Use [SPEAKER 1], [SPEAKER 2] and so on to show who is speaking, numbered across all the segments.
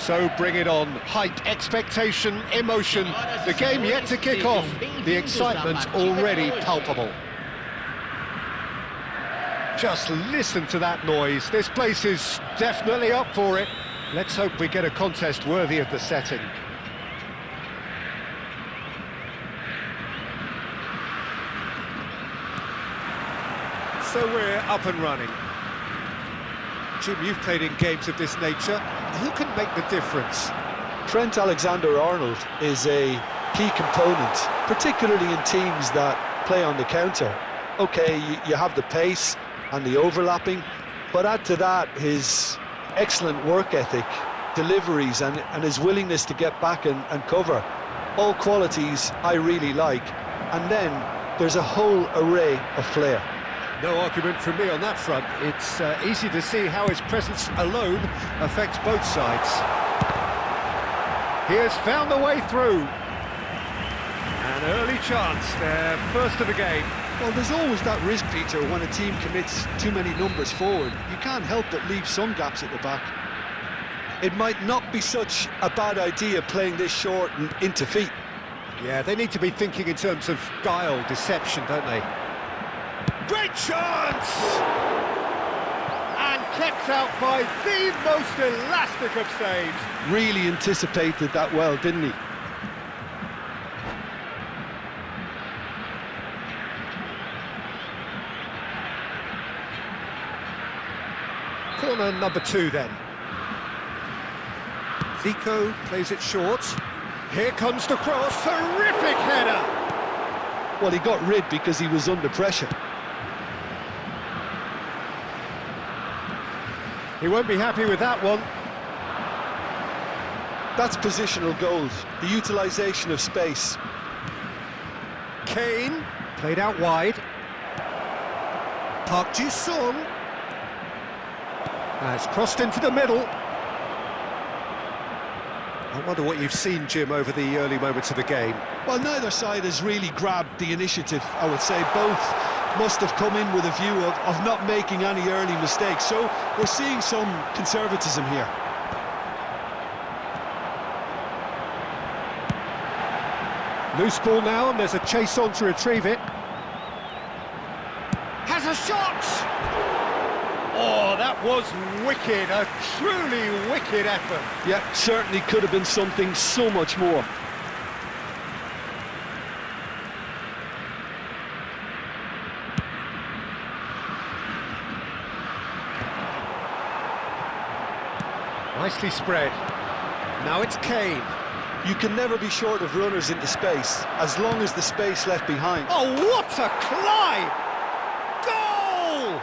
[SPEAKER 1] So bring it on. Hype, expectation, emotion. The game yet to kick off. The excitement already palpable. Just listen to that noise. This place is definitely up for it. Let's hope we get a contest worthy of the setting. So we're up and running. Jim, you've played in games of this nature. Who can make the difference?
[SPEAKER 2] Trent Alexander-Arnold is a key component, particularly in teams that play on the counter. Okay, you have the pace and the overlapping, but add to that his excellent work ethic, deliveries and his willingness to get back and cover. All qualities I really like. And then there's a whole array of flair.
[SPEAKER 1] No argument from me on that front. It's easy to see how his presence alone affects both sides. He has found the way through. An early chance there, first of the game.
[SPEAKER 2] Well, there's always that risk, Peter, when a team commits too many numbers forward. You can't help but leave some gaps at the back. It might not be such a bad idea playing this short and into feet.
[SPEAKER 1] Yeah, they need to be thinking in terms of guile, deception, don't they? Great chance! And kept out by the most elastic of saves.
[SPEAKER 2] Really anticipated that well, didn't he?
[SPEAKER 1] Corner number 2 then. Zico plays it short. Here comes the cross, terrific header!
[SPEAKER 2] Well, he got rid because he was under pressure.
[SPEAKER 1] He won't be happy with that one.
[SPEAKER 2] That's positional gold, the utilisation of space.
[SPEAKER 1] Kane, played out wide. Park Ji-sung has crossed into the middle. I wonder what you've seen, Jim, over the early moments of the game.
[SPEAKER 2] Well, neither side has really grabbed the initiative, I would say. Both must have come in with a view of not making any early mistakes. So we're seeing some conservatism here.
[SPEAKER 1] Loose ball now, and there's a chase on to retrieve it. Has a shot! Oh, that was wicked, a truly wicked effort.
[SPEAKER 2] Yeah, certainly could have been something so much more.
[SPEAKER 1] Nicely spread. Now it's Kane.
[SPEAKER 2] You can never be short of runners into space, as long as the space left behind.
[SPEAKER 1] Oh, what a climb! Goal!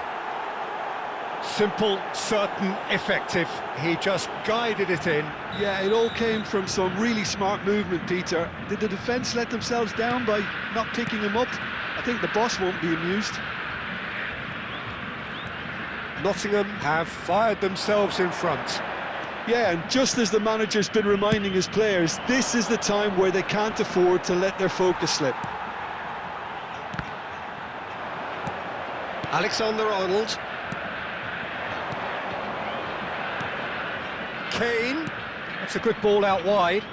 [SPEAKER 1] Simple, certain, effective. He just guided it in.
[SPEAKER 2] Yeah, it all came from some really smart movement, Peter. Did the defence let themselves down by not picking him up? I think the boss won't be amused.
[SPEAKER 1] Nottingham have fired themselves in front.
[SPEAKER 2] Yeah, and just as the manager's been reminding his players, this is the time where they can't afford to let their focus slip.
[SPEAKER 1] Alexander-Arnold. Kane. That's a good ball out wide.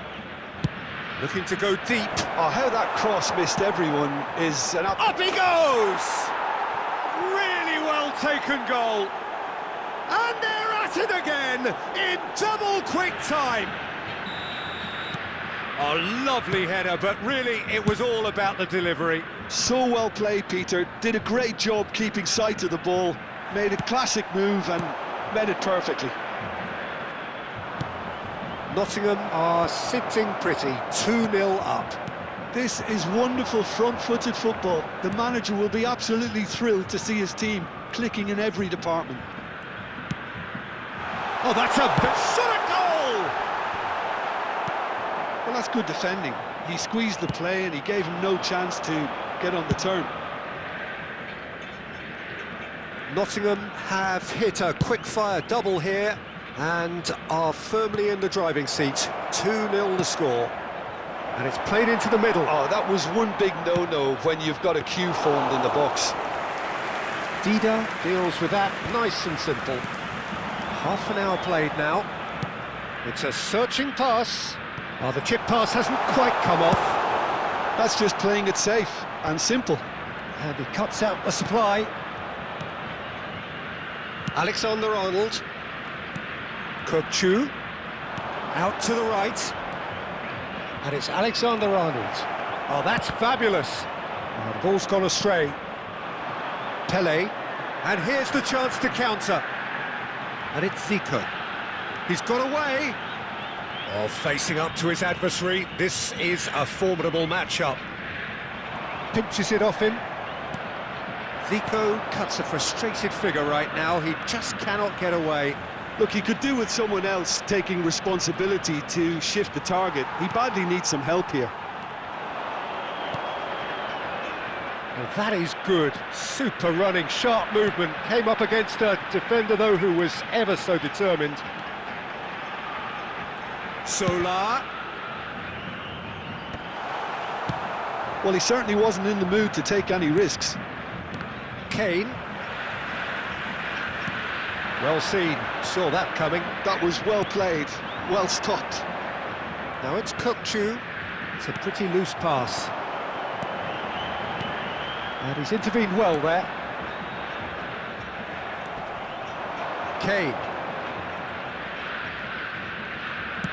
[SPEAKER 1] Looking to go deep.
[SPEAKER 2] Oh, how that cross missed everyone is an...
[SPEAKER 1] Up he goes! Really well taken goal. And they're at it again in double quick time. A lovely header, but really it was all about the delivery.
[SPEAKER 2] So well played, Peter. Did a great job keeping sight of the ball. Made a classic move and met it perfectly.
[SPEAKER 1] Nottingham are sitting pretty, 2-0 up.
[SPEAKER 2] This is wonderful front-footed football. The manager will be absolutely thrilled to see his team clicking in every department.
[SPEAKER 1] Oh, that's a shot at goal!
[SPEAKER 2] Well, that's good defending. He squeezed the play and he gave him no chance to get on the turn.
[SPEAKER 1] Nottingham have hit a quick-fire double here and are firmly in the driving seat. 2-0 the score. And it's played into the middle.
[SPEAKER 2] Oh, that was one big no-no when you've got a queue formed in the box.
[SPEAKER 1] Dida deals with that nice and simple. Half an hour played now. It's a searching pass. Oh, the chip pass hasn't quite come off.
[SPEAKER 2] That's just playing it safe and simple.
[SPEAKER 1] And he cuts out the supply. Alexander-Arnold. Kökçü. Out to the right. And it's Alexander-Arnold. Oh, that's fabulous. Oh, the ball's gone astray. Pele. And here's the chance to counter. And it's Zico. He's got away. Oh, facing up to his adversary. This is a formidable matchup. Pinches it off him. Zico cuts a frustrated figure right now. He just cannot get away.
[SPEAKER 2] Look, he could do with someone else taking responsibility to shift the target. He badly needs some help here.
[SPEAKER 1] Well, that is good. Super running, sharp movement. Came up against a defender, though, who was ever so determined. Solar.
[SPEAKER 2] Well, he certainly wasn't in the mood to take any risks.
[SPEAKER 1] Kane. Well seen. Saw that coming.
[SPEAKER 2] That was well played, well stopped.
[SPEAKER 1] Now it's Kökçü. It's a pretty loose pass. And he's intervened well there. Kane.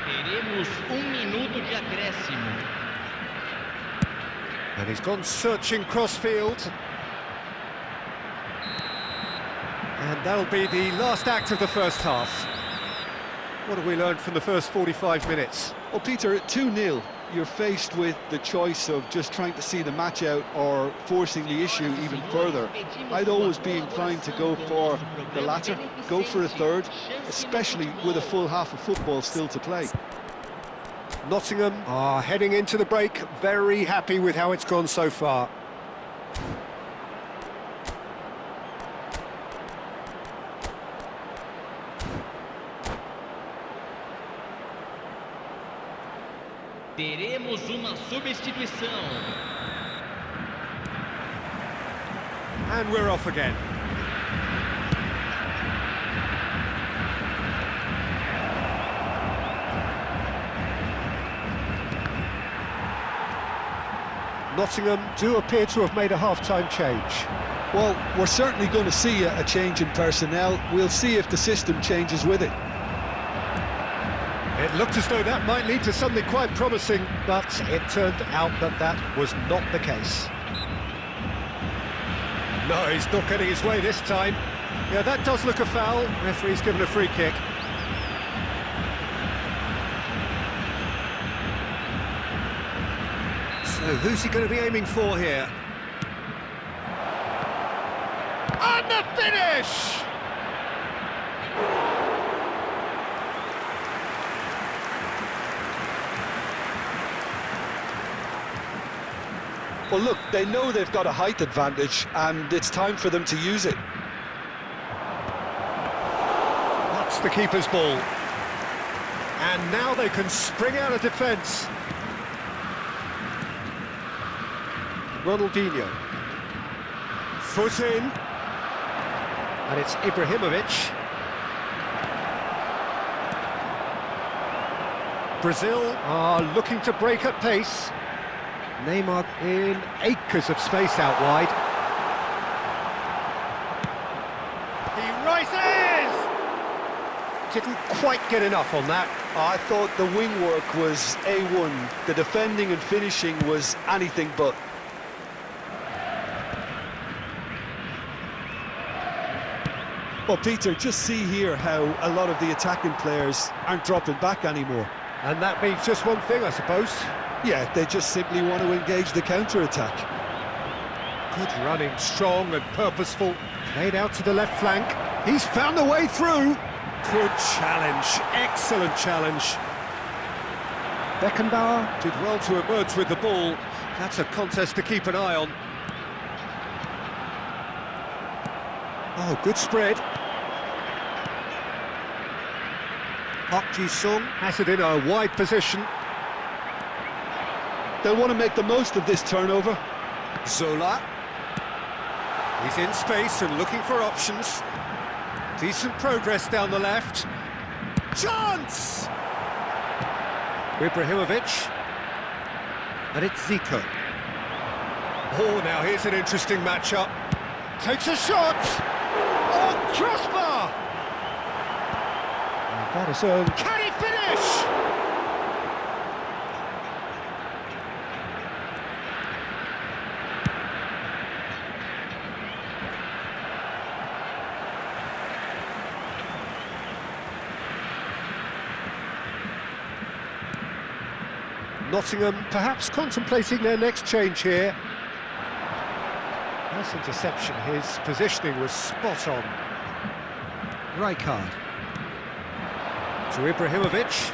[SPEAKER 3] Teremos minuto de acréscimo.
[SPEAKER 1] And he's gone searching crossfield. And that'll be the last act of the first half. What have we learned from the first 45 minutes?
[SPEAKER 2] Well, Peter, at 2-0, you're faced with the choice of just trying to see the match out or forcing the issue even further. I'd always be inclined to go for the latter, go for a third, especially with a full half of football still to play.
[SPEAKER 1] Nottingham are heading into the break, very happy with how it's gone so far.
[SPEAKER 3] Teremos uma substituição.
[SPEAKER 1] And we're off again. Nottingham do appear to have made a half-time change.
[SPEAKER 2] Well, we're certainly going to see a change in personnel. We'll see if the system changes with it.
[SPEAKER 1] It looked as though that might lead to something quite promising, but it turned out that that was not the case. No, he's not getting his way this time. Yeah, that does look a foul. Referee's given a free kick. So who's he going to be aiming for here? And the finish!
[SPEAKER 2] Well, look, they know they've got a height advantage, and it's time for them to use it.
[SPEAKER 1] That's the keeper's ball. And now they can spring out of defence. Ronaldinho. Foot in. And it's Ibrahimovic. Brazil are looking to break at pace. Neymar in acres of space out wide. He rises! Didn't quite get enough on that.
[SPEAKER 2] I thought the wing work was A1. The defending and finishing was anything but. Well, Peter, just see here how a lot of the attacking players aren't dropping back anymore.
[SPEAKER 1] And that means just one thing, I suppose.
[SPEAKER 2] Yeah, they just simply want to engage the counter-attack.
[SPEAKER 1] Good running, strong and purposeful. Played out to the left flank. He's found a way through. Good challenge, excellent challenge. Beckenbauer did well to emerge with the ball. That's a contest to keep an eye on. Oh, good spread. Park Ji-sung has it in a wide position.
[SPEAKER 2] They'll want to make the most of this turnover.
[SPEAKER 1] Zola. He's in space and looking for options. Decent progress down the left. Chance! Ibrahimovic. And it's Zico. Oh, now here's an interesting matchup. Takes a shot! Oh, crossbar! And that is earned. Can he finish? Nottingham perhaps contemplating their next change here. Nice interception, his positioning was spot on. Rijkaard. To Ibrahimovic.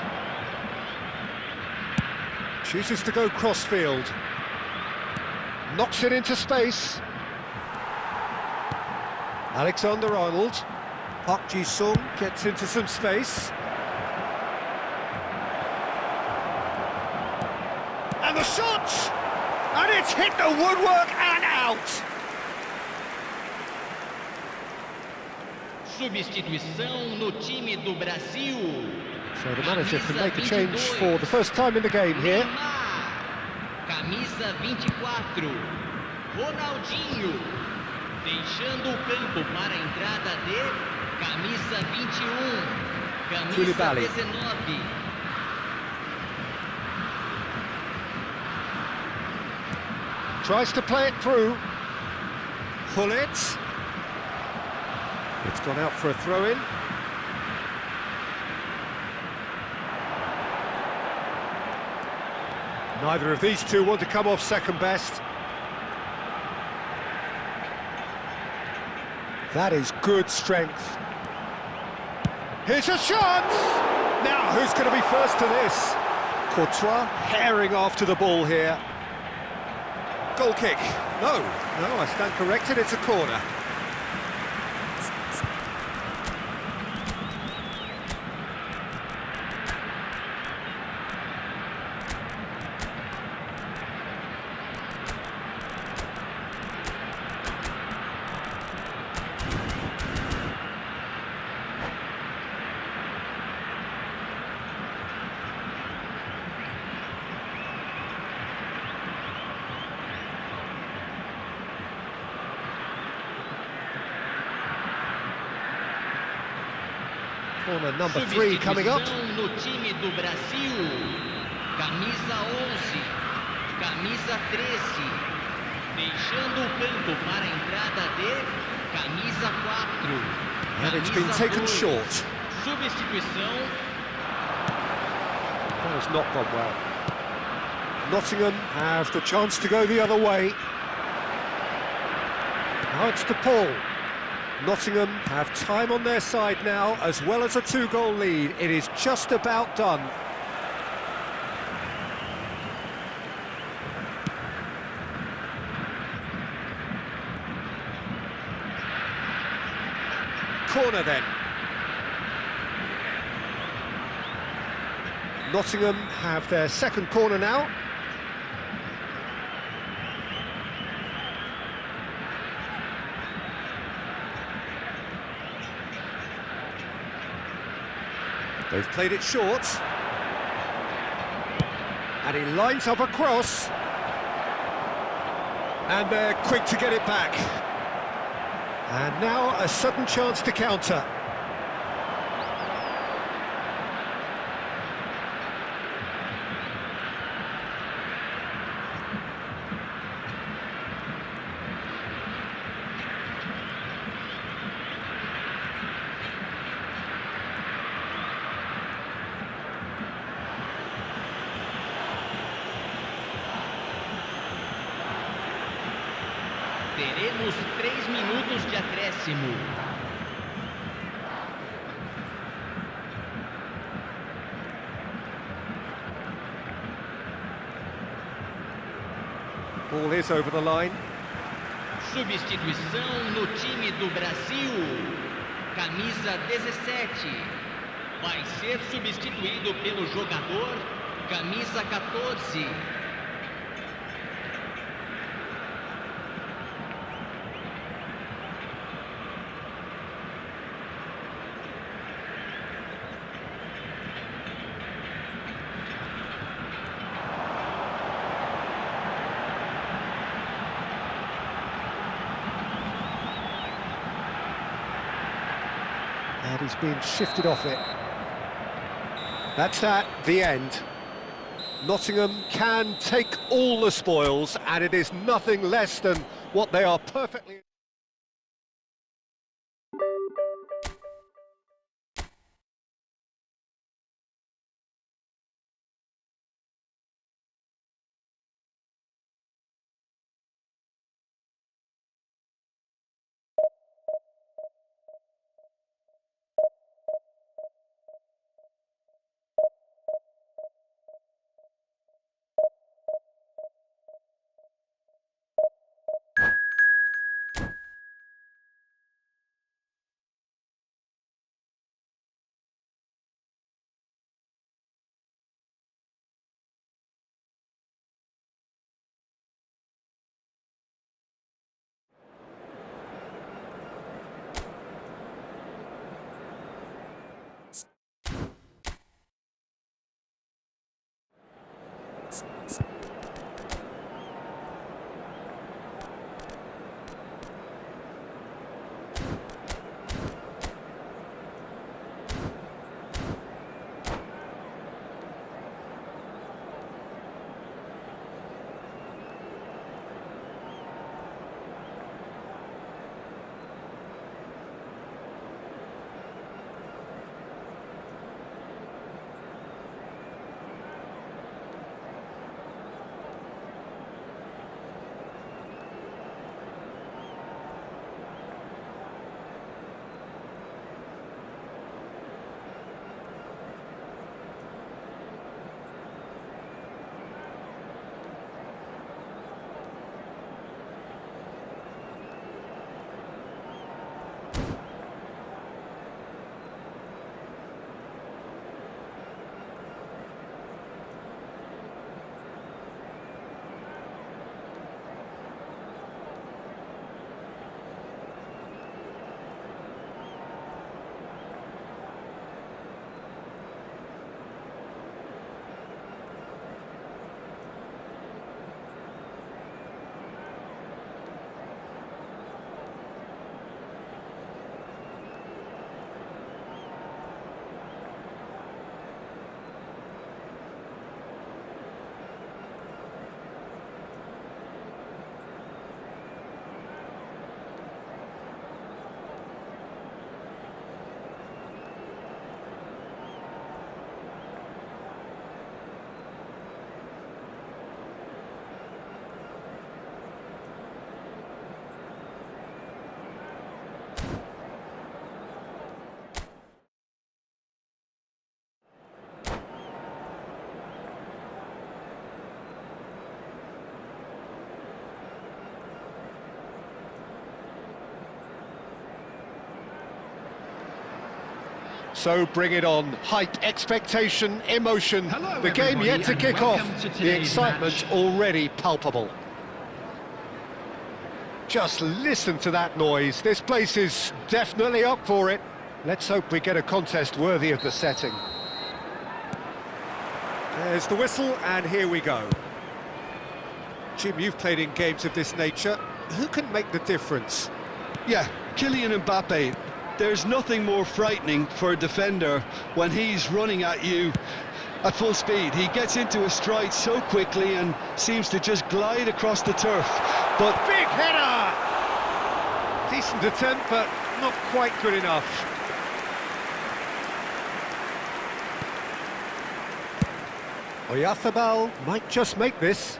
[SPEAKER 1] Chooses to go crossfield. Knocks it into space. Alexander-Arnold. Park Ji-sung gets into some space. And the shot! And it's hit the woodwork and out!
[SPEAKER 3] Substituição no time do Brasil.
[SPEAKER 1] So the manager can make a change for the first time in the game here.
[SPEAKER 3] Camisa 24, Ronaldinho. Deixando o campo para a entrada de camisa 21, camisa
[SPEAKER 1] Koulibaly.
[SPEAKER 3] 19.
[SPEAKER 1] Tries to play it through. Pull it. It's gone out for a throw-in. Neither of these two want to come off second best. That is good strength. Here's a shot! Now, who's going to be first to this? Courtois herring after the ball here. Goal kick. No, I stand corrected, it's a corner. Corner number 3 coming up.
[SPEAKER 3] No time do Brasil. Camisa 11, camisa 13. Deixando o campo para a entrada de camisa 4.
[SPEAKER 1] And it's been taken short.
[SPEAKER 3] Substituição.
[SPEAKER 1] That has not gone well. Nottingham have the chance to go the other way. Now it's to Paul. Nottingham have time on their side now, as well as a 2-goal lead. It is just about done. Corner then. Nottingham have their second corner now. They've played it short. And he lines up a cross. And they're quick to get it back. And now a sudden chance to counter.
[SPEAKER 3] Teremos 3 minutos de acréscimo.
[SPEAKER 1] Ball is over the line.
[SPEAKER 3] Substituição no time do Brasil. Camisa 17. Vai ser substituído pelo jogador camisa 14.
[SPEAKER 1] and he's been shifted off it. That's that, the end. Nottingham can take all the spoils, and it is nothing less than what they are perfectly... So bring it on. Hype, expectation, emotion.
[SPEAKER 3] Hello,
[SPEAKER 1] the game yet to kick off. The excitement already palpable. Just listen to that noise. This place is definitely up for it. Let's hope we get a contest worthy of the setting. There's the whistle, and here we go. Jim, you've played in games of this nature. Who can make the difference?
[SPEAKER 2] Yeah, Kylian Mbappe. There's nothing more frightening for a defender when he's running at you at full speed. He gets into a stride so quickly and seems to just glide across the turf. But
[SPEAKER 1] big header! Decent attempt, but not quite good enough. Oyarzabal might just make this.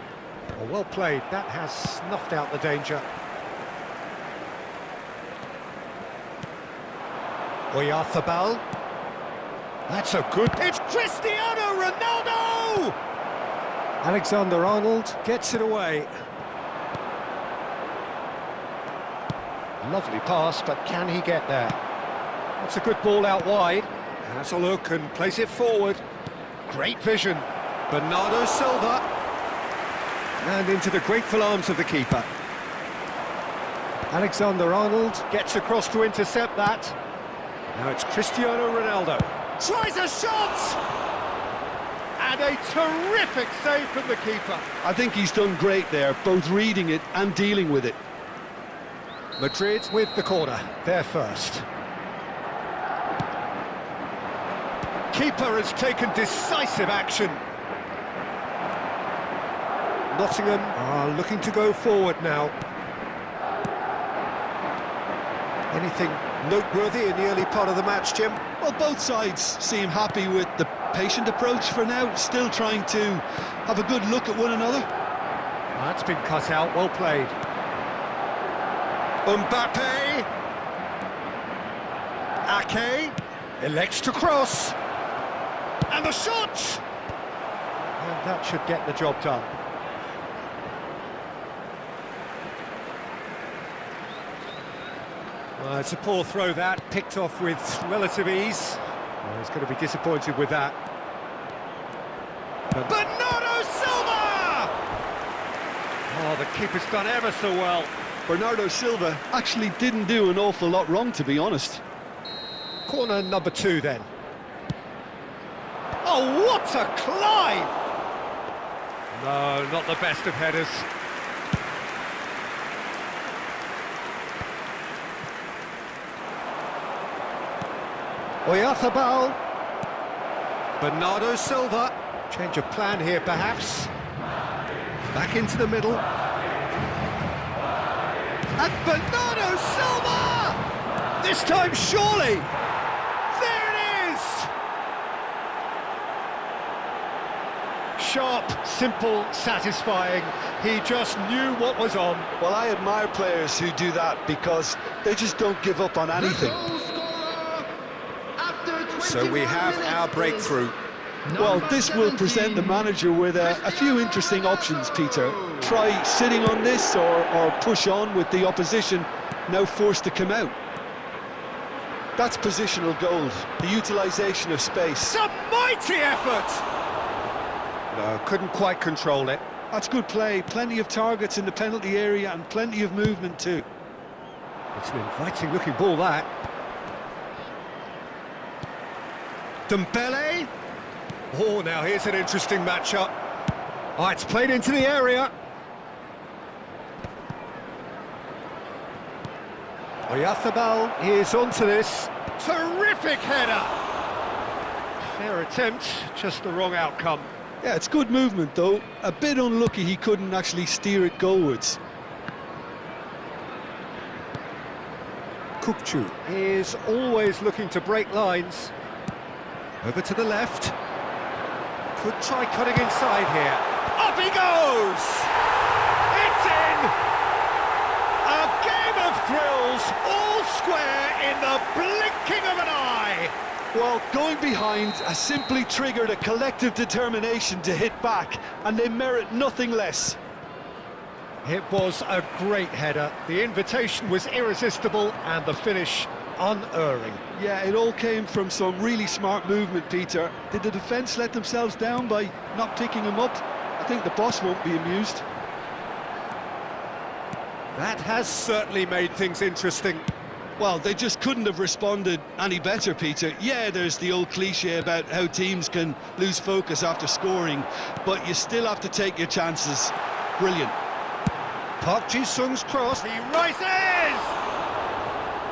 [SPEAKER 1] Oh, well played. That has snuffed out the danger. Oyarzabal. That's a good... It's Cristiano Ronaldo! Alexander-Arnold gets it away. Lovely pass, but can he get there? That's a good ball out wide. Has a look and plays it forward. Great vision. Bernardo Silva. And into the grateful arms of the keeper. Alexander-Arnold gets across to intercept that. Now it's Cristiano Ronaldo. Tries a shot! And a terrific save from the keeper.
[SPEAKER 2] I think he's done great there, both reading it and dealing with it.
[SPEAKER 1] Madrid with the corner, they're first. keeper has taken decisive action. Nottingham are looking to go forward now. Anything noteworthy in the early part of the match, Jim?
[SPEAKER 2] Well, both sides seem happy with the patient approach for now, still trying to have a good look at one another.
[SPEAKER 1] That's been cut out, well played. Mbappe. Ake elects to cross. And the shot! And that should get the job done. It's a poor throw that, picked off with relative ease. Well, he's going to be disappointed with that. Bernardo Silva! Oh, the keeper's done ever so well.
[SPEAKER 2] Bernardo Silva actually didn't do an awful lot wrong, to be honest.
[SPEAKER 1] Corner number 2 then. Oh, what a climb! No, not the best of headers. Oyarzabal. Bernardo Silva. Change of plan here, perhaps. Back into the middle. And Bernardo Silva! This time, surely! There it is! Sharp, simple, satisfying. He just knew what was on.
[SPEAKER 2] Well, I admire players who do that because they just don't give up on anything.
[SPEAKER 1] So we have our breakthrough.
[SPEAKER 2] Well, this will present the manager with a few interesting options, Peter. Try sitting on this or push on with the opposition now forced to come out. That's positional gold, the utilisation of space.
[SPEAKER 1] Some mighty effort! No, couldn't quite control it.
[SPEAKER 2] That's good play, plenty of targets in the penalty area and plenty of movement too.
[SPEAKER 1] It's an inviting looking ball, that. Dembele. Oh, now here's an interesting matchup. Oh, it's played into the area. Oyarzabal is onto this. Terrific header. Fair attempt, just the wrong outcome.
[SPEAKER 2] Yeah, it's good movement though. A bit unlucky he couldn't actually steer it goalwards.
[SPEAKER 1] Kukçu is always looking to break lines. Over to the left. Could try cutting inside here. Up he goes! It's in! A game of thrills, all square in the blinking of an eye!
[SPEAKER 2] Well, going behind has simply triggered a collective determination to hit back, and they merit nothing less.
[SPEAKER 1] It was a great header. The invitation was irresistible, and the finish unerring.
[SPEAKER 2] Yeah, it all came from some really smart movement, Peter. Did the defence let themselves down by not picking him up? I think the boss won't be amused.
[SPEAKER 1] That has certainly made things interesting.
[SPEAKER 2] Well, they just couldn't have responded any better, Peter. Yeah, there's the old cliche about how teams can lose focus after scoring, but you still have to take your chances. Brilliant.
[SPEAKER 1] Park Ji-sung's cross, he rises!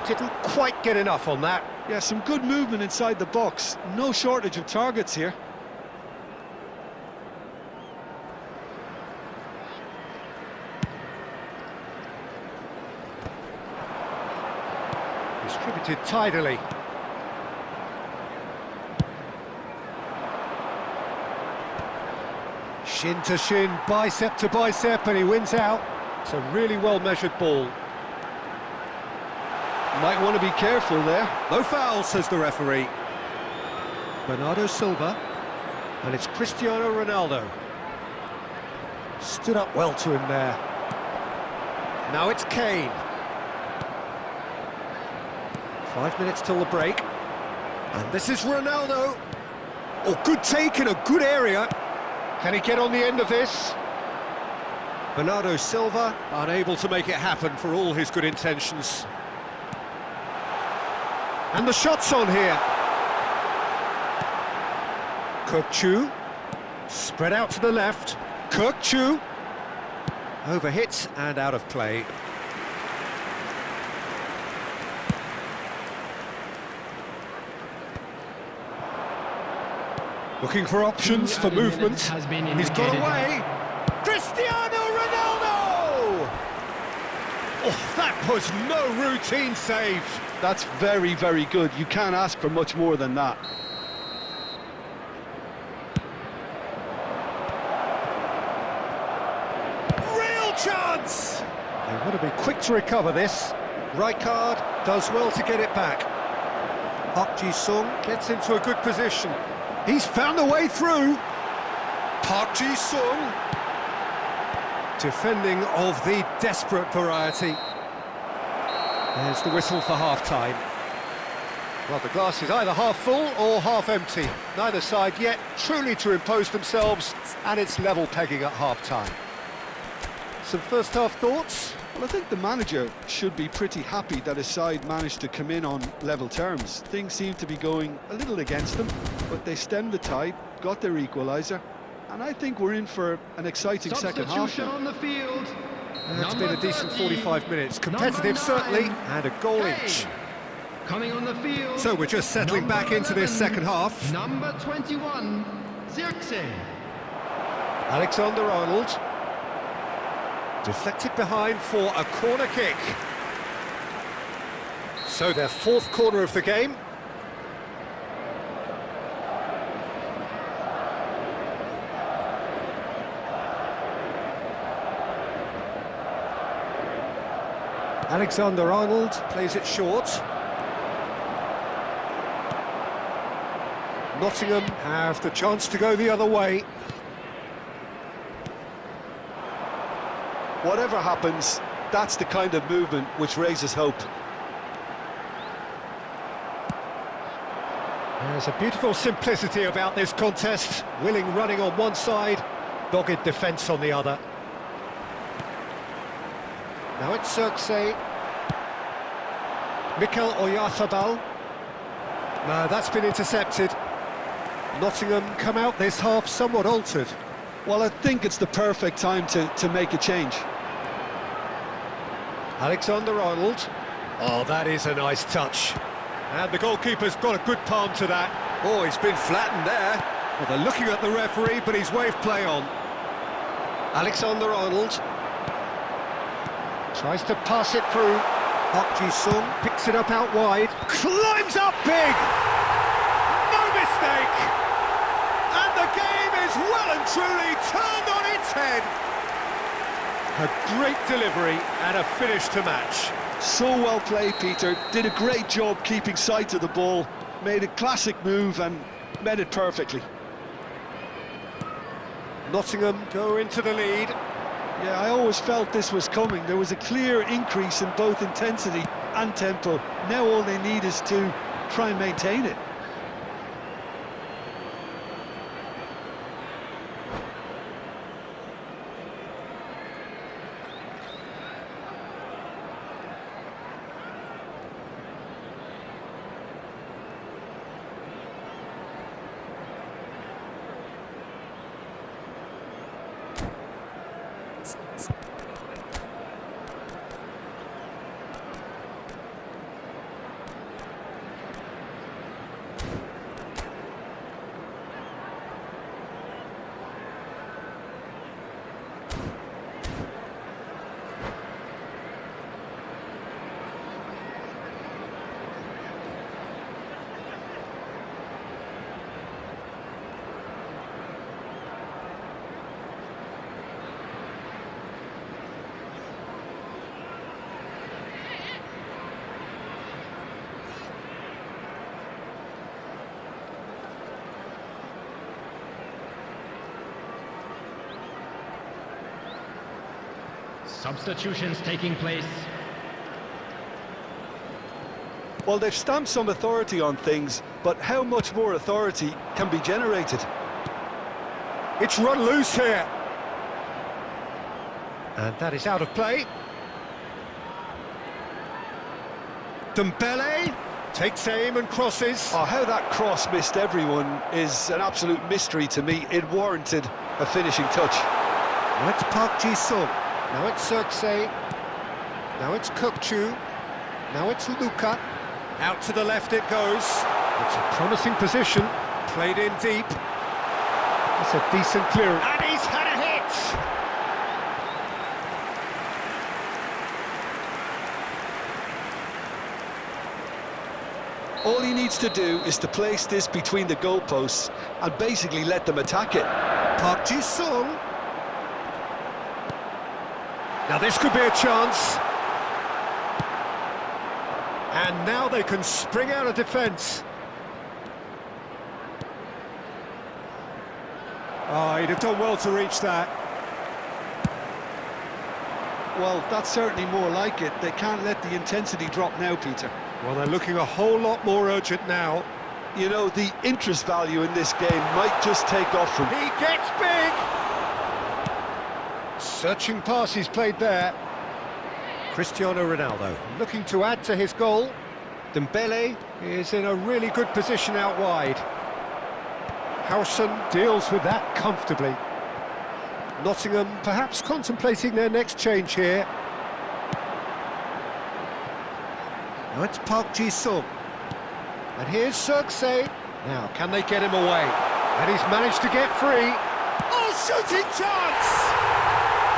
[SPEAKER 1] Didn't quite get enough on that.
[SPEAKER 2] Yeah, some good movement inside the box. No shortage of targets here.
[SPEAKER 1] Distributed tidily. Shin to shin, bicep to bicep, and he wins out. It's a really well-measured ball.
[SPEAKER 2] Might want to be careful there.
[SPEAKER 1] No foul, says the referee. Bernardo Silva, and it's Cristiano Ronaldo. Stood up well to him there. Now it's Kane. 5 minutes till the break. And this is Ronaldo. Oh, good take in a good area. Can he get on the end of this? Bernardo Silva, unable to make it happen for all his good intentions. And the shot's on here. Kukçu, spread out to the left. Kukçu, overhit and out of play. Looking for options for movement. He's got away. Cristiano Ronaldo! Oh, that was no routine save.
[SPEAKER 2] That's very, very good. You can't ask for much more than that.
[SPEAKER 1] Real chance! They want to be quick to recover this. Rijkaard does well to get it back. Park Ji-sung gets into a good position. He's found a way through. Park Ji-sung. Defending of the desperate variety. There's the whistle for half-time. Well, the glass is either half full or half empty. Neither side yet truly to impose themselves, and it's level pegging at half-time. Some first-half thoughts?
[SPEAKER 2] Well, I think the manager should be pretty happy that his side managed to come in on level terms. Things seem to be going a little against them, but they stemmed the tide, got their equaliser, and I think we're in for an exciting second half.
[SPEAKER 3] On the field.
[SPEAKER 1] It's been a decent 45 minutes. Competitive, certainly, and a goal each.
[SPEAKER 3] Coming on the field.
[SPEAKER 1] So we're just settling back into this second half.
[SPEAKER 3] Number 21, Zirkzee.
[SPEAKER 1] Alexander-Arnold. Deflected behind for a corner kick. So their fourth corner of the game. Alexander-Arnold plays it short. Nottingham have the chance to go the other way.
[SPEAKER 2] Whatever happens, that's the kind of movement which raises hope.
[SPEAKER 1] There's a beautiful simplicity about this contest. Willing running on one side, dogged defence on the other. Now it's Zirkzee. Mikel Oyarzabal. No, that's been intercepted. Nottingham come out this half somewhat altered.
[SPEAKER 2] Well, I think it's the perfect time to make a change.
[SPEAKER 1] Alexander-Arnold. Oh, that is a nice touch. And the goalkeeper's got a good palm to that. Oh, he's been flattened there. Well, they're looking at the referee, but he's waved play on. Alexander-Arnold tries to pass it through. Park Ji-sung picks it up out wide. Climbs up big! No mistake! And the game is well and truly turned on its head. A great delivery and a finish to match.
[SPEAKER 2] So well played, Peter. Did a great job keeping sight of the ball. Made a classic move and met it perfectly.
[SPEAKER 1] Nottingham go into the lead.
[SPEAKER 2] Yeah, I always felt this was coming. There was a clear increase in both intensity and tempo. Now all they need is to try and maintain it.
[SPEAKER 3] Substitutions taking place.
[SPEAKER 2] Well, they've stamped some authority on things, but how much more authority can be generated?
[SPEAKER 1] It's run loose here. And that is out of play. Dembele takes aim and crosses.
[SPEAKER 2] Oh, how that cross missed everyone is an absolute mystery to me. It warranted a finishing touch.
[SPEAKER 1] Now it's Park Ji-sung. Now it's Zirkzee. Now it's Kökçü. Now it's Luka. Out to the left it goes. It's a promising position. Played in deep. That's a decent clearance. And he's had a hit!
[SPEAKER 2] All he needs to do is to place this between the goalposts and basically let them attack it.
[SPEAKER 1] Park Ji-sung. Now this could be a chance. And now they can spring out of defence. Oh, he'd have done well to reach that.
[SPEAKER 2] Well, that's certainly more like it. They can't let the intensity drop now, Peter.
[SPEAKER 1] Well, they're looking a whole lot more urgent now.
[SPEAKER 2] You know, the interest value in this game might just take off from...
[SPEAKER 1] He gets big! Searching pass he's played there. Cristiano Ronaldo looking to add to his goal. Dembele is in a really good position out wide. Howson deals with that comfortably. Nottingham perhaps contemplating their next change here. Now it's Park Ji-sung. And here's Seok-sae. Now, can they get him away? And he's managed to get free. Oh, shooting chance!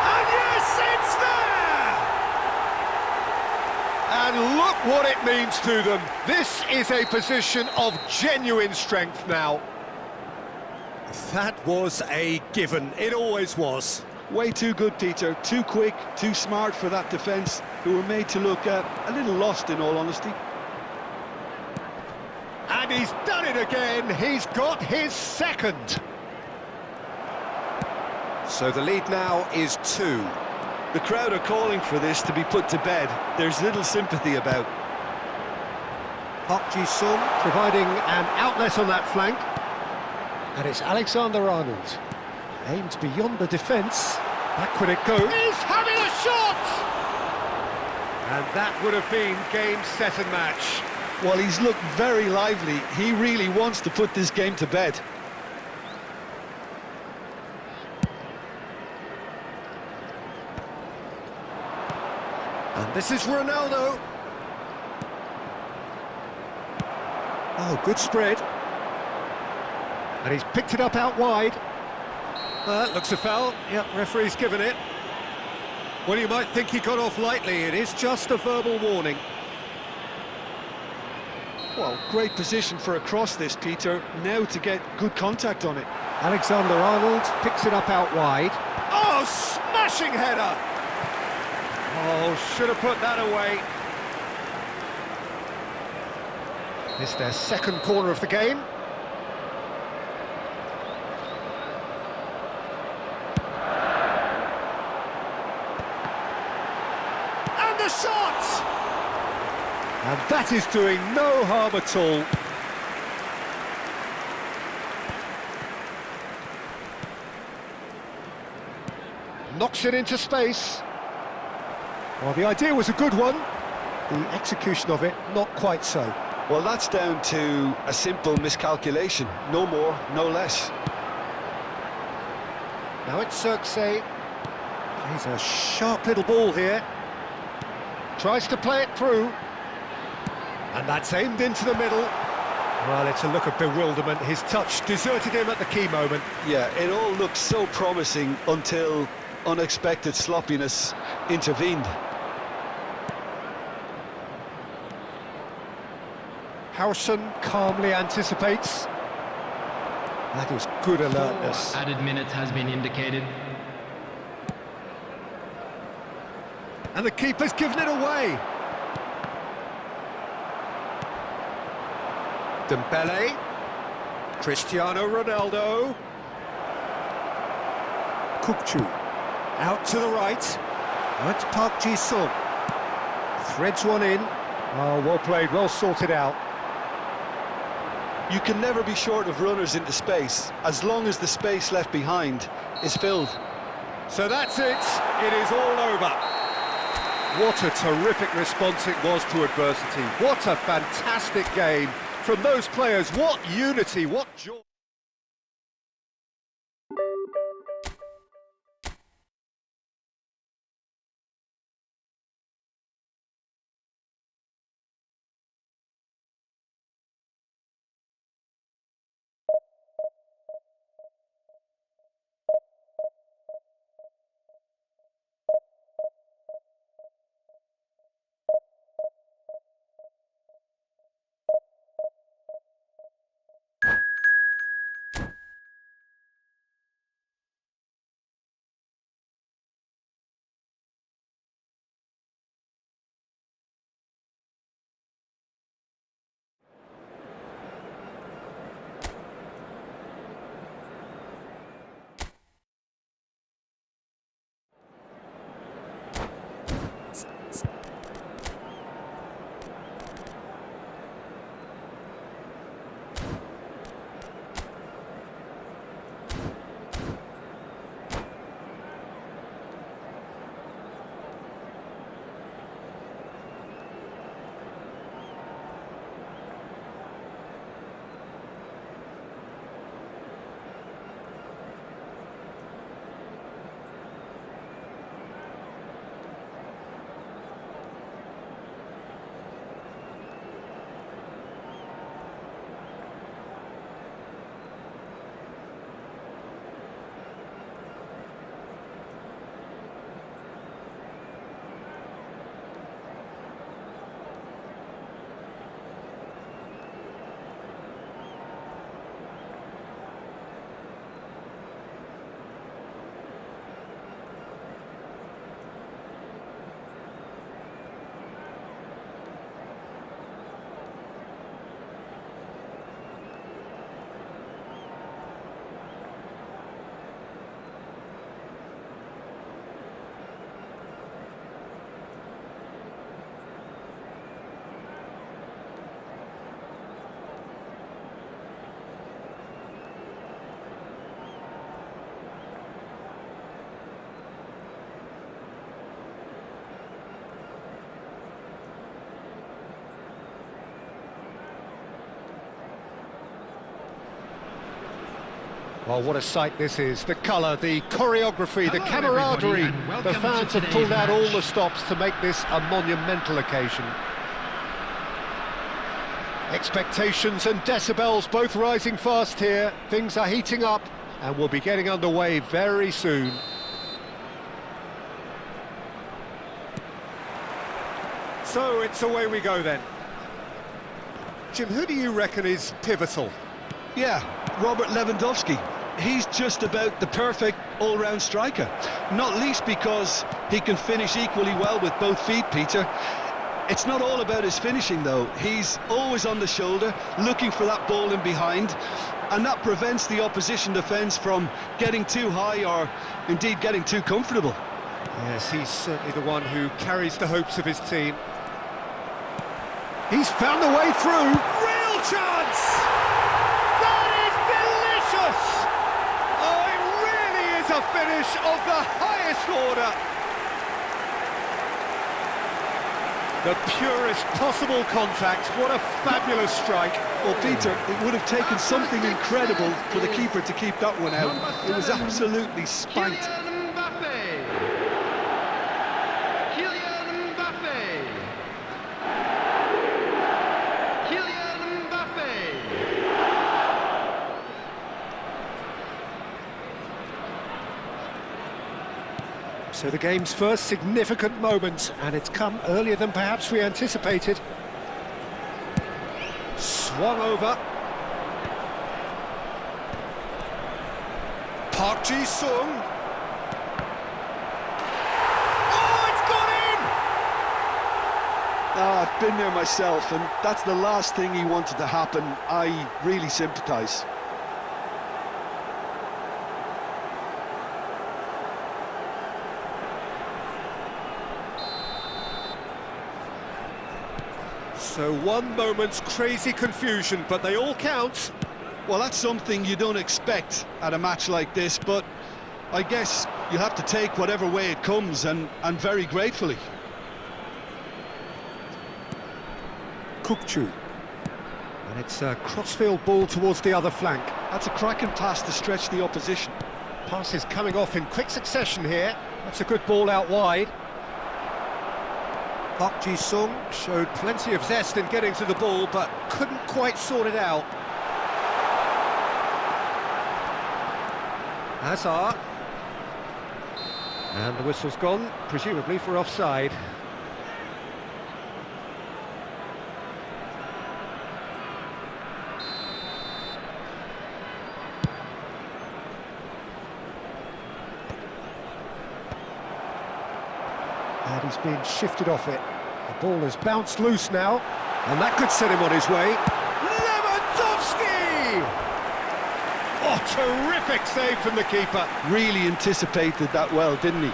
[SPEAKER 1] And yes, it's there! And look what it means to them. This is a position of genuine strength now. That was a given. It always was.
[SPEAKER 2] Way too good, Peter. Too quick, too smart for that defence, who were made to look a little lost, in all honesty.
[SPEAKER 1] And he's done it again. He's got his second. So the lead now is 2.
[SPEAKER 2] The crowd are calling for this to be put to bed. There's little sympathy about.
[SPEAKER 1] Park Ji-sung providing an outlet on that flank. And it's Alexander-Arnold. Aimed beyond the defence. Back would it go. He's having a shot! And that would have been game, set and match.
[SPEAKER 2] Well, he's looked very lively. He really wants to put this game to bed.
[SPEAKER 1] And this is Ronaldo. Oh, good spread. And he's picked it up out wide. Looks a foul. Yep, referee's given it. Well, you might think he got off lightly. It is just a verbal warning.
[SPEAKER 2] Well, great position for a cross this, Peter. Now to get good contact on it.
[SPEAKER 1] Alexander-Arnold picks it up out wide. Oh, smashing header! Oh, should have put that away. It's their second corner of the game. And the shot! And that is doing no harm at all. Knocks it into space. Well, the idea was a good one. The execution of it, not quite so.
[SPEAKER 2] Well, that's down to a simple miscalculation. No more, no less.
[SPEAKER 1] Now it's Seok-sae. He's a sharp little ball here. Tries to play it through. And that's aimed into the middle. Well, it's a look of bewilderment. His touch deserted him at the key moment.
[SPEAKER 2] Yeah, it all looked so promising until unexpected sloppiness intervened.
[SPEAKER 1] Howson calmly anticipates. That is good alertness.
[SPEAKER 3] Added minutes has been indicated.
[SPEAKER 1] And the keeper's given it away. Dembele. Cristiano Ronaldo. Kukçu. Out to the right. Now it's Park Ji-sung. Threads one in. Oh, well played, well sorted out.
[SPEAKER 2] You can never be short of runners into space, as long as the space left behind is filled.
[SPEAKER 1] So that's it. It is all over. What a terrific response it was to adversity. What a fantastic game from those players. What unity, what joy. Well, what a sight this is. The colour, the choreography, the camaraderie. The fans have pulled out all the stops to make this a monumental occasion. Expectations and decibels both rising fast here. Things are heating up and we'll be getting underway very soon. So it's away we go then. Jim, who do you reckon is pivotal?
[SPEAKER 2] Yeah, Robert Lewandowski. He's just about the perfect all-round striker. Not least because he can finish equally well with both feet, Peter. It's not all about his finishing, though. He's always on the shoulder, looking for that ball in behind, and that prevents the opposition defence from getting too high or, indeed, getting too comfortable.
[SPEAKER 1] Yes, he's certainly the one who carries the hopes of his team. He's found the way through. Real chance! That is delicious! Oh, it really is a finish of the highest order. The purest possible contact. What a fabulous strike.
[SPEAKER 2] Well, Peter, it would have taken something incredible for the keeper to keep that one out. It was absolutely spanked.
[SPEAKER 3] Kylian Mbappé. Kylian Mbappé. Kylian Mbappé.
[SPEAKER 1] So the game's first significant moment, and it's come earlier than perhaps we anticipated. Swung over. Park Ji-sung. Oh, it's gone in!
[SPEAKER 2] I've been there myself, and that's the last thing he wanted to happen. I really sympathise.
[SPEAKER 1] So one moment's crazy confusion, but they all count.
[SPEAKER 2] Well, that's something you don't expect at a match like this, but I guess you have to take whatever way it comes, and very gratefully.
[SPEAKER 1] Kukçu. And it's a crossfield ball towards the other flank.
[SPEAKER 2] That's a cracking pass to stretch the opposition.
[SPEAKER 1] Passes coming off in quick succession here. That's a good ball out wide. Park Ji-sung showed plenty of zest in getting to the ball, but couldn't quite sort it out. Hazard. And the whistle's gone, presumably for offside. And he's been shifted off it. The ball has bounced loose now, and that could set him on his way. Lewandowski! Oh, terrific save from the keeper.
[SPEAKER 2] Really anticipated that well, didn't he?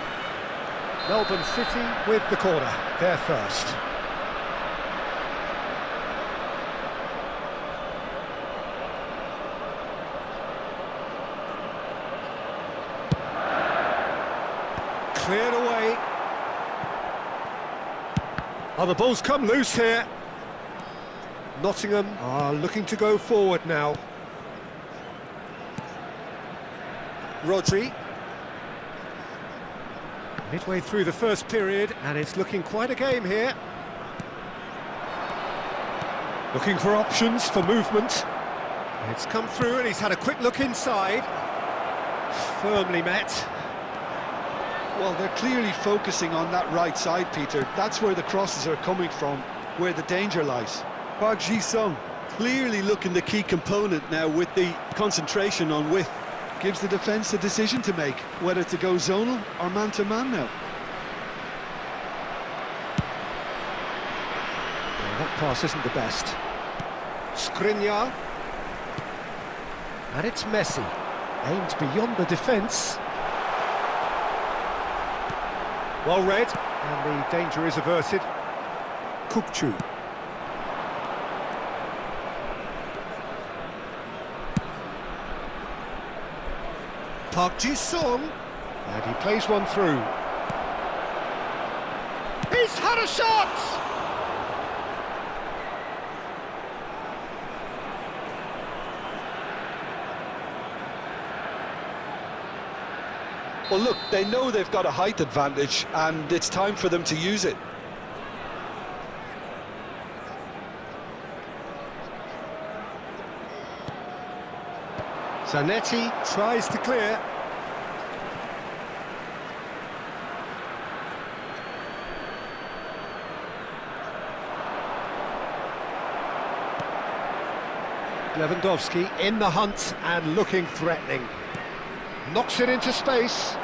[SPEAKER 1] Melbourne City with the corner. They're first. Cleared away. Oh, the ball's come loose here. Nottingham are looking to go forward now. Rodri. Midway through the first period, and it's looking quite a game here. Looking for options, for movement. It's come through, and he's had a quick look inside. Firmly met.
[SPEAKER 2] Well, they're clearly focusing on that right side, Peter. That's where the crosses are coming from, where the danger lies. Park Ji-sung clearly looking the key component now with the concentration on width. Gives the defence a decision to make, whether to go zonal or man-to-man now.
[SPEAKER 1] Well, that pass isn't the best. Skriniar. And it's Messi. Aimed beyond the defence. Well read, and the danger is averted. Kukçu. Park Ji-sung, and he plays one through. He's had a shot!
[SPEAKER 2] Well, look, they know they've got a height advantage, and it's time for them to use it.
[SPEAKER 1] Zanetti tries to clear. Lewandowski in the hunt and looking threatening. Knocks it into space.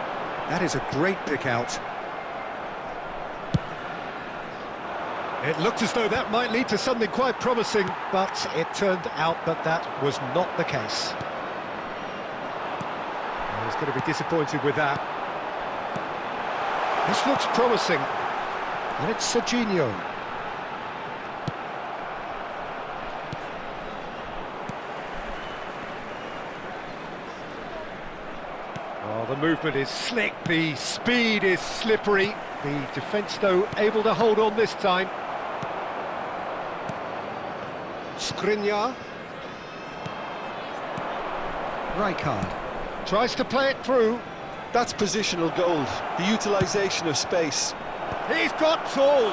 [SPEAKER 1] That is a great pick out. It looked as though that might lead to something quite promising, but it turned out that that was not the case. He's going to be disappointed with that. This looks promising. And it's Serginho. Oh, the movement is slick, the speed is slippery. The defence, though, able to hold on this time. Skriniar. Rijkaard. Tries to play it through.
[SPEAKER 2] That's positional gold, the utilisation of space.
[SPEAKER 1] He's got tall.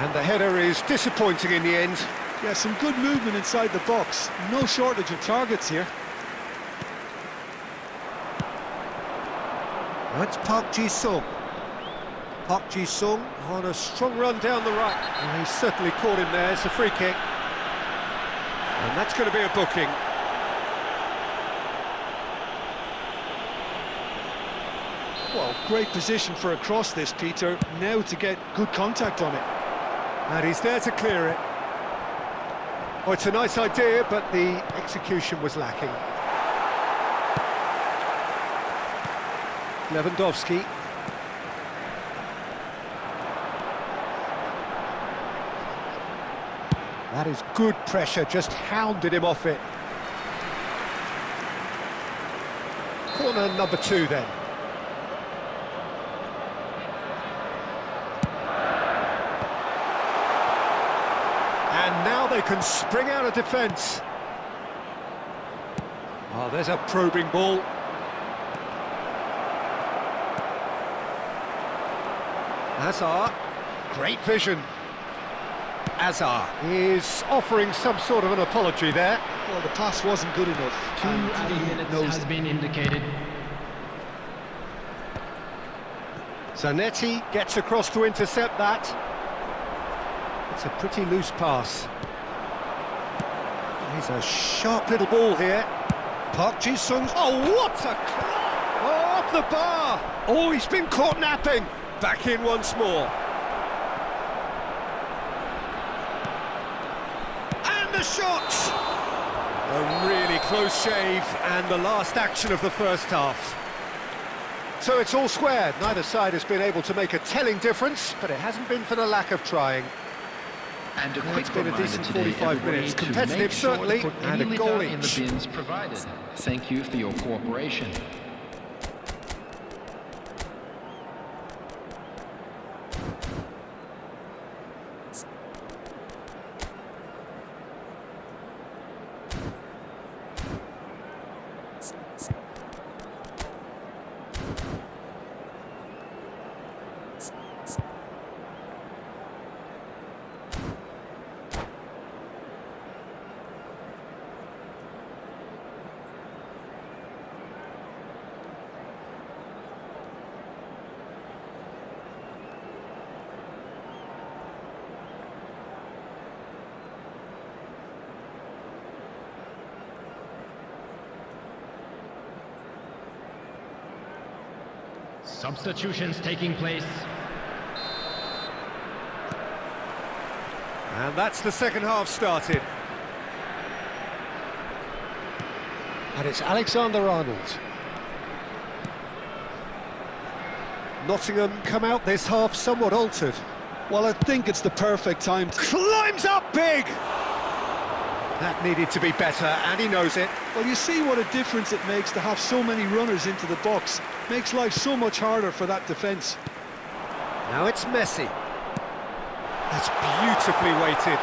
[SPEAKER 1] And the header is disappointing in the end.
[SPEAKER 2] Yeah, some good movement inside the box. No shortage of targets here.
[SPEAKER 1] That's Park Ji-sung. Park Ji-sung on a strong run down the right. And he's certainly caught him there. It's a free kick. And that's going to be a booking.
[SPEAKER 2] Well, great position for a cross this, Peter. Now to get good contact on it.
[SPEAKER 1] And he's there to clear it. Oh, it's a nice idea, but the execution was lacking. Lewandowski. That is good pressure, just hounded him off it. Corner number 2 then. And now they can spring out of defence. Oh, there's a probing ball. Hazard, great vision. Hazard is offering some sort of an apology there.
[SPEAKER 2] Well, the pass wasn't good enough.
[SPEAKER 3] 2 added minutes has been indicated.
[SPEAKER 1] Zanetti gets across to intercept that. It's a pretty loose pass. He's a sharp little ball here. Park Ji-sung. Oh, what a... Oh, off the bar! Oh, he's been caught napping. Back in once more. And the shot! A really close shave, and the last action of the first half. So it's all square. Neither side has been able to make a telling difference, but it hasn't been for the lack of trying.
[SPEAKER 4] And
[SPEAKER 1] It's been a decent 45 minutes. Competitive, certainly, and a goal
[SPEAKER 4] in
[SPEAKER 1] each.
[SPEAKER 4] the bins provided. Thank you for your cooperation.
[SPEAKER 3] Substitutions taking place.
[SPEAKER 1] And that's the second half started. And it's Alexander-Arnold. Nottingham come out this half somewhat altered.
[SPEAKER 2] Well, I think it's the perfect time to...
[SPEAKER 1] Climbs up big! That needed to be better, and he knows it.
[SPEAKER 2] Well, you see what a difference it makes to have so many runners into the box. Makes life so much harder for that defence.
[SPEAKER 1] Now it's Messi. That's beautifully weighted.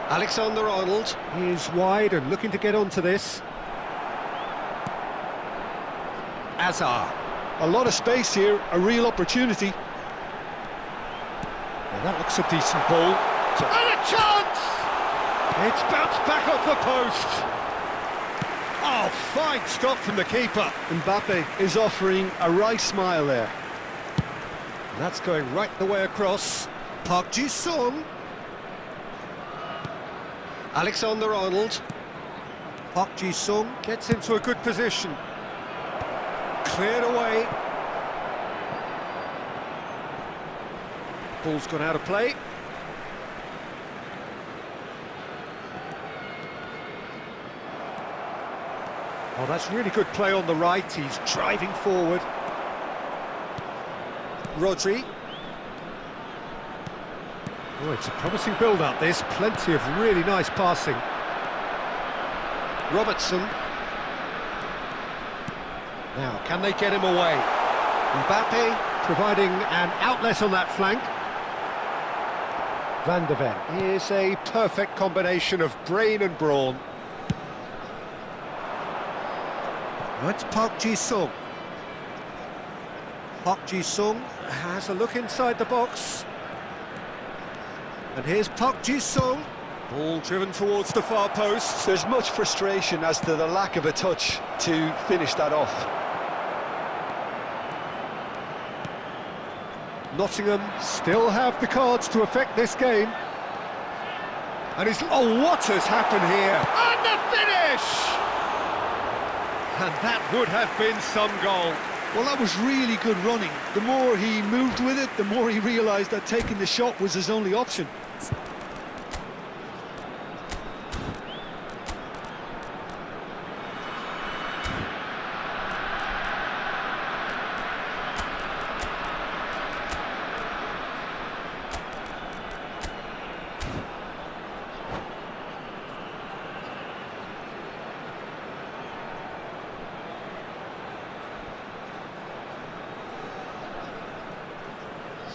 [SPEAKER 1] Alexander-Arnold is wide and looking to get onto this. Azar.
[SPEAKER 2] A lot of space here, a real opportunity.
[SPEAKER 1] Well, that looks a decent ball. And a chance! It's bounced back off the post. Oh, fine stop from the keeper.
[SPEAKER 2] Mbappe is offering a wry smile there.
[SPEAKER 1] And that's going right the way across. Park Ji-sung. Alexander-Arnold. Park Ji-sung gets into a good position. Cleared away. Ball's gone out of play. Oh, that's really good play on the right. He's driving forward. Rodri. Oh, it's a promising build-up, this. Plenty of really nice passing. Robertson. Now, can they get him away? Mbappe providing an outlet on that flank. Van de Ven is a perfect combination of brain and brawn. Now it's Park Ji-sung. Park Ji-sung has a look inside the box. And here's Park Ji-sung. Ball driven towards the far post.
[SPEAKER 2] There's much frustration as to the lack of a touch to finish that off.
[SPEAKER 1] Nottingham still have the cards to affect this game. And oh, what has happened here? And the finish! And that would have been some goal.
[SPEAKER 2] Well, that was really good running. The more he moved with it, the more he realised that taking the shot was his only option.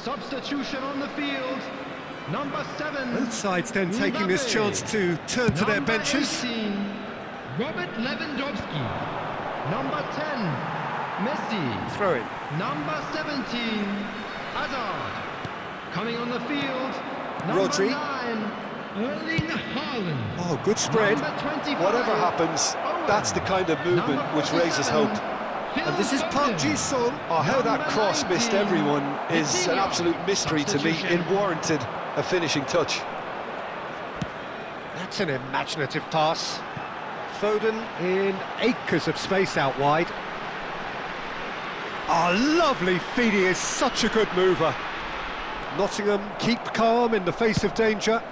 [SPEAKER 5] Substitution on the field. Number 7.
[SPEAKER 1] Both sides then taking this chance to turn to their benches.
[SPEAKER 5] 18, Robert Lewandowski. Number 10, Messi.
[SPEAKER 1] Throw in.
[SPEAKER 5] Number 17, Hazard. Coming on the field, number
[SPEAKER 1] Rodri.
[SPEAKER 5] 9, Erling Haaland.
[SPEAKER 1] Oh, good spread.
[SPEAKER 5] Number 25,
[SPEAKER 2] Whatever happens, that's the kind of movement
[SPEAKER 5] Number
[SPEAKER 2] which raises
[SPEAKER 5] 47,
[SPEAKER 2] hope.
[SPEAKER 1] And this is Park Ji-sung.
[SPEAKER 2] Oh, how that
[SPEAKER 5] Number
[SPEAKER 2] cross missed
[SPEAKER 5] 19,
[SPEAKER 2] everyone is an
[SPEAKER 5] Coutinho.
[SPEAKER 2] absolute mystery to me.
[SPEAKER 5] Substitution.
[SPEAKER 2] It warranted a finishing touch.
[SPEAKER 1] That's an imaginative pass. Foden in acres of space out wide. Oh, lovely feed. He is such a good mover. Nottingham keep calm in the face of danger.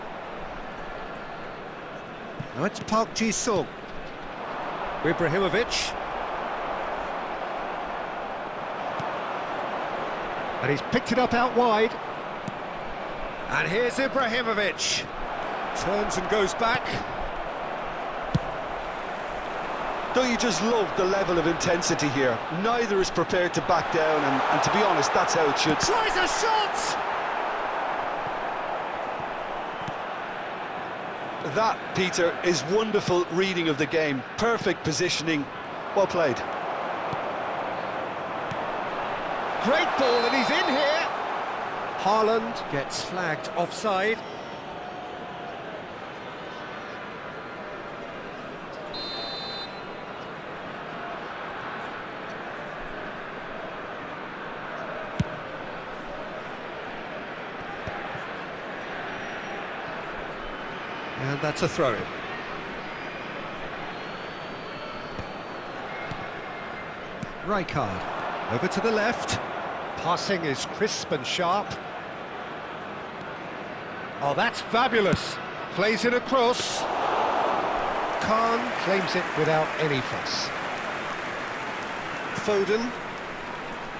[SPEAKER 1] Now it's Park Ji-sung. Ibrahimovic. And he's picked it up out wide. And here's Ibrahimovic. Turns and goes back.
[SPEAKER 2] Don't you just love the level of intensity here? Neither is prepared to back down, and to be honest, that's how it should.
[SPEAKER 1] Tries a shot!
[SPEAKER 2] That, Peter, is wonderful reading of the game. Perfect positioning. Well played.
[SPEAKER 1] Great ball, and he's in here. Haaland gets flagged offside. And that's a throw-in. Rijkaard over to the left. Passing is crisp and sharp. Oh, that's fabulous. Plays it across. Khan claims it without any fuss. Foden.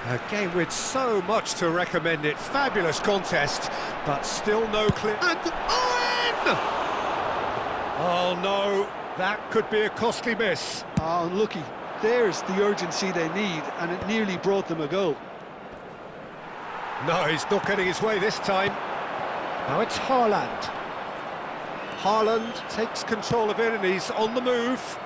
[SPEAKER 1] A game with so much to recommend it. Fabulous contest, but still no clear. And Owen! Oh no, that could be a costly miss.
[SPEAKER 2] Ah, unlucky. There's the urgency they need, and it nearly brought them a goal.
[SPEAKER 1] No, he's not getting his way this time. Now it's Haaland. Haaland takes control of it and he's on the move.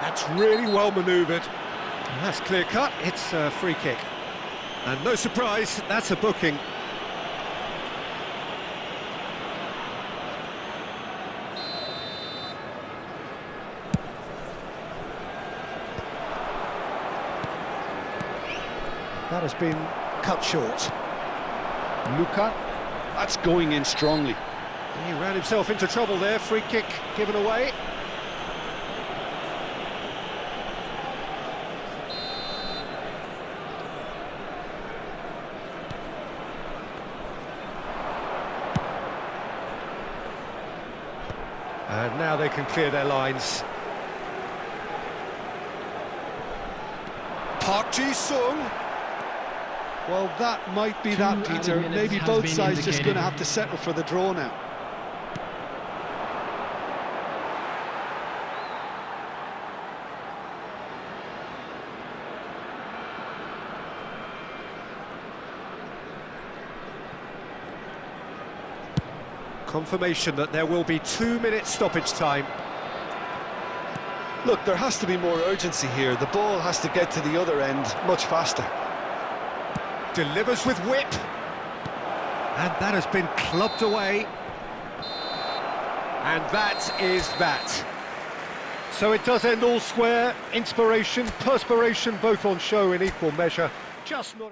[SPEAKER 1] That's really well manoeuvred. That's clear cut, it's a free kick. And no surprise, that's a booking. That has been cut short. Luka.
[SPEAKER 2] That's going in strongly.
[SPEAKER 1] He ran himself into trouble there, free kick given away. And now they can clear their lines. Park Ji-sung.
[SPEAKER 2] Well, that might be that, Peter. Maybe both sides just going to have to settle for the draw now.
[SPEAKER 1] Confirmation that there will be 2 minutes stoppage time.
[SPEAKER 2] Look, there has to be more urgency here. The ball has to get to the other end much faster.
[SPEAKER 1] Delivers with whip. And that has been clubbed away. And that is that. So it does end all square. Inspiration, perspiration, both on show in equal measure. Just not...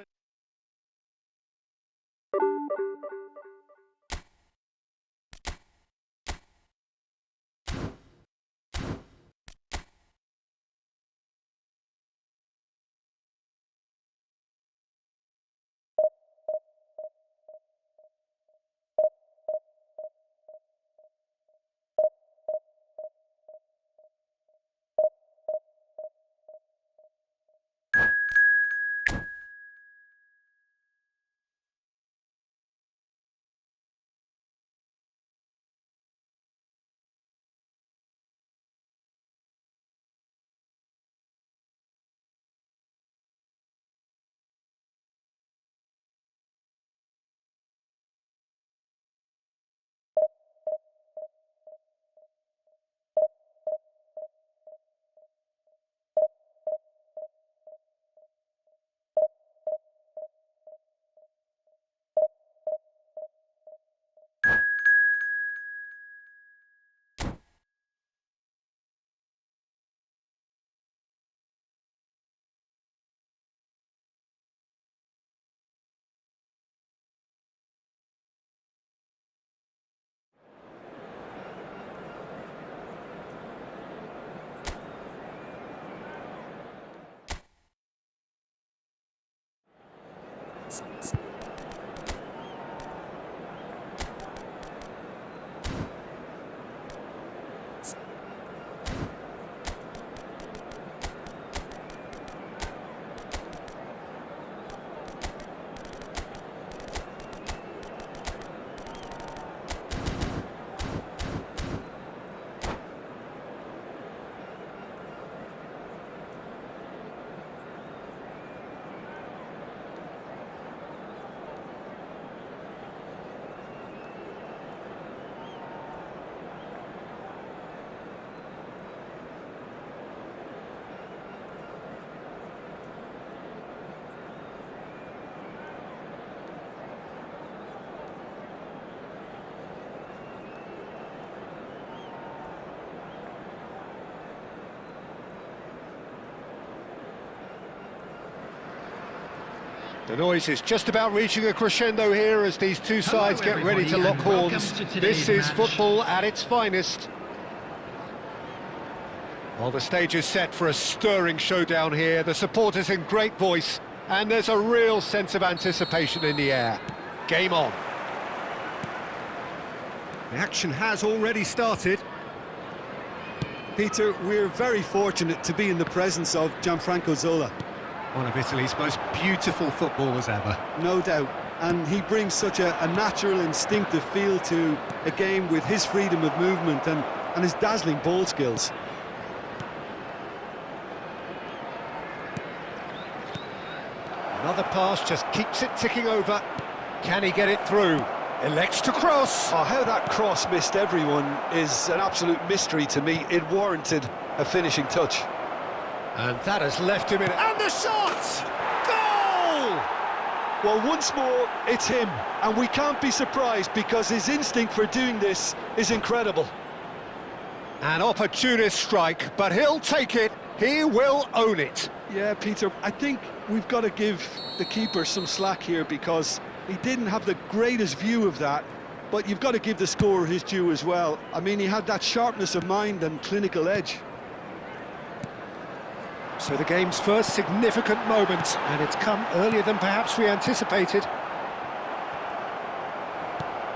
[SPEAKER 1] The noise is just about reaching a crescendo here as these two sides get ready to lock horns. This is football at its finest. Well, the stage is set for a stirring showdown here. The supporters in great voice, and there's a real sense of anticipation in the air. Game on. The action has already started.
[SPEAKER 6] Peter, we're very fortunate to be in the presence of Gianfranco Zola.
[SPEAKER 1] One of Italy's most beautiful footballers ever.
[SPEAKER 6] No doubt. And he brings such a natural, instinctive feel to a game with his freedom of movement and his dazzling ball skills.
[SPEAKER 1] Another pass just keeps it ticking over. Can he get it through? Elects to cross.
[SPEAKER 2] Oh, how that cross missed everyone is an absolute mystery to me. It warranted a finishing touch.
[SPEAKER 1] And that has left him in. And the shot! Goal!
[SPEAKER 2] Well, once more, it's him. And we can't be surprised because his instinct for doing this is incredible.
[SPEAKER 1] An opportunist strike, but he'll take it. He will own it.
[SPEAKER 6] Yeah, Peter, I think we've got to give the keeper some slack here because he didn't have the greatest view of that, but you've got to give the scorer his due as well. I mean, he had that sharpness of mind and clinical edge.
[SPEAKER 1] So the game's first significant moment, and it's come earlier than perhaps we anticipated.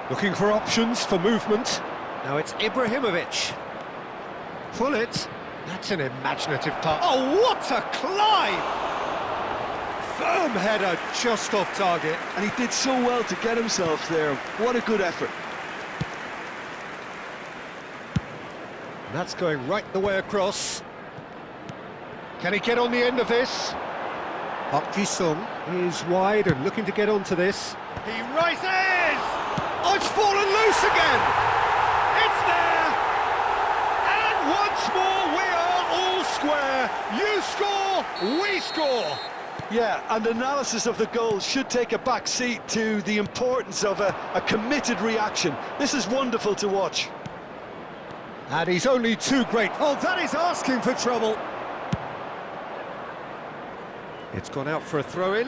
[SPEAKER 1] Looking for options for movement. Now it's Ibrahimovic. Pull it. That's an imaginative pass. Oh, what a climb! Firm header, just off target.
[SPEAKER 6] And he did so well to get himself there. What a good effort.
[SPEAKER 1] And that's going right the way across. Can he get on the end of this? Park Ji-sung is wide and looking to get onto this. He rises! Oh, it's fallen loose again! It's there! And once more we are all square. You score, we score.
[SPEAKER 2] Yeah, and analysis of the goal should take a back seat to the importance of a committed reaction. This is wonderful to watch.
[SPEAKER 1] And he's only too great. Oh, that is asking for trouble. It's gone out for a throw-in.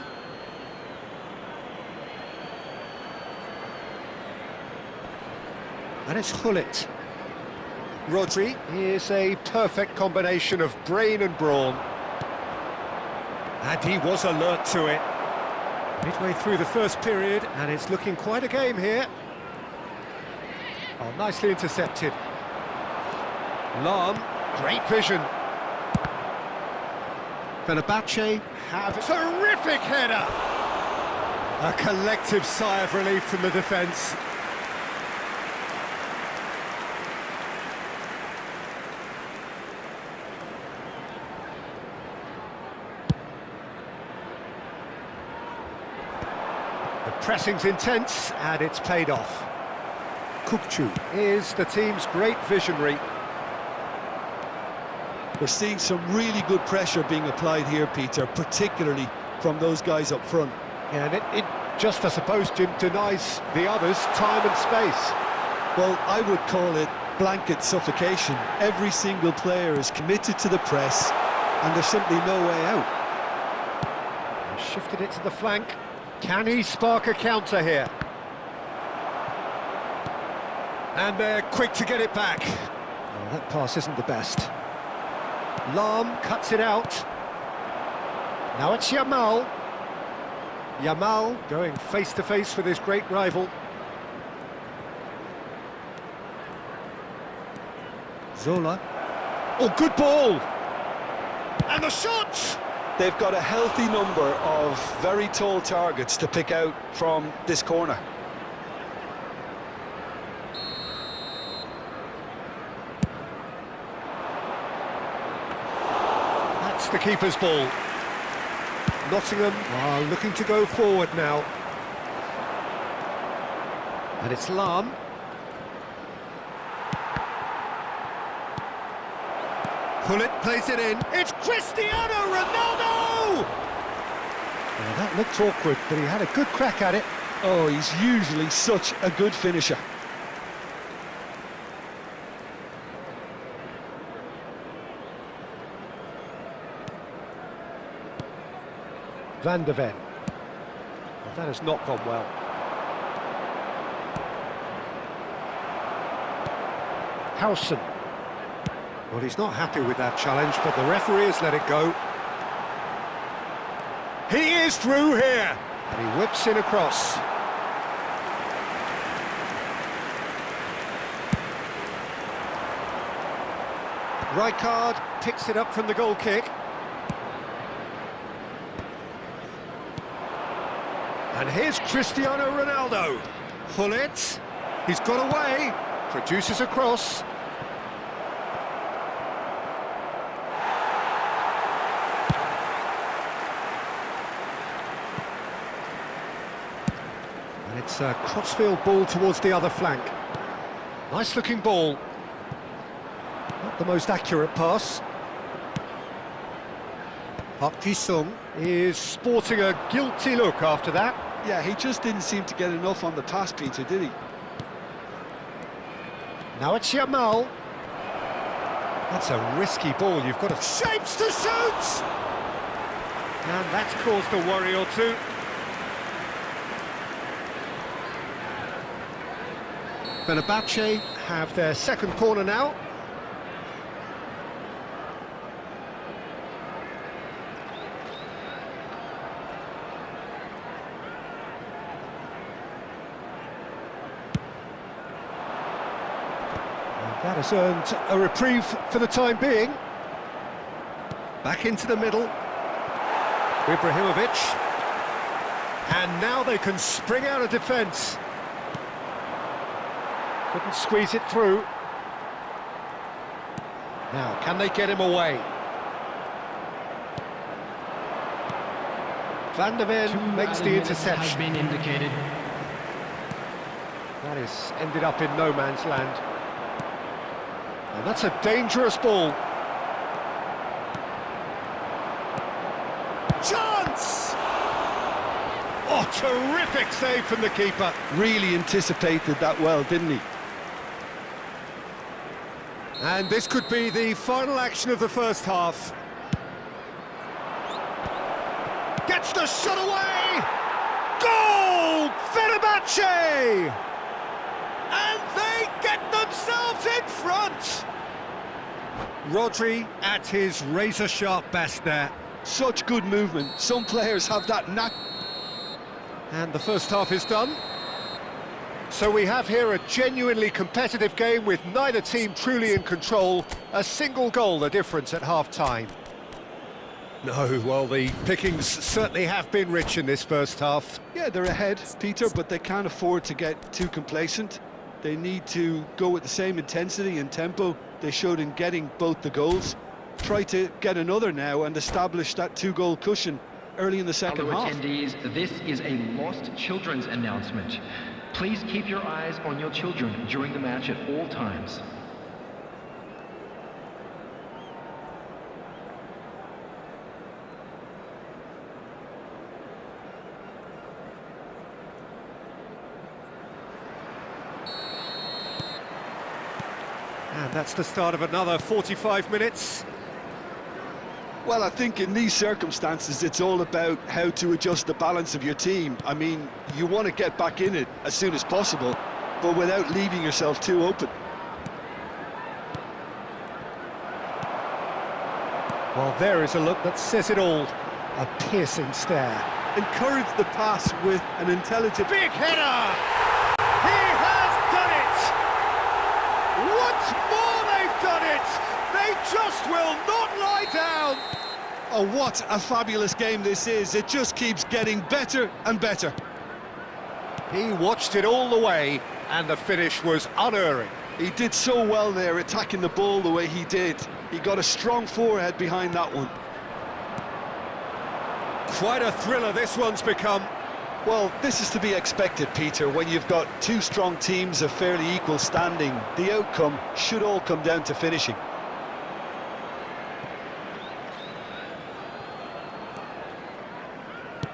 [SPEAKER 1] And it's Gullit. Rodri is a perfect combination of brain and brawn. And he was alert to it. Midway through the first period, and it's looking quite a game here. Oh, nicely intercepted. Lahm, great vision. Fenerbahce have terrific header. A collective sigh of relief from the defence. The pressing's intense, and it's paid off. Kukçu is the team's great visionary.
[SPEAKER 2] We're seeing some really good pressure being applied here, Peter, particularly from those guys up front.
[SPEAKER 1] Yeah, and it just, I suppose, Jim, denies the others time and space.
[SPEAKER 2] Well, I would call it blanket suffocation. Every single player is committed to the press, and there's simply no way out.
[SPEAKER 1] He's shifted it to the flank. Can he spark a counter here? And they're quick to get it back. Oh, that pass isn't the best. Lahm cuts it out. Now it's Yamal. Yamal going face-to-face with his great rival. Zola. Oh, good ball! And the shot!
[SPEAKER 2] They've got a healthy number of very tall targets to pick out from this corner.
[SPEAKER 1] That's the keeper's ball. Nottingham are looking to go forward now. And it's Lahm. Gullit plays it in. It's Cristiano Ronaldo! Well, that looked awkward, but he had a good crack at it.
[SPEAKER 2] Oh, he's usually such a good finisher.
[SPEAKER 1] Van de Ven. Well, that has not gone well. Howson. Well, he's not happy with that challenge, but the referee has let it go. He is through here! And he whips in across. Rijkaard picks it up from the goal kick. And here's Cristiano Ronaldo. Gullit, he's got away, produces a cross. And it's a crossfield ball towards the other flank. Nice looking ball. Not the most accurate pass. Park Ji-sung is sporting a guilty look after that.
[SPEAKER 6] Yeah, he just didn't seem to get enough on the pass, Peter, did he?
[SPEAKER 1] Now it's Yamal. That's a risky ball, you've got to... Shapes to shoot! And that's caused a worry or two. Fenerbahce have their second corner now. That has earned a reprieve for the time being. Back into the middle. Ibrahimovic. And now they can spring out of defence. Couldn't squeeze it through. Now, can they get him away? Van der Ven makes the interception.
[SPEAKER 5] Has been indicated.
[SPEAKER 1] That is ended up in no man's land. And that's a dangerous ball. Chance! Oh, terrific save from the keeper.
[SPEAKER 6] Really anticipated that well, didn't he?
[SPEAKER 1] And this could be the final action of the first half. Gets the shot away! Goal! Fenerbahce! And they get themselves in front! Rodri at his razor-sharp best there.
[SPEAKER 6] Such good movement. Some players have that knack.
[SPEAKER 1] And the first half is done. So we have here a genuinely competitive game with neither team truly in control. A single goal the difference at half-time. No, well, the pickings certainly have been rich in this first half.
[SPEAKER 6] Yeah, they're ahead, Peter, but they can't afford to get too complacent. They need to go with the same intensity and tempo they showed in getting both the goals. Try to get another now and establish that two-goal cushion early in the second
[SPEAKER 4] Fellow
[SPEAKER 6] half.
[SPEAKER 4] attendees, this is a lost children's announcement. Please keep your eyes on your children during the match at all times.
[SPEAKER 1] And that's the start of another 45 minutes.
[SPEAKER 6] Well, I think in these circumstances, it's all about how to adjust the balance of your team. I mean, you want to get back in it as soon as possible, but without leaving yourself too open.
[SPEAKER 1] Well, there is a look that says it all. A piercing stare.
[SPEAKER 6] Encourage the pass with an intelligent...
[SPEAKER 1] Big header! He has done it! Once more they've done it! They just will not lie down!
[SPEAKER 6] Oh, what a fabulous game this is. It just keeps getting better and better.
[SPEAKER 1] He watched it all the way, and the finish was unerring.
[SPEAKER 6] He did so well there, attacking the ball the way he did. He got a strong forehead behind that one.
[SPEAKER 1] Quite a thriller this one's become.
[SPEAKER 6] Well, this is to be expected, Peter. When you've got two strong teams of fairly equal standing, the outcome should all come down to finishing.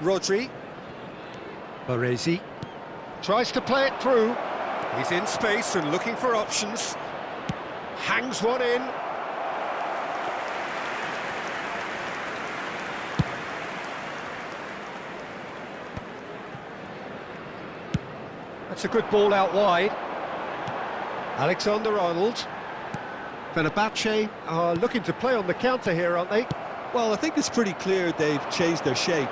[SPEAKER 1] Rodri. Baresi tries to play it through. He's in space and looking for options. Hangs one in. That's a good ball out wide. Alexander-Arnold. Fenerbahce are looking to play on the counter here, aren't they?
[SPEAKER 6] Well, I think it's pretty clear they've changed their shape,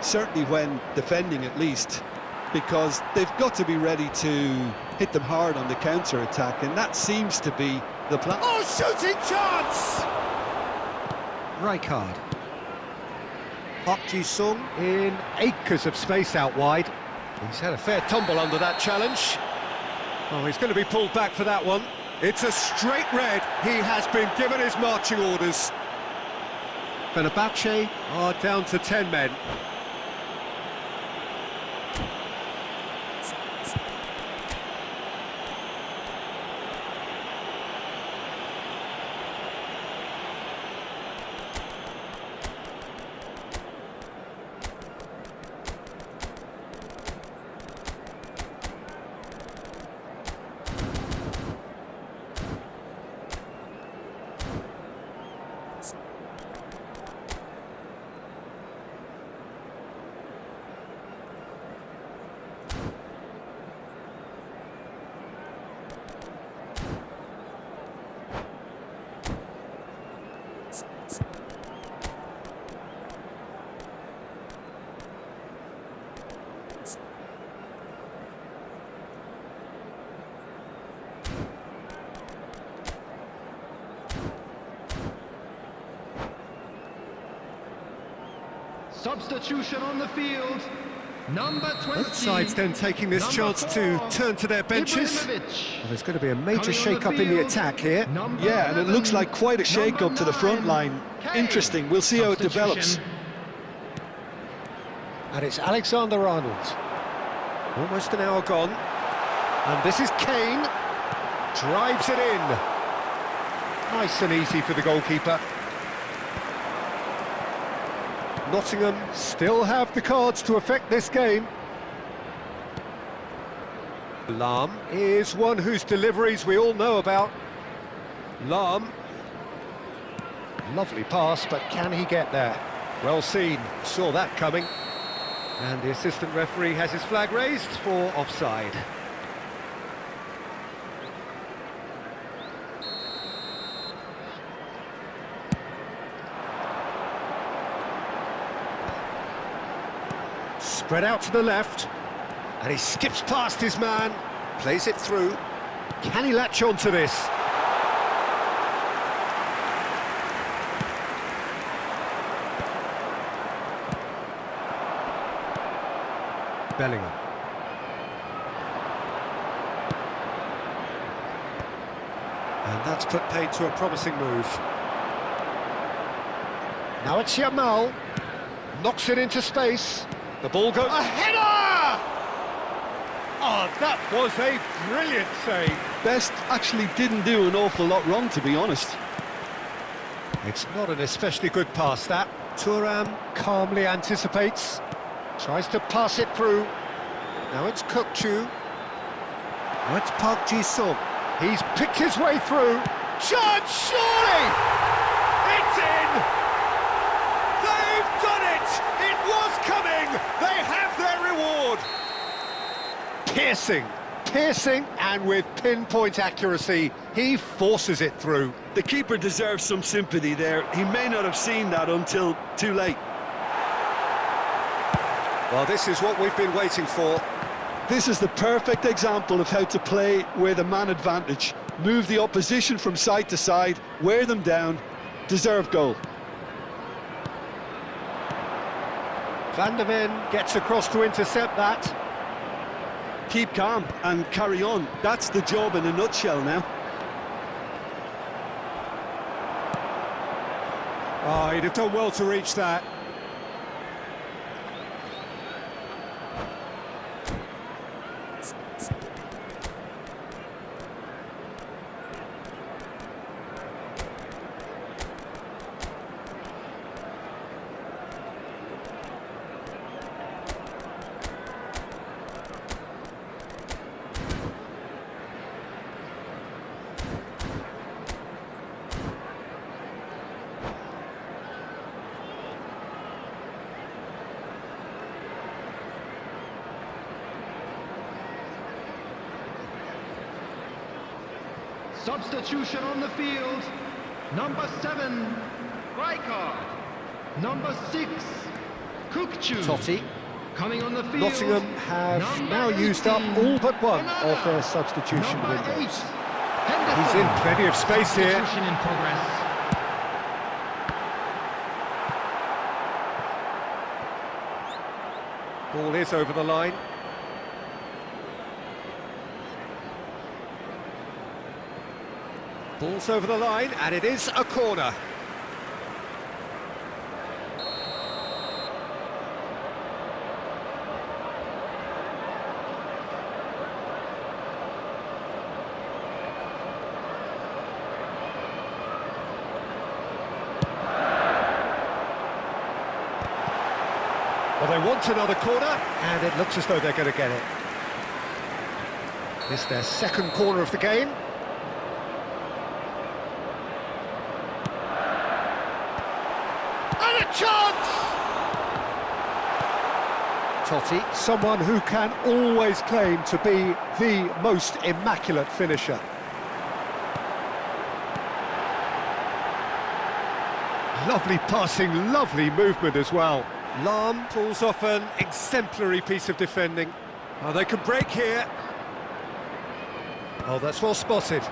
[SPEAKER 6] certainly when defending at least, because they've got to be ready to hit them hard on the counter-attack, and that seems to be the plan.
[SPEAKER 1] Oh, shooting chance! Rijkaard. Park Ji-sung in acres of space out wide. He's had a fair tumble under that challenge. Oh, he's going to be pulled back for that one. It's a straight red. He has been given his marching orders. Fenerbahce are down to 10 men.
[SPEAKER 5] Substitution on the field. Number 20.
[SPEAKER 1] Both sides then taking this
[SPEAKER 5] Number
[SPEAKER 1] chance to
[SPEAKER 5] 4,
[SPEAKER 1] turn to their benches.
[SPEAKER 5] Ibrahimovic.
[SPEAKER 1] Well, there's going to be a major
[SPEAKER 5] Coming on the
[SPEAKER 1] shake-up in the
[SPEAKER 5] field,
[SPEAKER 1] attack here.
[SPEAKER 5] number
[SPEAKER 6] Yeah, and it looks
[SPEAKER 5] 11,
[SPEAKER 6] like quite a shake-up to the front
[SPEAKER 5] number
[SPEAKER 6] line.
[SPEAKER 5] 9,
[SPEAKER 6] Interesting, we'll see how it develops.
[SPEAKER 5] Substitution.
[SPEAKER 1] And it's Alexander-Arnold. Almost an hour gone. And this is Kane. Drives it in. Nice and easy for the goalkeeper. Nottingham still have the cards to affect this game. Lahm is one whose deliveries we all know about. Lahm. Lovely pass, but can he get there? Well seen, saw that coming. And the assistant referee has his flag raised for offside. Spread out to the left, and he skips past his man, plays it through. Can he latch on to this? Bellingham. And that's put paid to a promising move. Now it's Yamal. Knocks it into space. The ball goes... A header! Oh, that was a brilliant save.
[SPEAKER 6] Best actually didn't do an awful lot wrong, to be honest.
[SPEAKER 1] It's not an especially good pass, that. Thuram calmly anticipates. Tries to pass it through. Now it's Kukçu. Now it's Park Ji-sung. He's picked his way through. Chance, surely! It's in! They've done it! It was coming! They have their reward! Piercing, and with pinpoint accuracy, he forces it through.
[SPEAKER 6] The keeper deserves some sympathy there. He may not have seen that until too late.
[SPEAKER 1] Well, this is what we've been waiting for.
[SPEAKER 6] This is the perfect example of how to play with a man advantage. Move the opposition from side to side, wear them down, deserve goal.
[SPEAKER 1] Van der Ven gets across to intercept that.
[SPEAKER 6] Keep calm and carry on. That's the job in a nutshell now.
[SPEAKER 1] Oh, he'd have done well to reach that.
[SPEAKER 5] Substitution on the field. Number 7, Rijkaard. Number 6, Kukçu.
[SPEAKER 1] Totti.
[SPEAKER 5] Coming on the field.
[SPEAKER 1] Nottingham have
[SPEAKER 5] number
[SPEAKER 1] now used up
[SPEAKER 5] 18,
[SPEAKER 1] all but one
[SPEAKER 5] Granada.
[SPEAKER 1] of their substitution
[SPEAKER 5] Number 8,
[SPEAKER 1] windows.
[SPEAKER 5] Henderson.
[SPEAKER 1] He's in plenty of space here.
[SPEAKER 5] Substitution in progress.
[SPEAKER 1] Ball is over the line. Ball's over the line, and it is a corner. Well, they want another corner, and it looks as though they're going to get it. It's their second corner of the game. And a chance! Totti, someone who can always claim to be the most immaculate finisher. Lovely passing, lovely movement as well. Lahm pulls off an exemplary piece of defending. Oh, they could break here. Oh, that's well spotted.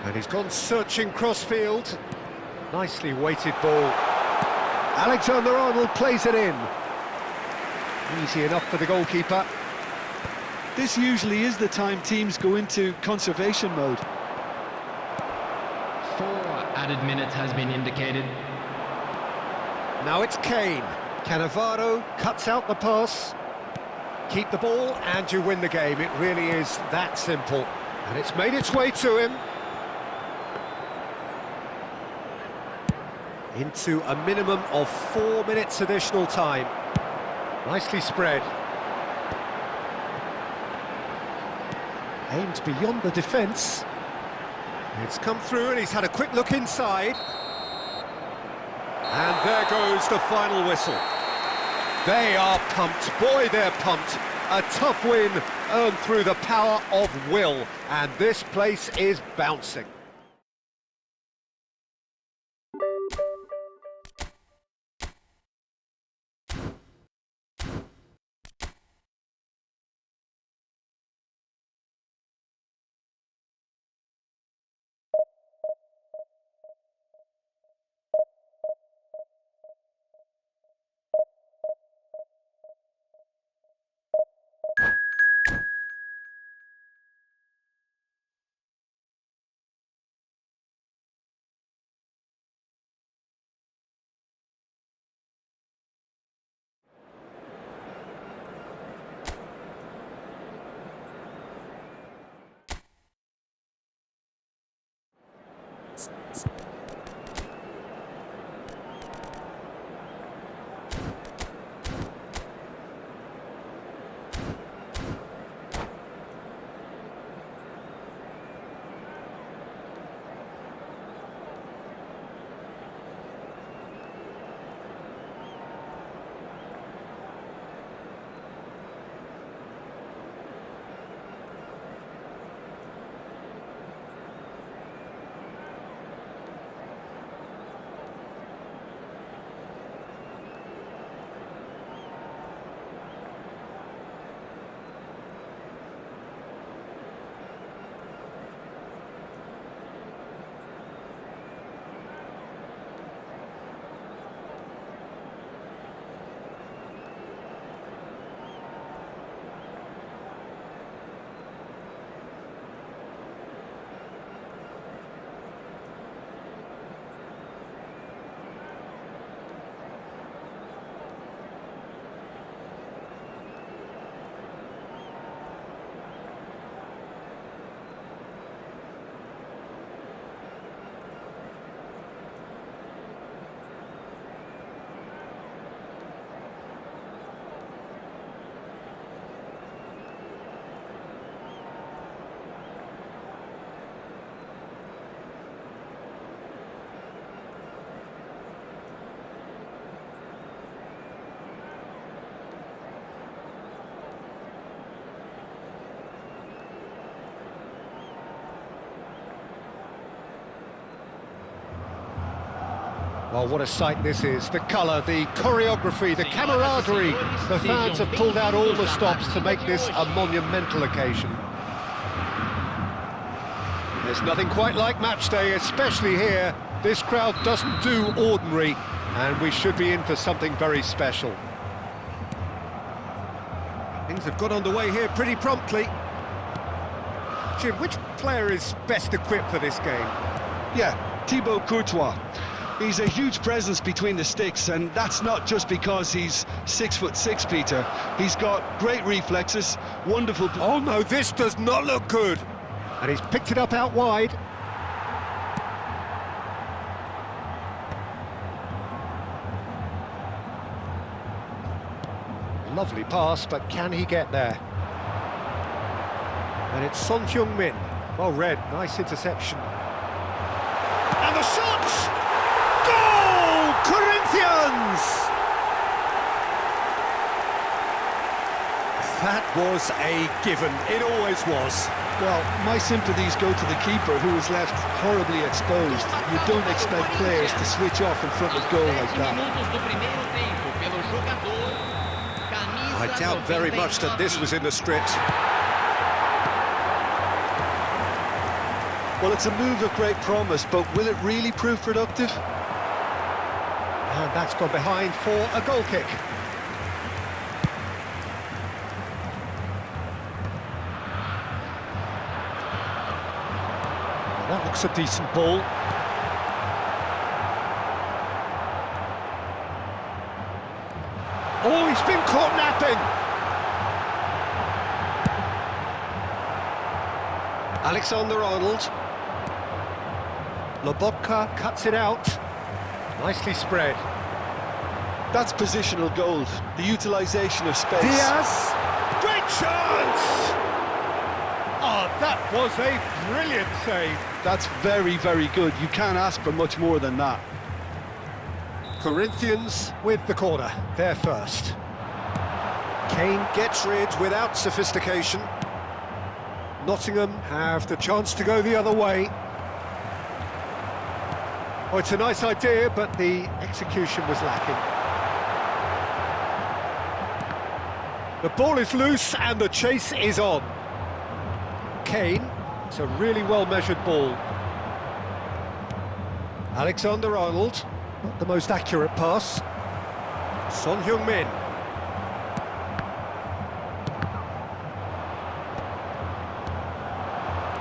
[SPEAKER 1] And he's gone searching crossfield. Nicely weighted ball. Alexander-Arnold plays it in. Easy enough for the goalkeeper.
[SPEAKER 6] This usually is the time teams go into conservation mode.
[SPEAKER 4] 4 added minutes has been indicated.
[SPEAKER 1] Now it's Kane. Cannavaro cuts out the pass. Keep the ball and you win the game. It really is that simple. And it's made its way to him. Into a minimum of 4 minutes additional time. Nicely spread. Aimed beyond the defence. It's come through and he's had a quick look inside. And there goes the final whistle. They are pumped. Boy, they're pumped. A tough win earned through the power of will. And this place is bouncing. Well, what a sight this is. The colour, the choreography, the camaraderie. The fans have pulled out all the stops to make this a monumental occasion. There's nothing quite like match day, especially here. This crowd doesn't do ordinary, and we should be in for something very special. Things have got underway here pretty promptly. Jim, which player is best equipped for this game?
[SPEAKER 6] Yeah, Thibaut Courtois. He's a huge presence between the sticks, and that's not just because he's 6'6", Peter. He's got great reflexes, wonderful...
[SPEAKER 1] Oh no, this does not look good! And he's picked it up out wide. Lovely pass, but can he get there? And it's Son Heung-min. Well read, nice interception. And the shot! Goal! Corinthians! That was a given, it always was.
[SPEAKER 6] Well, my sympathies go to the keeper, who was left horribly exposed. You don't expect players to switch off in front of goal like that.
[SPEAKER 1] I doubt very much that this was in the script.
[SPEAKER 2] Well, it's a move of great promise, but will it really prove productive?
[SPEAKER 1] And that's gone behind for a goal kick. That looks a decent ball. Oh, he's been caught napping. Alexander-Arnold. Lobotka cuts it out. Nicely spread.
[SPEAKER 2] That's positional gold, the utilisation of space.
[SPEAKER 1] Diaz! Great chance! Oh, that was a brilliant save.
[SPEAKER 2] That's very, very good. You can't ask for much more than that.
[SPEAKER 1] Corinthians with the corner, they're first. Kane gets rid without sophistication. Nottingham have the chance to go the other way. Oh, it's a nice idea, but the execution was lacking. The ball is loose and the chase is on. Kane, it's a really well-measured ball. Alexander-Arnold, not the most accurate pass. Son Heung-min.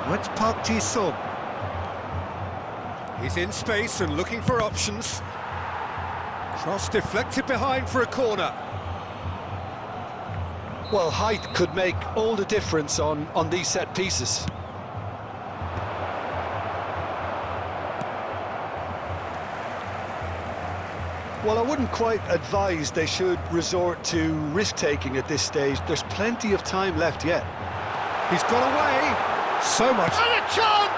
[SPEAKER 1] Now it's Park Ji-sung. He's in space and looking for options. Cross deflected behind for a corner.
[SPEAKER 2] Well, height could make all the difference on these set pieces. Well, I wouldn't quite advise they should resort to risk-taking at this stage. There's plenty of time left yet.
[SPEAKER 1] He's got away. So much. And a chance!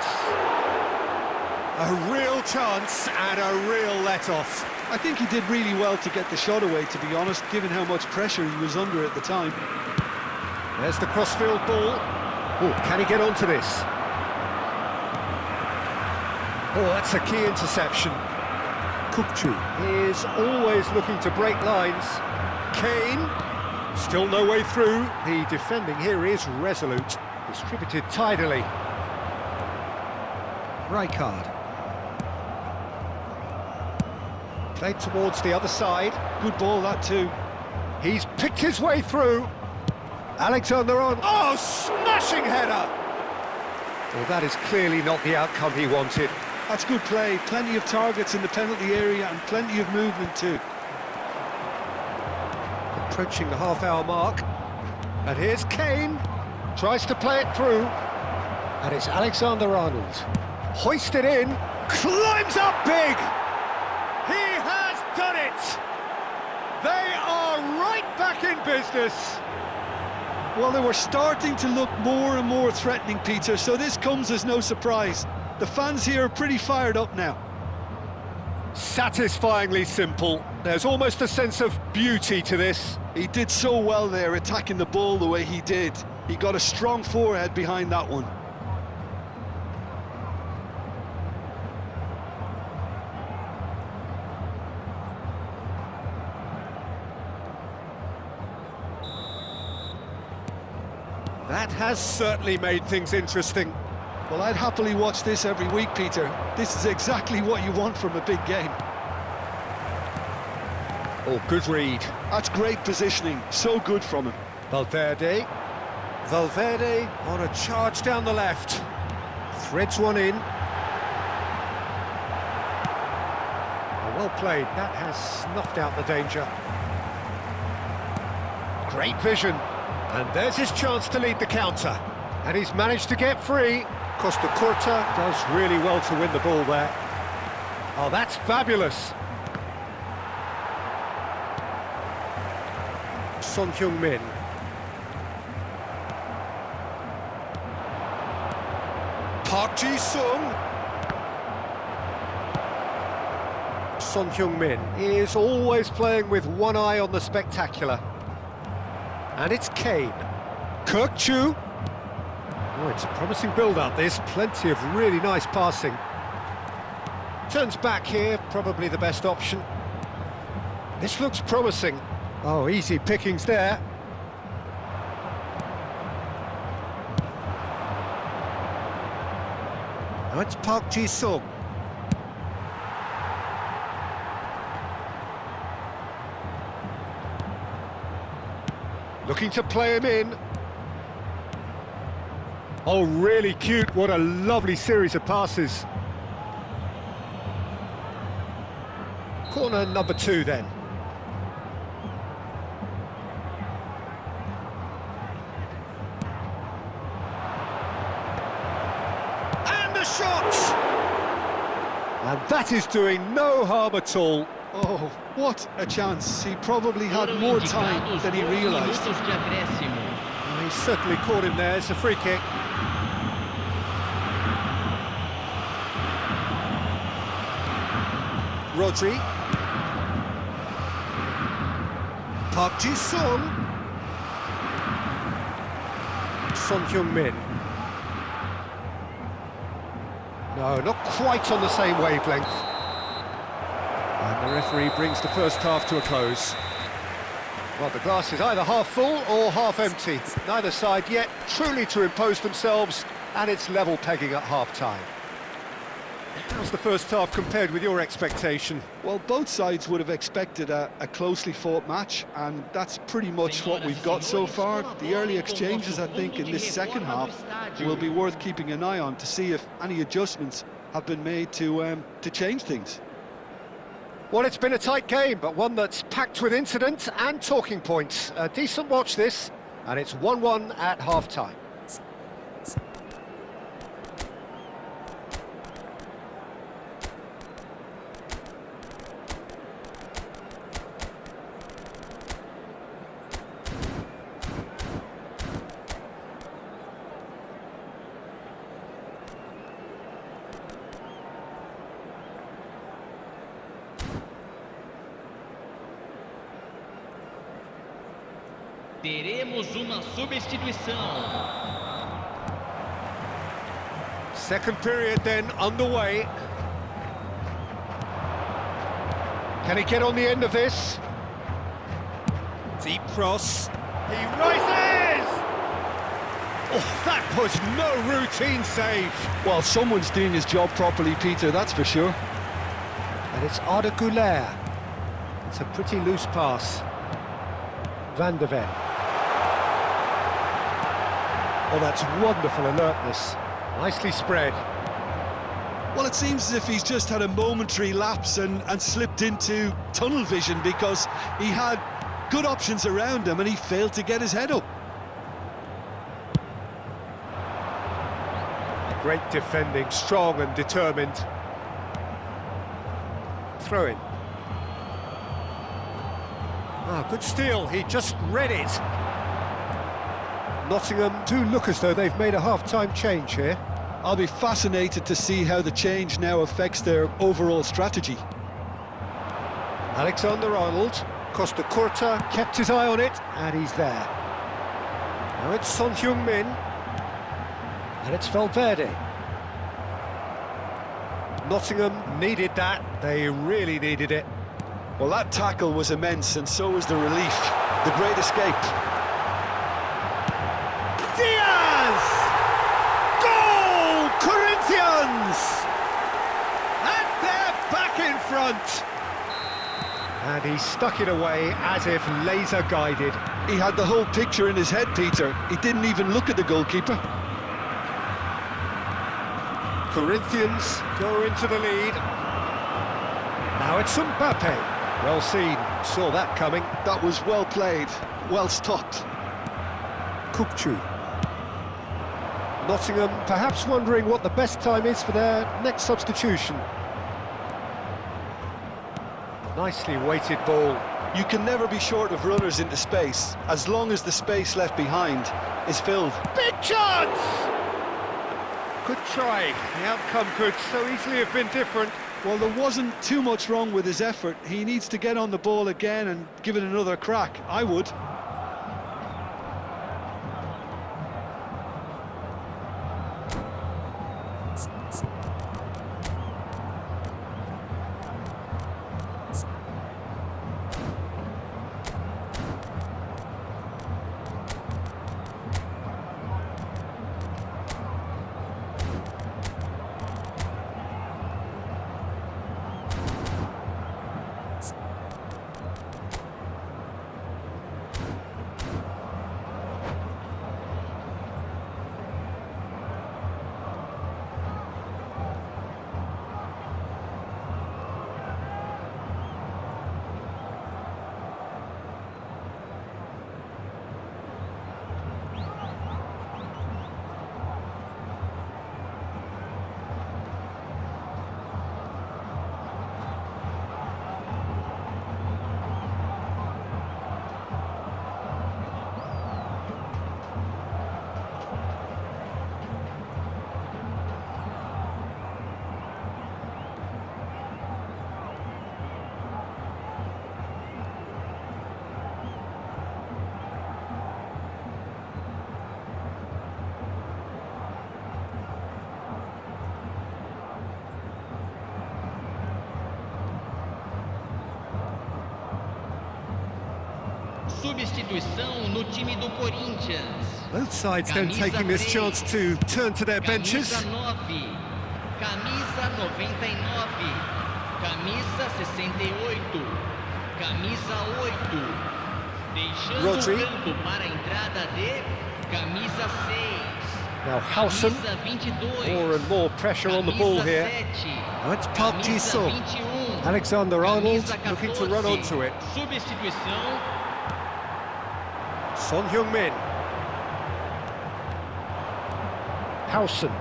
[SPEAKER 1] A real chance and a real let-off.
[SPEAKER 6] I think he did really well to get the shot away, to be honest, given how much pressure he was under at the time.
[SPEAKER 1] There's the crossfield ball. Oh, can he get onto this? Oh, that's a key interception. Kukçu is always looking to break lines. Kane, still no way through. The defending here is resolute. Distributed tidily. Rijkaard. Played towards the other side.
[SPEAKER 6] Good ball, that too.
[SPEAKER 1] He's picked his way through. Alexander-Arnold. Oh, smashing header! Well, that is clearly not the outcome he wanted.
[SPEAKER 6] That's good play. Plenty of targets in the penalty area and plenty of movement too.
[SPEAKER 1] Approaching the half-hour mark. And here's Kane. Tries to play it through. And it's Alexander-Arnold. Hoisted in. Climbs up big! He has done it! They are right back in business.
[SPEAKER 6] Well, they were starting to look more and more threatening, Peter, so this comes as no surprise. The fans here are pretty fired up now.
[SPEAKER 1] Satisfyingly simple. There's almost a sense of beauty to this.
[SPEAKER 6] He did so well there, attacking the ball the way he did. He got a strong forehead behind that one.
[SPEAKER 1] That has certainly made things interesting.
[SPEAKER 6] Well, I'd happily watch this every week, Peter. This is exactly what you want from a big game.
[SPEAKER 1] Oh, good read.
[SPEAKER 6] That's great positioning, so good from him.
[SPEAKER 1] Valverde. Valverde on a charge down the left. Threads one in. Oh, well played. That has snuffed out the danger. Great vision. And there's his chance to lead the counter. And he's managed to get free. Costa Curta does really well to win the ball there. Oh, that's fabulous. Son Heung-min. Park Ji-sung. Son Heung-min is always playing with one eye on the spectacular. And it's Kane. Kukçu. Oh, it's a promising build-up, this. Plenty of really nice passing. Turns back here, probably the best option. This looks promising. Oh, easy pickings there. Now it's Park Ji-sung. Looking to play him in. Oh, really cute. What a lovely series of passes. Corner number 2 then. And the shot! And that is doing no harm at all.
[SPEAKER 6] Oh, what a chance. He probably had more time than he realised.
[SPEAKER 1] He certainly caught him there. It's a free kick. Rodri. Park Ji-sung. Son Heung-min. No, not quite on the same wavelength. And the referee brings the first half to a close. Well, the glass is either half full or half empty. Neither side yet truly to impose themselves, and it's level pegging at half-time. How's the first half compared with your expectation?
[SPEAKER 6] Well, both sides would have expected a closely fought match, and that's pretty much what we've got so far. The early exchanges, I think, in this second half will be worth keeping an eye on to see if any adjustments have been made to change things.
[SPEAKER 1] Well, it's been a tight game, but one that's packed with incident and talking points. A decent watch this, and it's 1-1 at half-time.
[SPEAKER 3] Teremos uma substituição.
[SPEAKER 1] Second period then underway. Can he get on the end of this? Deep cross. He rises! Oh, that was no routine save.
[SPEAKER 6] Well, someone's doing his job properly, Peter, that's for sure.
[SPEAKER 1] And it's Arda Güler. It's a pretty loose pass. Van de Ven. Oh, that's wonderful alertness. Nicely spread.
[SPEAKER 6] Well, it seems as if he's just had a momentary lapse and slipped into tunnel vision, because he had good options around him and he failed to get his head up.
[SPEAKER 1] Great defending, strong and determined. Throw in. Ah, good steal, he just read it. Nottingham do look as though they've made a half-time change here.
[SPEAKER 6] I'll be fascinated to see how the change now affects their overall strategy.
[SPEAKER 1] Alexander-Arnold, Costa Curta, kept his eye on it, and he's there. Now it's Son Heung-min, and it's Valverde. Nottingham needed that, they really needed it.
[SPEAKER 6] Well, that tackle was immense, and so was the relief. The great escape.
[SPEAKER 1] Diaz! Goal! Corinthians! And they're back in front! And he stuck it away as if laser-guided.
[SPEAKER 6] He had the whole picture in his head, Peter. He didn't even look at the goalkeeper.
[SPEAKER 1] Corinthians go into the lead. Now it's Mbappe. Well seen, saw that coming.
[SPEAKER 6] That was well played, well stopped.
[SPEAKER 1] Kukçu. Nottingham perhaps wondering what the best time is for their next substitution. Nicely weighted ball.
[SPEAKER 6] You can never be short of runners into space, as long as the space left behind is filled.
[SPEAKER 1] Big chance! Good try. The outcome could so easily have been different.
[SPEAKER 6] Well, there wasn't too much wrong with his effort. He needs to get on the ball again and give it another crack. I would.
[SPEAKER 3] substituição no time do Corinthians.
[SPEAKER 1] Both sides then
[SPEAKER 3] Camisa
[SPEAKER 1] taking this
[SPEAKER 3] 3.
[SPEAKER 1] chance to turn to their benches.
[SPEAKER 3] Camisa 9, camisa 99, camisa 68, camisa 8. Deixando
[SPEAKER 1] Rodri.
[SPEAKER 3] o campo para a entrada de camisa 6.
[SPEAKER 1] Now Howson,
[SPEAKER 3] Camisa 22.
[SPEAKER 1] more and more pressure on the ball
[SPEAKER 3] camisa
[SPEAKER 1] here.
[SPEAKER 3] 7,
[SPEAKER 1] Now it's Park
[SPEAKER 3] camisa
[SPEAKER 1] Ji-sung.
[SPEAKER 3] 21,
[SPEAKER 1] Alexander-Arnold
[SPEAKER 3] camisa
[SPEAKER 1] looking to run
[SPEAKER 3] 14.
[SPEAKER 1] onto it.
[SPEAKER 3] Substituição.
[SPEAKER 1] Son Heung-min. Howson.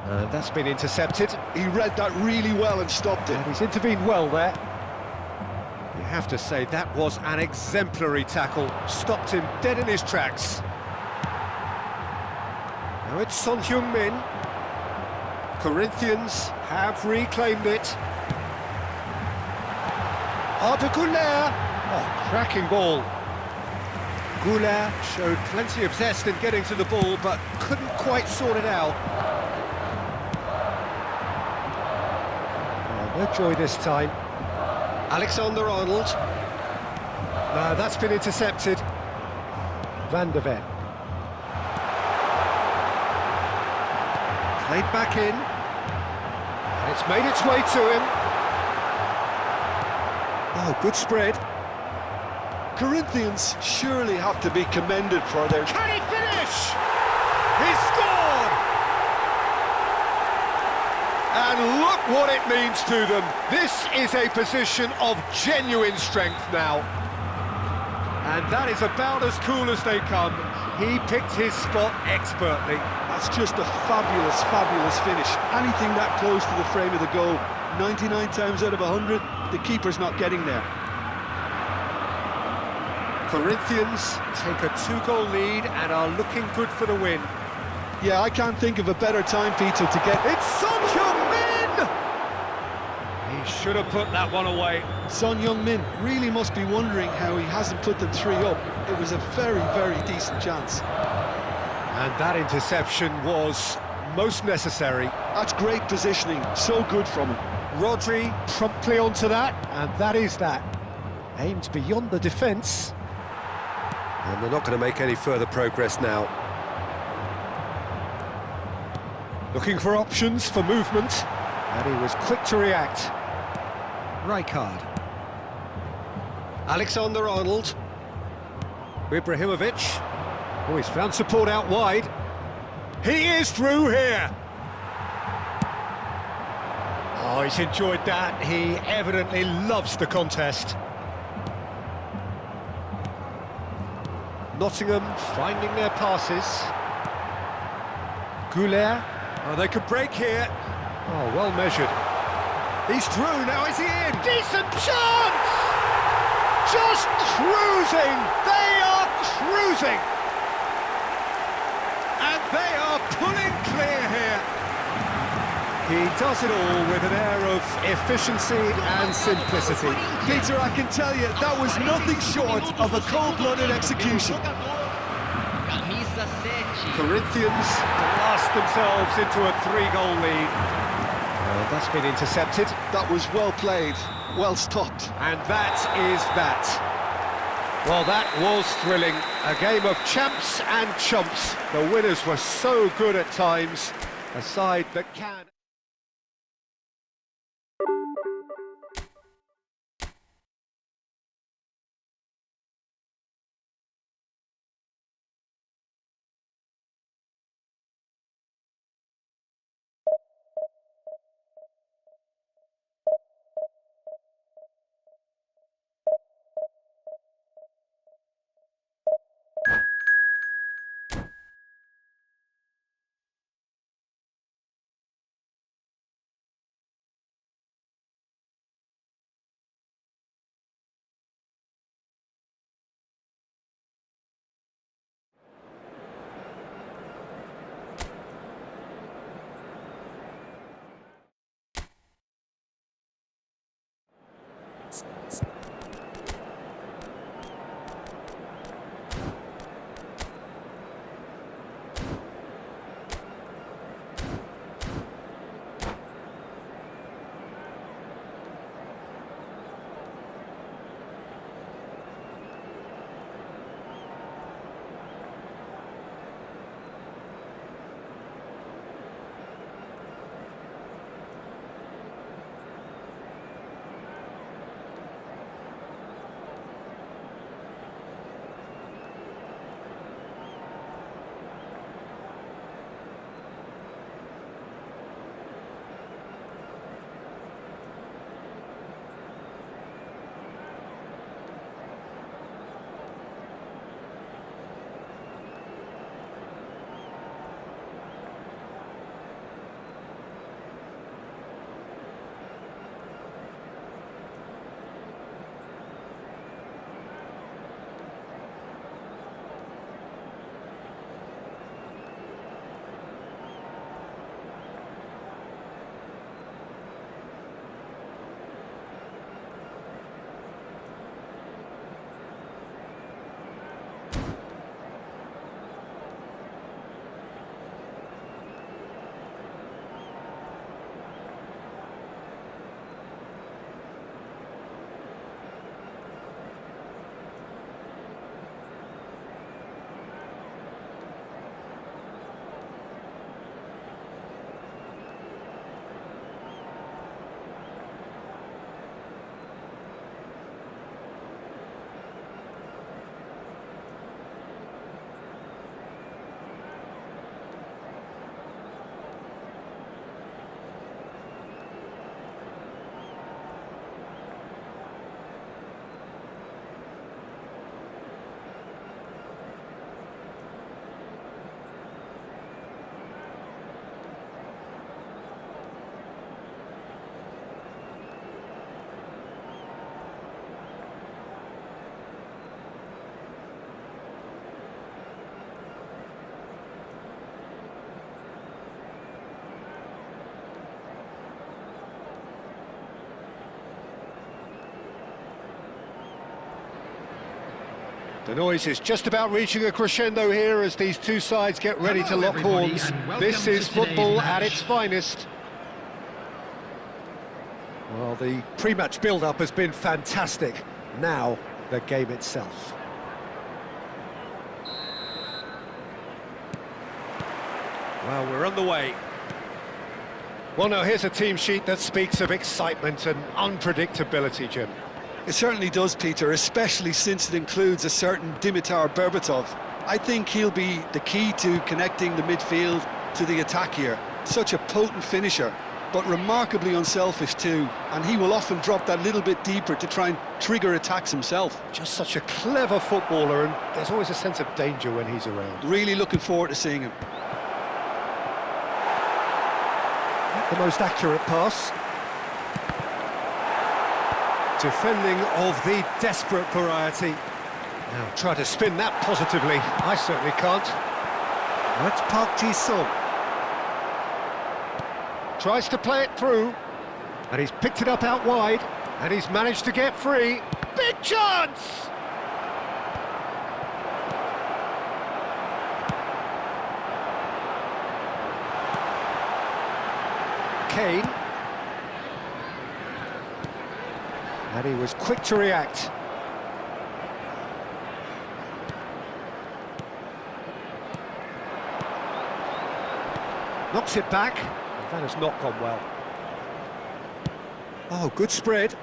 [SPEAKER 1] And that's been intercepted.
[SPEAKER 2] He read that really well and stopped it.
[SPEAKER 1] And he's intervened well there. You have to say that was an exemplary tackle. Stopped him dead in his tracks. Now it's Son Heung-min. Corinthians have reclaimed it. Arda Güler. Oh, cracking ball. Güler showed plenty of zest in getting to the ball, but couldn't quite sort it out. Oh, no joy this time. Alexander-Arnold. No, that's been intercepted. Van der Ven. Played back in. And it's made its way to him. Oh, good spread.
[SPEAKER 2] Corinthians surely have to be commended for their...
[SPEAKER 1] Can he finish? He scored! And look what it means to them. This is a position of genuine strength now. And that is about as cool as they come. He picked his spot expertly.
[SPEAKER 2] That's just a fabulous, fabulous finish. Anything that close to the frame of the goal, 99 times out of 100, the keeper's not getting there.
[SPEAKER 1] Corinthians take a 2-goal lead and are looking good for the win.
[SPEAKER 2] Yeah, I can't think of a better time, Peter, to get...
[SPEAKER 1] It's Son Heung-min! He should have put that one away.
[SPEAKER 2] Son Heung-min really must be wondering how he hasn't put them 3 up. It was a very, very decent chance.
[SPEAKER 1] And that interception was most necessary.
[SPEAKER 2] That's great positioning, so good from him.
[SPEAKER 1] Rodri promptly onto that, and that is that. Aimed beyond the defence. And they're not going to make any further progress now. Looking for options for movement, and he was quick to react. Rijkaard. Alexander-Arnold. Ibrahimovic. Oh, he's found support out wide. He is through here. Oh, he's enjoyed that. He evidently loves the contest. Nottingham finding their passes. Güler. Oh, they could break here. Oh, well measured. He's through, now is he in? Decent chance! Just cruising! They are cruising! And they are pulling clear here. He does it all with an air of efficiency and simplicity.
[SPEAKER 2] Peter, I can tell you, that was nothing short of a cold-blooded execution.
[SPEAKER 3] Camisa 7.
[SPEAKER 1] Corinthians blast themselves into a 3-goal lead. That's been intercepted.
[SPEAKER 2] That was well played, well stopped.
[SPEAKER 1] And that is that. Well, that was thrilling. A game of champs and chumps. The winners were so good at times. A side that can... The noise is just about reaching a crescendo here as these two sides get ready to lock
[SPEAKER 5] everybody,
[SPEAKER 1] horns.
[SPEAKER 5] and welcome
[SPEAKER 1] This
[SPEAKER 5] to
[SPEAKER 1] is
[SPEAKER 5] today's
[SPEAKER 1] football at
[SPEAKER 5] match.
[SPEAKER 1] its finest. Well, the pre-match build-up has been fantastic. Now, the game itself. Well, we're on the way. Well, now, here's a team sheet that speaks of excitement and unpredictability, Jim.
[SPEAKER 6] It certainly does, Peter, especially since it includes a certain Dimitar Berbatov. I think he'll be the key to connecting the midfield to the attack here. Such a potent finisher, but remarkably unselfish too, and he will often drop that little bit deeper to try and trigger attacks himself.
[SPEAKER 1] Just such a clever footballer, and there's always a sense of danger when he's around.
[SPEAKER 6] Really looking forward to seeing him.
[SPEAKER 1] The most accurate pass. Defending of the desperate variety. Now try to spin that positively. I certainly can't. That's Park Ji-sung. Tries to play it through, and he's picked it up out wide, and he's managed to get free. Big chance! Kane. And he was quick to react. Knocks it back. That has not gone well. Oh, good spread.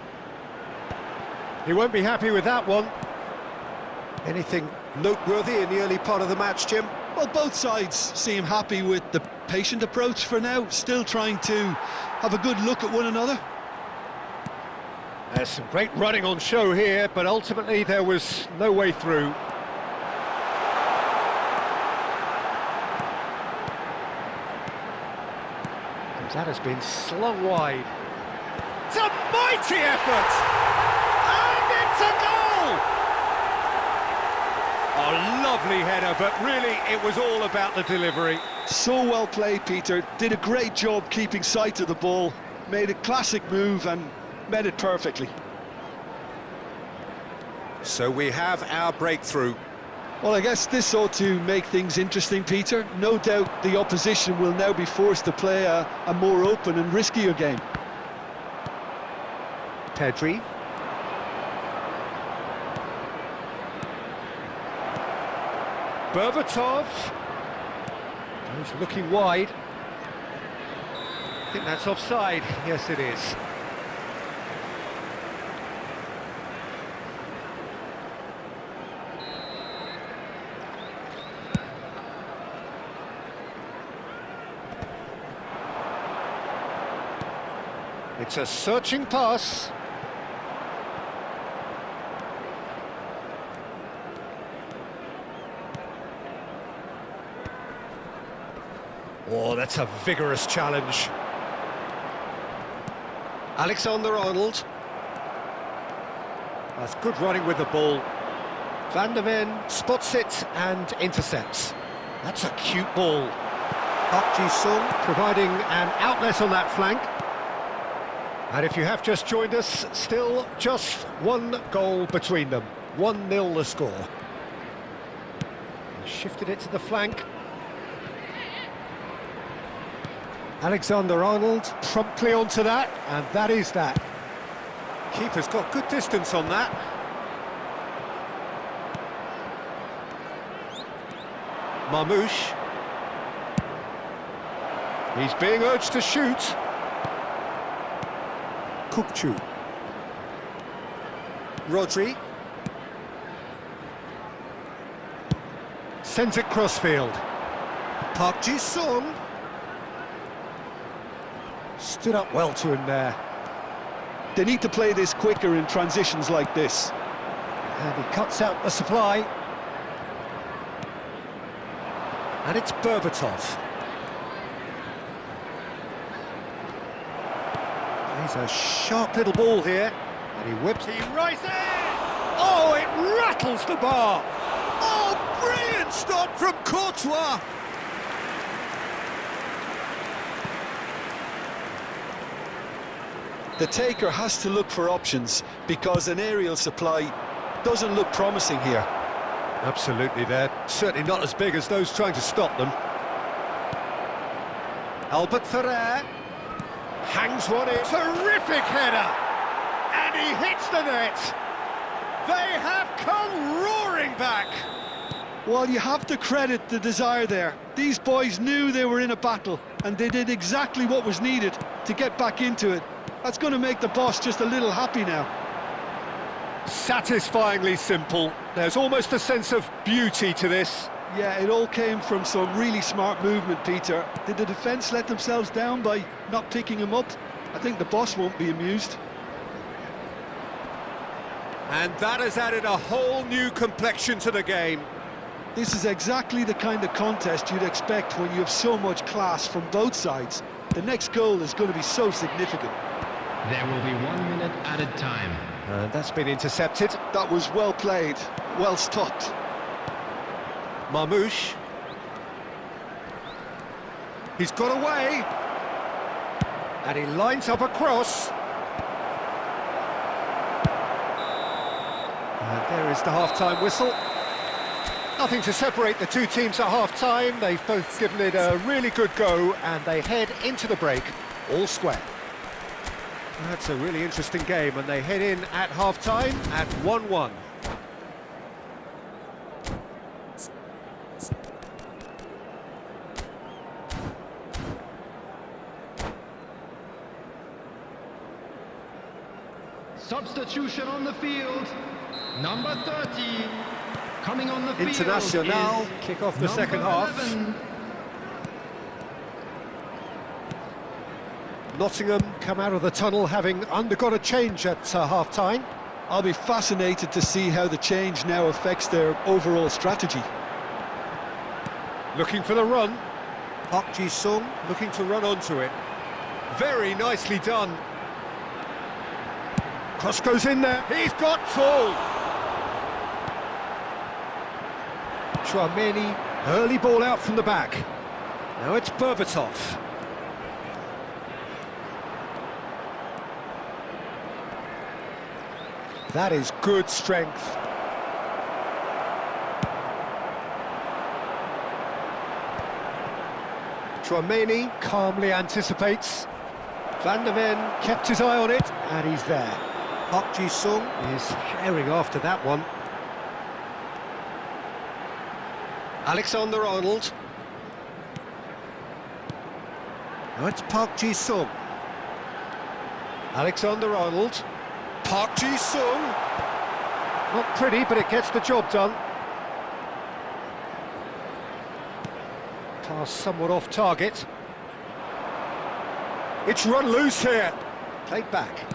[SPEAKER 1] He won't be happy with that one. Anything noteworthy in the early part of the match, Jim?
[SPEAKER 6] Well, both sides seem happy with the patient approach for now, still trying to have a good look at one another.
[SPEAKER 1] There's some great running on show here, but ultimately there was no way through. And that has been slung wide. It's a mighty effort! And it's a goal! A lovely header, but really it was all about the delivery.
[SPEAKER 6] So well played, Peter. Did a great job keeping sight of the ball, made a classic move and met it perfectly.
[SPEAKER 1] So we have our breakthrough.
[SPEAKER 6] Well, I guess this ought to make things interesting, Peter. No doubt the opposition will now be forced to play a more open and riskier game.
[SPEAKER 1] Pedri. Berbatov. He's looking wide. I think that's offside. Yes, it is. It's a searching pass. Oh, that's a vigorous challenge. Alexander-Arnold. That's good running with the ball. Van der Ven spots it and intercepts. That's a cute ball. Park Ji-sung providing an outlet on that flank. And if you have just joined us, still just one goal between them. 1-0 the score. Shifted it to the flank. Alexander-Arnold promptly onto that, and that is that. Keeper's got good distance on that. Marmouche. He's being urged to shoot. Kukçu. Rodri. Sends it crossfield. Park Ji-sung. Stood up well to him there.
[SPEAKER 6] They need to play this quicker in transitions like this.
[SPEAKER 1] And he cuts out the supply. And it's Berbatov. He's a sharp little ball here. And he whips, he rises! Oh, it rattles the bar! Oh, brilliant stop from Courtois!
[SPEAKER 6] The taker has to look for options because an aerial supply doesn't look promising here.
[SPEAKER 1] Absolutely, they're certainly not as big as those trying to stop them. Albert Ferrer hangs one in. Terrific header! And he hits the net! They have come roaring back!
[SPEAKER 6] Well, you have to credit the desire there. These boys knew they were in a battle, and they did exactly what was needed to get back into it. That's going to make the boss just a little happy now.
[SPEAKER 1] Satisfyingly simple. There's almost a sense of beauty to this.
[SPEAKER 6] Yeah, it all came from some really smart movement, Peter. Did the defence let themselves down by not picking him up? I think the boss won't be amused.
[SPEAKER 1] And that has added a whole new complexion to the game.
[SPEAKER 6] This is exactly the kind of contest you'd expect when you have so much class from both sides. The next goal is going to be so significant.
[SPEAKER 5] There will be 1 minute added time.
[SPEAKER 1] And that's been intercepted.
[SPEAKER 6] That was well played, well stopped.
[SPEAKER 1] Marmouche. He's got away. And he lines up a cross. And there is the half-time whistle. Nothing to separate the two teams at half-time. They've both given it a really good go, and they head into the break all square. That's a really interesting game, and they head in at half-time at 1-1.
[SPEAKER 5] Substitution on the field. Number 30. Coming on the field.
[SPEAKER 1] Internacional
[SPEAKER 5] is
[SPEAKER 1] kick off the
[SPEAKER 5] number
[SPEAKER 1] second half.
[SPEAKER 5] 11.
[SPEAKER 1] Nottingham come out of the tunnel having undergone a change at half-time.
[SPEAKER 6] I'll be fascinated to see how the change now affects their overall strategy.
[SPEAKER 1] Looking for the run. Park Ji-sung looking to run onto it. Very nicely done. Cross goes in there. He's got full. Chouameni, early ball out from the back. Now it's Berbatov. That is good strength. Chouameni calmly anticipates. Van der Ven kept his eye on it, and he's there. Park Ji-sung is herring after that one. Alexander-Arnold. Now it's Park Ji-sung. Alexander-Arnold. Park Ji-sung. Not pretty, but it gets the job done. Pass somewhat off target. It's run loose here. Played back.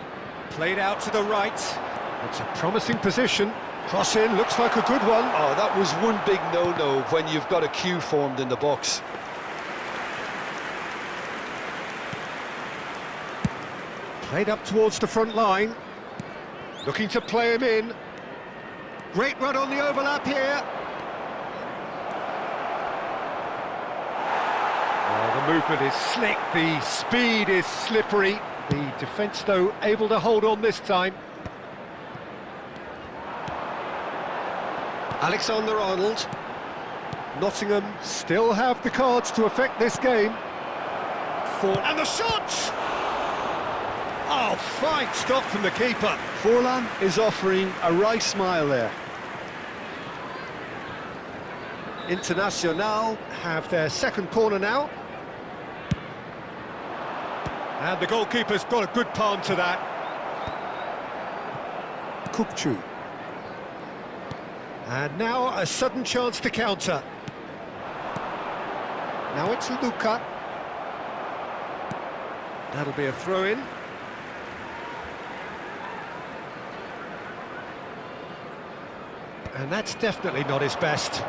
[SPEAKER 1] Played out to the right. It's a promising position. Cross in, looks like a good one.
[SPEAKER 2] Oh, that was one big no-no when you've got a queue formed in the box.
[SPEAKER 1] Played up towards the front line. Looking to play him in. Great run on the overlap here. The movement is slick, the speed is slippery. The defence, though, able to hold on this time. Alexander-Arnold. Nottingham still have the cards to affect this game. And the shot! Oh, fine stop from the keeper.
[SPEAKER 6] Forlan is offering a wry smile there.
[SPEAKER 1] Internacional have their second corner now. And the goalkeeper's got a good palm to that. Kukçu. And now a sudden chance to counter. Now it's Luka. That'll be a throw-in. And that's definitely not his best.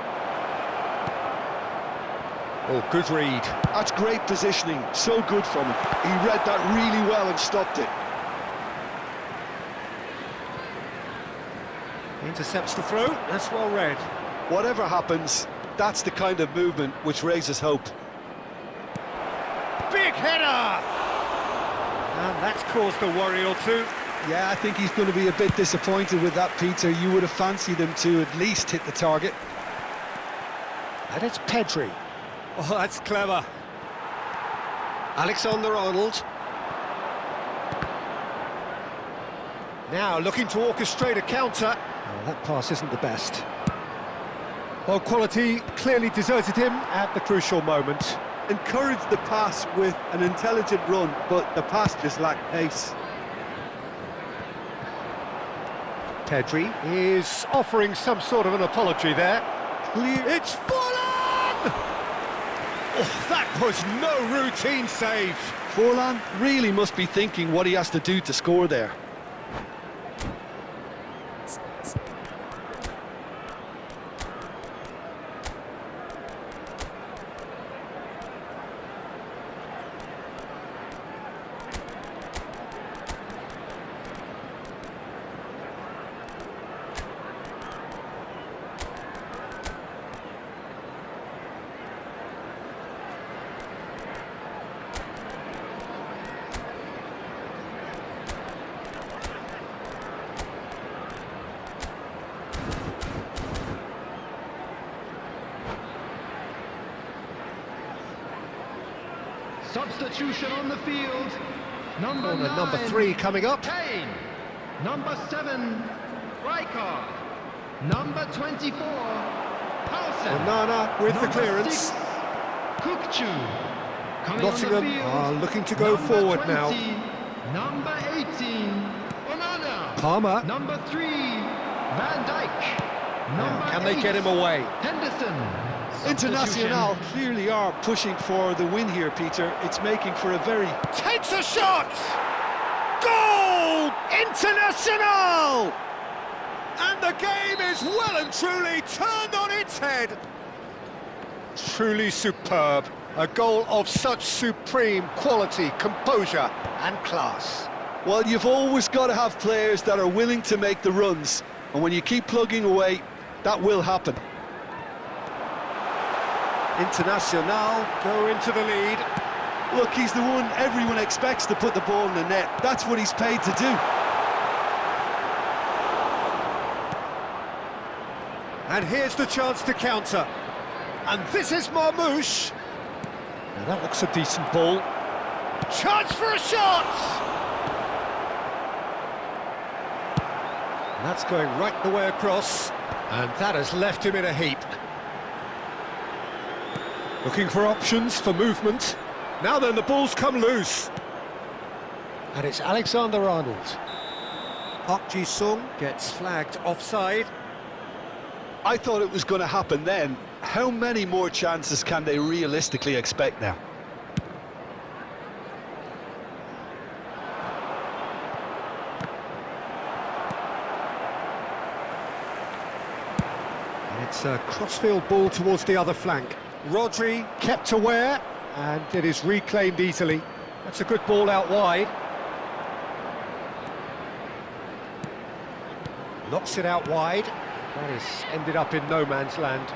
[SPEAKER 1] Oh, good read.
[SPEAKER 6] That's great positioning, so good from him. He read that really well and stopped it.
[SPEAKER 1] Intercepts the throw, that's well read.
[SPEAKER 6] Whatever happens, that's the kind of movement which raises hope.
[SPEAKER 1] Big header! And that's caused a worry or two.
[SPEAKER 6] Yeah, I think he's going to be a bit disappointed with that, Peter. You would have fancied him to at least hit the target.
[SPEAKER 1] And it's Pedri. Oh, that's clever. Alexander-Arnold. Now looking to orchestrate a counter. Oh, that pass isn't the best. Well, quality clearly deserted him at the crucial moment.
[SPEAKER 6] Encouraged the pass with an intelligent run, but the pass just lacked pace.
[SPEAKER 1] Pedri is offering some sort of an apology there.
[SPEAKER 6] Clear.
[SPEAKER 1] It's Forlan! Oh, that was no routine save.
[SPEAKER 6] Forlan really must be thinking what he has to do to score there.
[SPEAKER 5] Substitution on the field. Number
[SPEAKER 1] Corner
[SPEAKER 5] 9.
[SPEAKER 1] number 3 coming up.
[SPEAKER 5] Kane. Number 7. Rijkaard. Number 24. Paulsen.
[SPEAKER 1] Onana with the
[SPEAKER 5] Number
[SPEAKER 1] clearance.
[SPEAKER 5] 6, Kukçu. Coming
[SPEAKER 1] Nottingham
[SPEAKER 5] on the field.
[SPEAKER 1] are looking to go
[SPEAKER 5] Number
[SPEAKER 1] forward
[SPEAKER 5] 20,
[SPEAKER 1] now.
[SPEAKER 5] Number 18. Onana.
[SPEAKER 1] Palmer.
[SPEAKER 5] Number 3. Van Dijk.
[SPEAKER 1] Now,
[SPEAKER 5] Number
[SPEAKER 1] can they
[SPEAKER 5] 8,
[SPEAKER 1] get him away?
[SPEAKER 5] Henderson.
[SPEAKER 6] Internacional clearly are pushing for the win here, Peter. It's making for a very...
[SPEAKER 1] Takes a shot! Goal! Internacional! And the game is well and truly turned on its head. Truly superb. A goal of such supreme quality, composure and class.
[SPEAKER 6] Well, you've always got to have players that are willing to make the runs. And when you keep plugging away, that will happen.
[SPEAKER 1] Internacional go into the lead.
[SPEAKER 6] Look, he's the one everyone expects to put the ball in the net. That's what he's paid to do.
[SPEAKER 1] And here's the chance to counter. And this is Marmoush. Now that looks a decent ball. Chance for a shot! And that's going right the way across. And that has left him in a heap. Looking for options for movement. Now then, the ball's come loose. And it's Alexander-Arnold. Park Ji-sung gets flagged offside.
[SPEAKER 6] I thought it was going to happen then. How many more chances can they realistically expect now?
[SPEAKER 1] And it's a crossfield ball towards the other flank. Rodri kept aware, and it is reclaimed easily. That's a good ball out wide. Knocks it out wide. That has ended up in no man's land.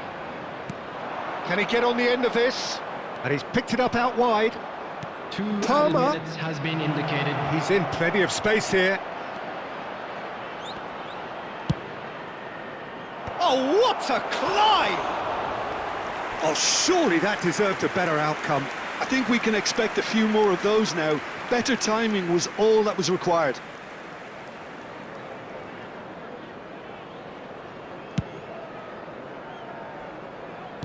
[SPEAKER 1] Can he get on the end of this? And he's picked it up out wide.
[SPEAKER 5] 2
[SPEAKER 1] Palmer.
[SPEAKER 5] minutes has been indicated.
[SPEAKER 1] He's in plenty of space here. Oh, what a climb! Oh, surely that deserved a better outcome.
[SPEAKER 6] I think we can expect a few more of those now. Better timing was all that was required.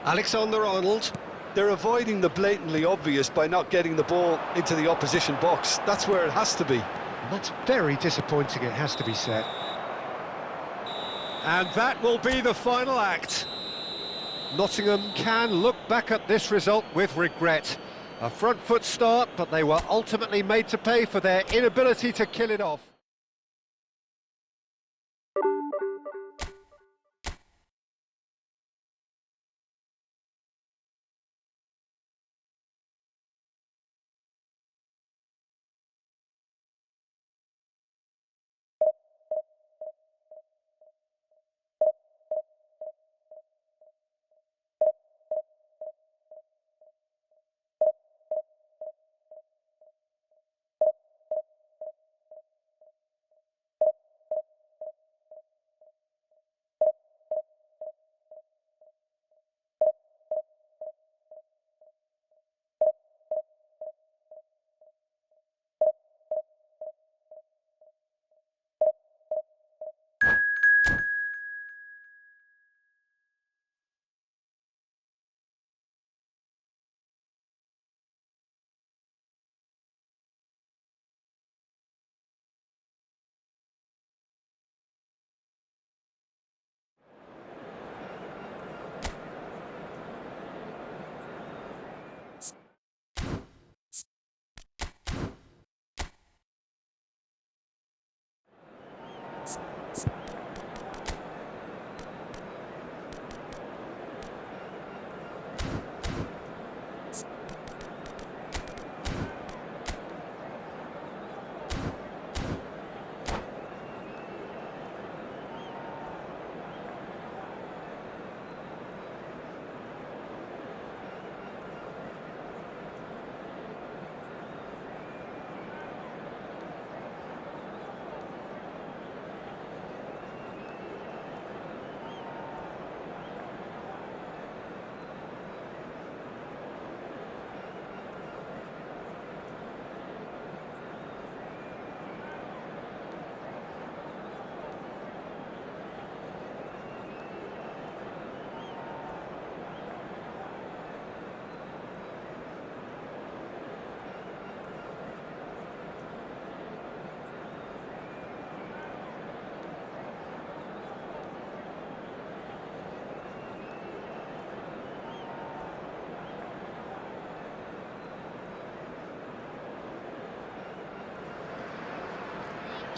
[SPEAKER 1] Alexander-Arnold.
[SPEAKER 6] They're avoiding the blatantly obvious by not getting the ball into the opposition box. That's where it has to be.
[SPEAKER 1] And that's very disappointing, it has to be said. And that will be the final act. Nottingham can look back at this result with regret. A front foot start, but they were ultimately made to pay for their inability to kill it off.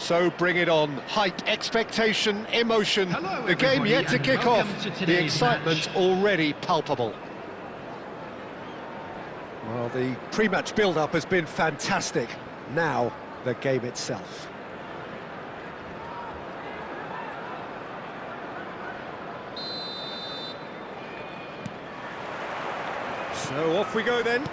[SPEAKER 1] So bring it on. Hype, expectation, emotion.
[SPEAKER 5] Hello,
[SPEAKER 1] The game
[SPEAKER 5] everybody,
[SPEAKER 1] yet to
[SPEAKER 5] and
[SPEAKER 1] kick
[SPEAKER 5] welcome
[SPEAKER 1] off.
[SPEAKER 5] to
[SPEAKER 1] The
[SPEAKER 5] today's
[SPEAKER 1] excitement
[SPEAKER 5] match.
[SPEAKER 1] already palpable. Well, the pre-match build-up has been fantastic. Now, the game itself. So off we go then.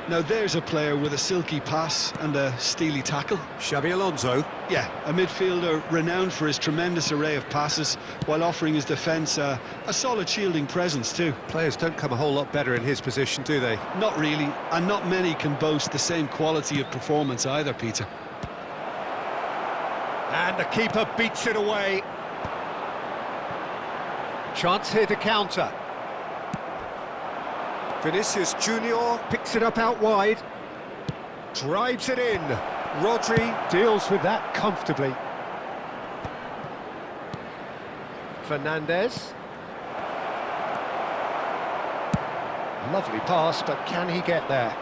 [SPEAKER 6] Now there's a player with a silky pass and a steely tackle.
[SPEAKER 1] Xabi Alonso.
[SPEAKER 6] Yeah, a midfielder renowned for his tremendous array of passes while offering his defence a solid shielding presence too.
[SPEAKER 1] Players don't come a whole lot better in his position, do they?
[SPEAKER 6] Not really, and not many can boast the same quality of performance either, Peter.
[SPEAKER 1] And the keeper beats it away. Chance here to counter. Vinicius Junior picks it up out wide. Drives it in. Rodri deals with that comfortably. Fernandes. Lovely pass, but can he get there?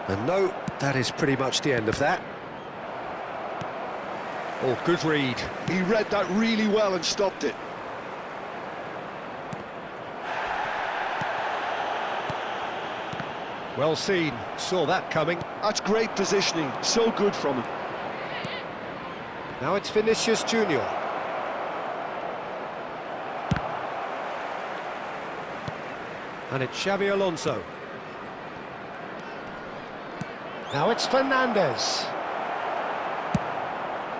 [SPEAKER 1] And no, that is pretty much the end of that. Oh, good read.
[SPEAKER 6] He read that really well and stopped it.
[SPEAKER 1] Well seen, saw that coming.
[SPEAKER 6] That's great positioning, so good from him.
[SPEAKER 1] Now it's Vinicius Junior. And it's Xabi Alonso. Now it's Fernandes.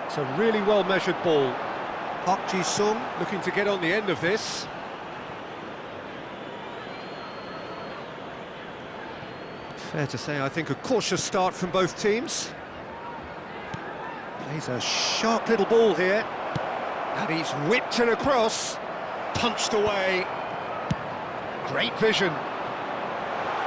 [SPEAKER 1] It's a really well-measured ball. Park Ji-sung looking to get on the end of this. Fair to say, I think, a cautious start from both teams. Plays a sharp little ball here. And he's whipped it across. Punched away. Great vision.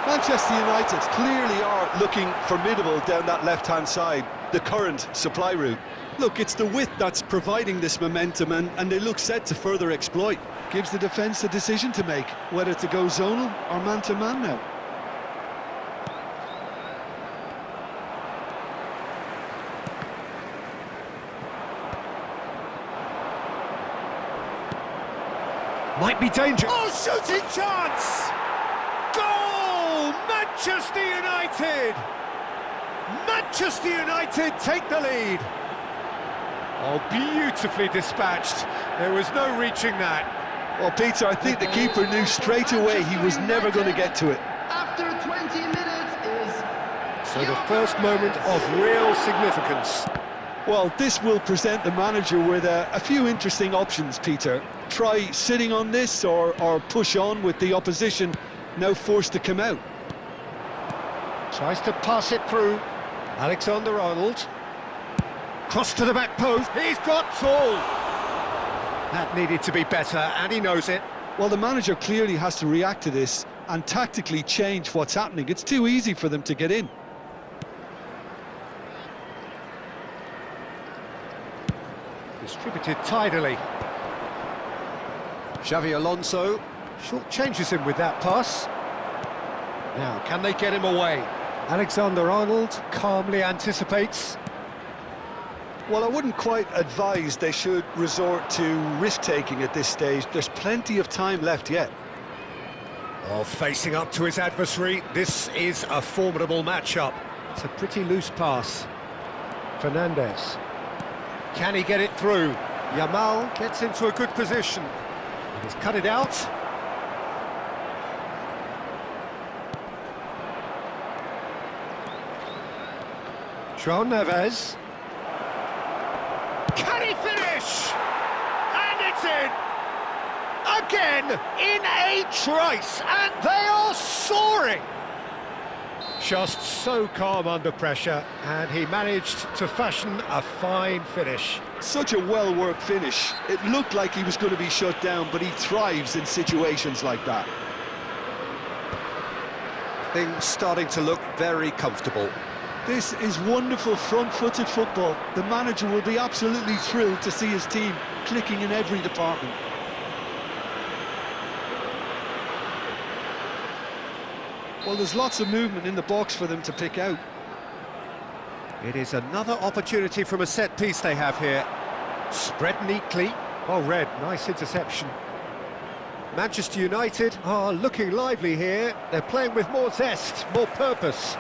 [SPEAKER 6] Manchester United clearly are looking formidable down that left-hand side, the current supply route. Look, it's the width that's providing this momentum, and they look set to further exploit. Gives the defence a decision to make, whether to go zonal or man-to-man now.
[SPEAKER 1] Might be dangerous. Oh, shooting chance! Goal! Manchester United! Manchester United take the lead. Oh, beautifully dispatched. There was no reaching that.
[SPEAKER 6] Well, Peter, I think the keeper knew straight away he was never going to get to it.
[SPEAKER 5] After 20 minutes is...
[SPEAKER 1] So the first moment of real significance.
[SPEAKER 6] Well, this will present the manager with a few interesting options, Peter. Try sitting on this or push on with the opposition now forced to come out.
[SPEAKER 1] Tries to pass it through. Alexander-Arnold. Cross to the back post. He's got tall. That needed to be better, and he knows it.
[SPEAKER 6] Well, the manager clearly has to react to this and tactically change what's happening. It's too easy for them to get in.
[SPEAKER 1] Distributed tidily. Xabi Alonso short changes him with that pass. Now, can they get him away? Alexander-Arnold calmly anticipates.
[SPEAKER 6] Well, I wouldn't quite advise they should resort to risk-taking at this stage. There's plenty of time left yet.
[SPEAKER 1] Oh, facing up to his adversary, this is a formidable matchup. It's a pretty loose pass. Fernandes. Can he get it through? Yamal gets into a good position. He's cut it out. João Neves. Can he finish? And it's in! Again, in a trice, and they are soaring! Just so calm under pressure, and he managed to fashion a fine finish.
[SPEAKER 6] Such a well-worked finish. It looked like he was going to be shut down, but he thrives in situations like that.
[SPEAKER 1] Things starting to look very comfortable.
[SPEAKER 6] This is wonderful front-footed football. The manager will be absolutely thrilled to see his team clicking in every department. Well, there's lots of movement in the box for them to pick out.
[SPEAKER 1] It is another opportunity from a set piece they have here. Spread neatly. Well read, nice interception. Manchester United are looking lively here. They're playing with more zest, more purpose.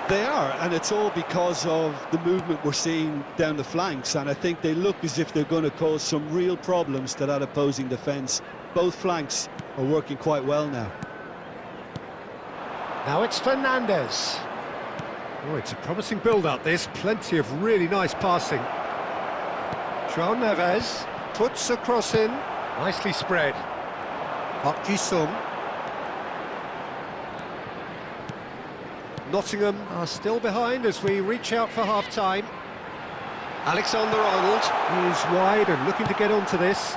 [SPEAKER 6] They are, and it's all because of the movement we're seeing down the flanks, and I think they look as if they're going to cause some real problems to that opposing defence. Both flanks are working quite well now.
[SPEAKER 1] Now it's Fernandes. Oh, it's a promising build-up, this. Plenty of really nice passing. João Neves puts a cross in. Nicely spread. Park Ji-sung. Nottingham are still behind as we reach out for half-time. Alexander-Arnold is wide and looking to get onto this.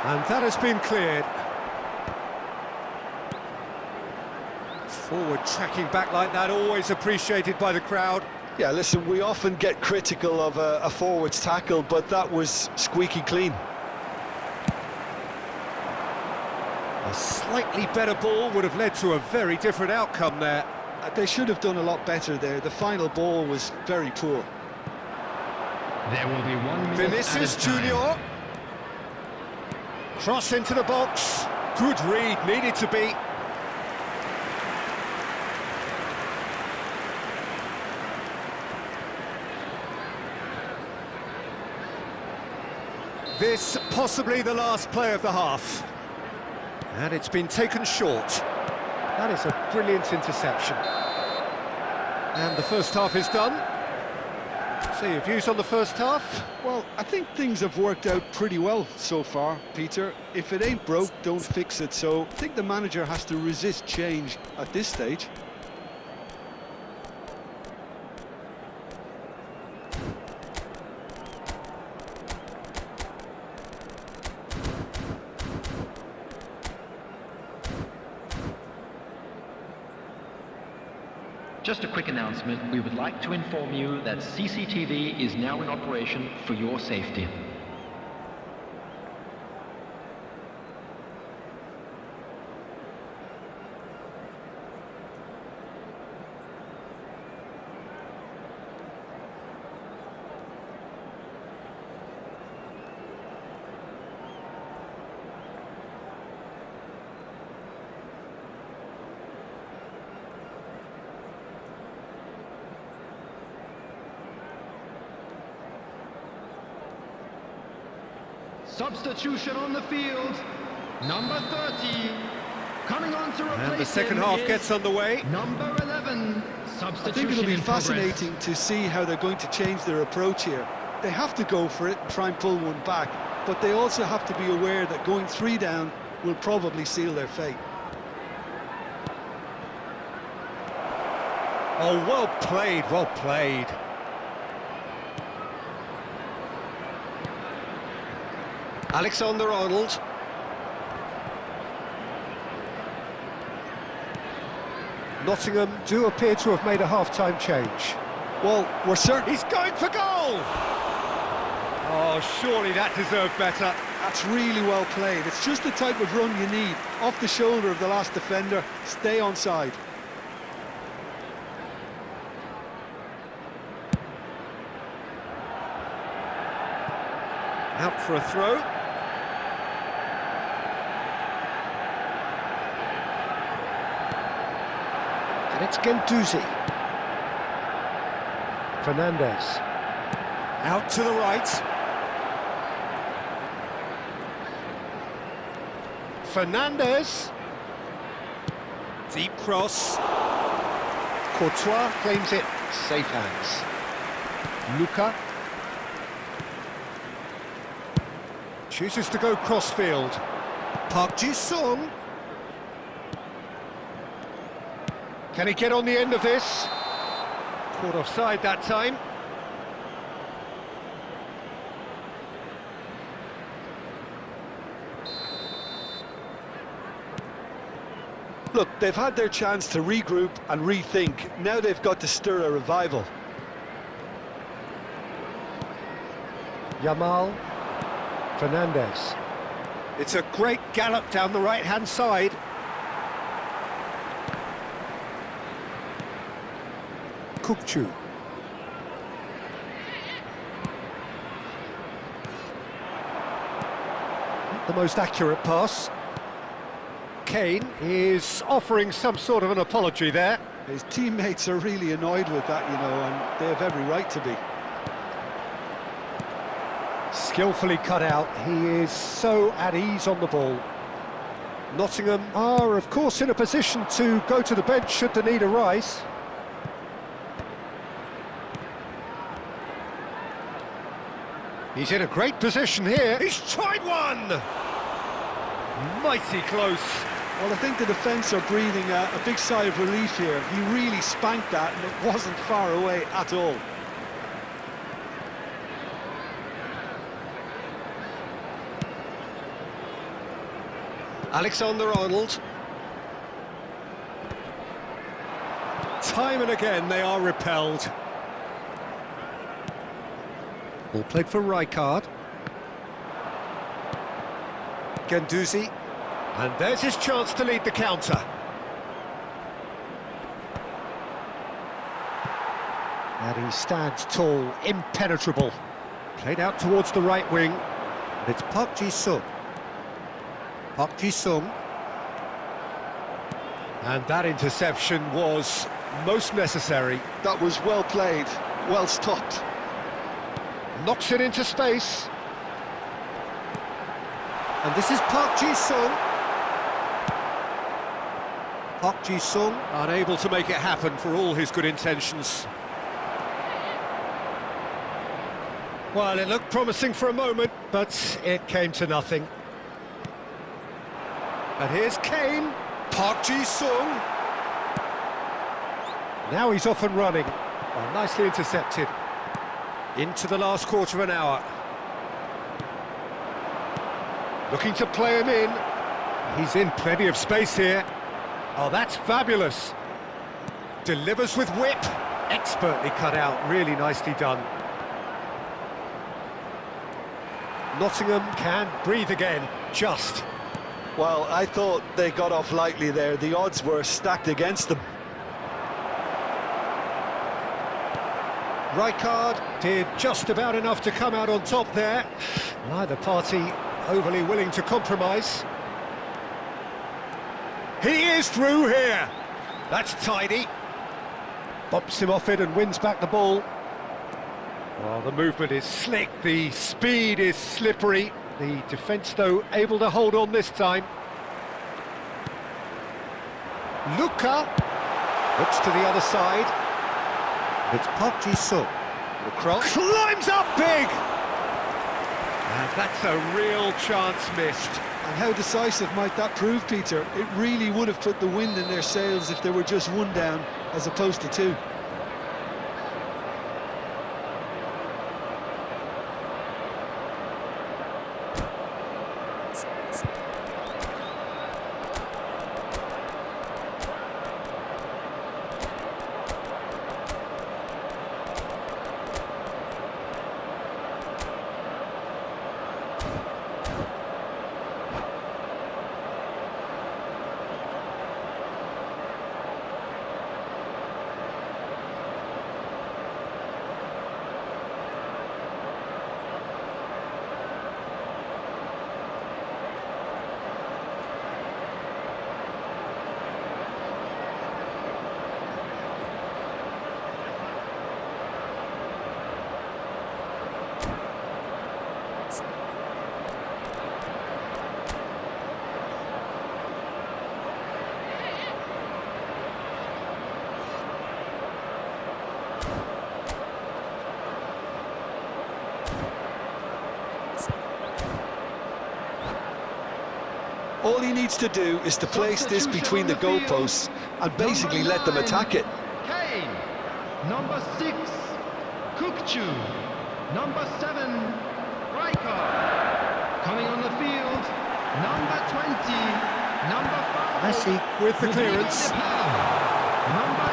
[SPEAKER 1] And that has been cleared. Forward tracking back like that, always appreciated by the crowd.
[SPEAKER 2] Yeah, listen, we often get critical of a forward's tackle, but that was squeaky clean.
[SPEAKER 1] A slightly better ball would have led to a very different outcome there.
[SPEAKER 6] They should have done a lot better there. The final ball was very poor.
[SPEAKER 5] There will be 1 minute
[SPEAKER 1] Vinicius
[SPEAKER 5] added time.
[SPEAKER 1] Junior. Cross into the box. Good read, needed to be. This possibly the last play of the half. And it's been taken short. That is a brilliant interception. And the first half is done. So your views on the first half?
[SPEAKER 6] Well, I think things have worked out pretty well so far, Peter. If it ain't broke, don't fix it. So I think the manager has to resist change at this stage.
[SPEAKER 4] Just a quick announcement. We would like to inform you that CCTV is now in operation for your safety.
[SPEAKER 5] Substitution on the field. Number 30. Coming on to replace
[SPEAKER 1] And the second
[SPEAKER 5] him
[SPEAKER 1] half
[SPEAKER 5] is
[SPEAKER 1] gets underway.
[SPEAKER 5] Number 11.
[SPEAKER 6] I
[SPEAKER 5] Substitution
[SPEAKER 6] think it'll be
[SPEAKER 5] in progress.
[SPEAKER 6] fascinating to see how they're going to change their approach here. They have to go for it and try and pull one back, but they also have to be aware that going 3 down will probably seal their fate.
[SPEAKER 1] Oh, well played, well played. Alexander-Arnold. Nottingham do appear to have made a half-time change.
[SPEAKER 6] Well, we're certain
[SPEAKER 1] He's going for goal! Oh, surely that deserved better.
[SPEAKER 6] that's really well played. It's just the type of run you need. Off the shoulder of the last defender, stay onside.
[SPEAKER 1] Out for a throw. And it's Guendouzi. Fernandes. Out to the right. Fernandes. Deep cross. Courtois claims it. Safe hands. Luka. Chooses to go crossfield. Park Ji-sung. Can he get on the end of this? Caught offside that time.
[SPEAKER 2] Look, they've had their chance to regroup and rethink. Now they've got to stir a revival.
[SPEAKER 1] Yamal. Fernandes. It's a great gallop down the right-hand side. Kukçu. the most accurate pass. Kane is offering some sort of an apology there.
[SPEAKER 6] His teammates are really annoyed with that, you know, and they have every right to be.
[SPEAKER 1] Skillfully cut out, he is so at ease on the ball. Nottingham are, of course, in a position to go to the bench should the need arise. He's in a great position here. He's tried one! Mighty close.
[SPEAKER 6] Well, I think the defence are breathing a big sigh of relief here. He really spanked that, and it wasn't far away at all.
[SPEAKER 1] Alexander-Arnold. Time and again they are repelled. Ball played for Rijkaard. Guendouzi. And there's his chance to lead the counter. And he stands tall, impenetrable. Played out towards the right wing. It's Park Ji-sung. Park Ji-sung. And that interception was most necessary.
[SPEAKER 6] That was well played, well stopped.
[SPEAKER 1] Knocks it into space. And this is Park Ji-sung. Park Ji-sung unable to make it happen for all his good intentions. Well, it looked promising for a moment, but it came to nothing. And here's Kane. Park Ji-sung. Now he's off and running. Well, nicely intercepted. Into the last quarter of an hour. Looking to play him in. He's in plenty of space here. Oh, that's fabulous. Delivers with whip. Expertly cut out, really nicely done. Nottingham can breathe again, just.
[SPEAKER 2] Well, I thought they got off lightly there. The odds were stacked against them.
[SPEAKER 1] Rijkaard did just about enough to come out on top there. Neither party overly willing to compromise. He is through here. That's tidy. Bumps him off it and wins back the ball. Well, the movement is slick, the speed is slippery. The defence, though, able to hold on this time. Luka looks to the other side. It's Park Ji-sung. The cross climbs up big! And that's a real chance missed.
[SPEAKER 6] And how decisive might that prove, Peter? It really would have put the wind in their sails if they were just one down as opposed to two. All he needs to do is to place this between the goalposts and basically let them attack it.
[SPEAKER 5] Kane. Number 6, Kukçu. Number 7, Rijkaard. Coming on the field, number 20, number 5.
[SPEAKER 1] Messi with the clearance.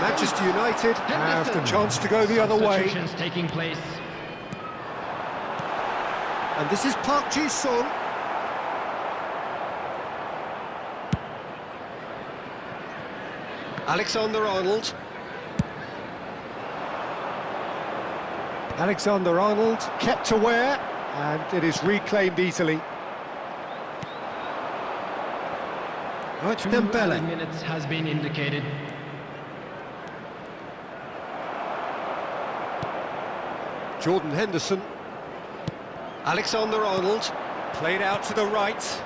[SPEAKER 1] Manchester United have the chance to go the other way.
[SPEAKER 3] Substitutions taking place.
[SPEAKER 1] And this is Park Ji-sung. Alexander-Arnold. Alexander-Arnold kept aware, and it is reclaimed easily. Oh, it's
[SPEAKER 5] 2
[SPEAKER 1] Dembele.
[SPEAKER 5] minutes has been indicated.
[SPEAKER 1] Jordan Henderson. Alexander-Arnold. Played out to the right.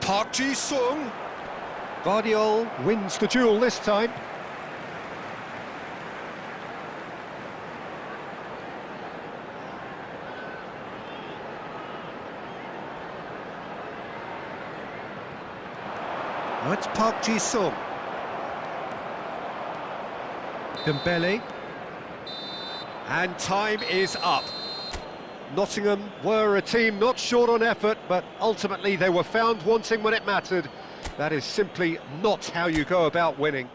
[SPEAKER 1] Park Ji-sung. Guardiola wins the duel this time. Oh, it's Park Ji-sung. Dembele. And time is up. Nottingham were a team not short on effort, but ultimately they were found wanting when it mattered. That is simply not how you go about winning.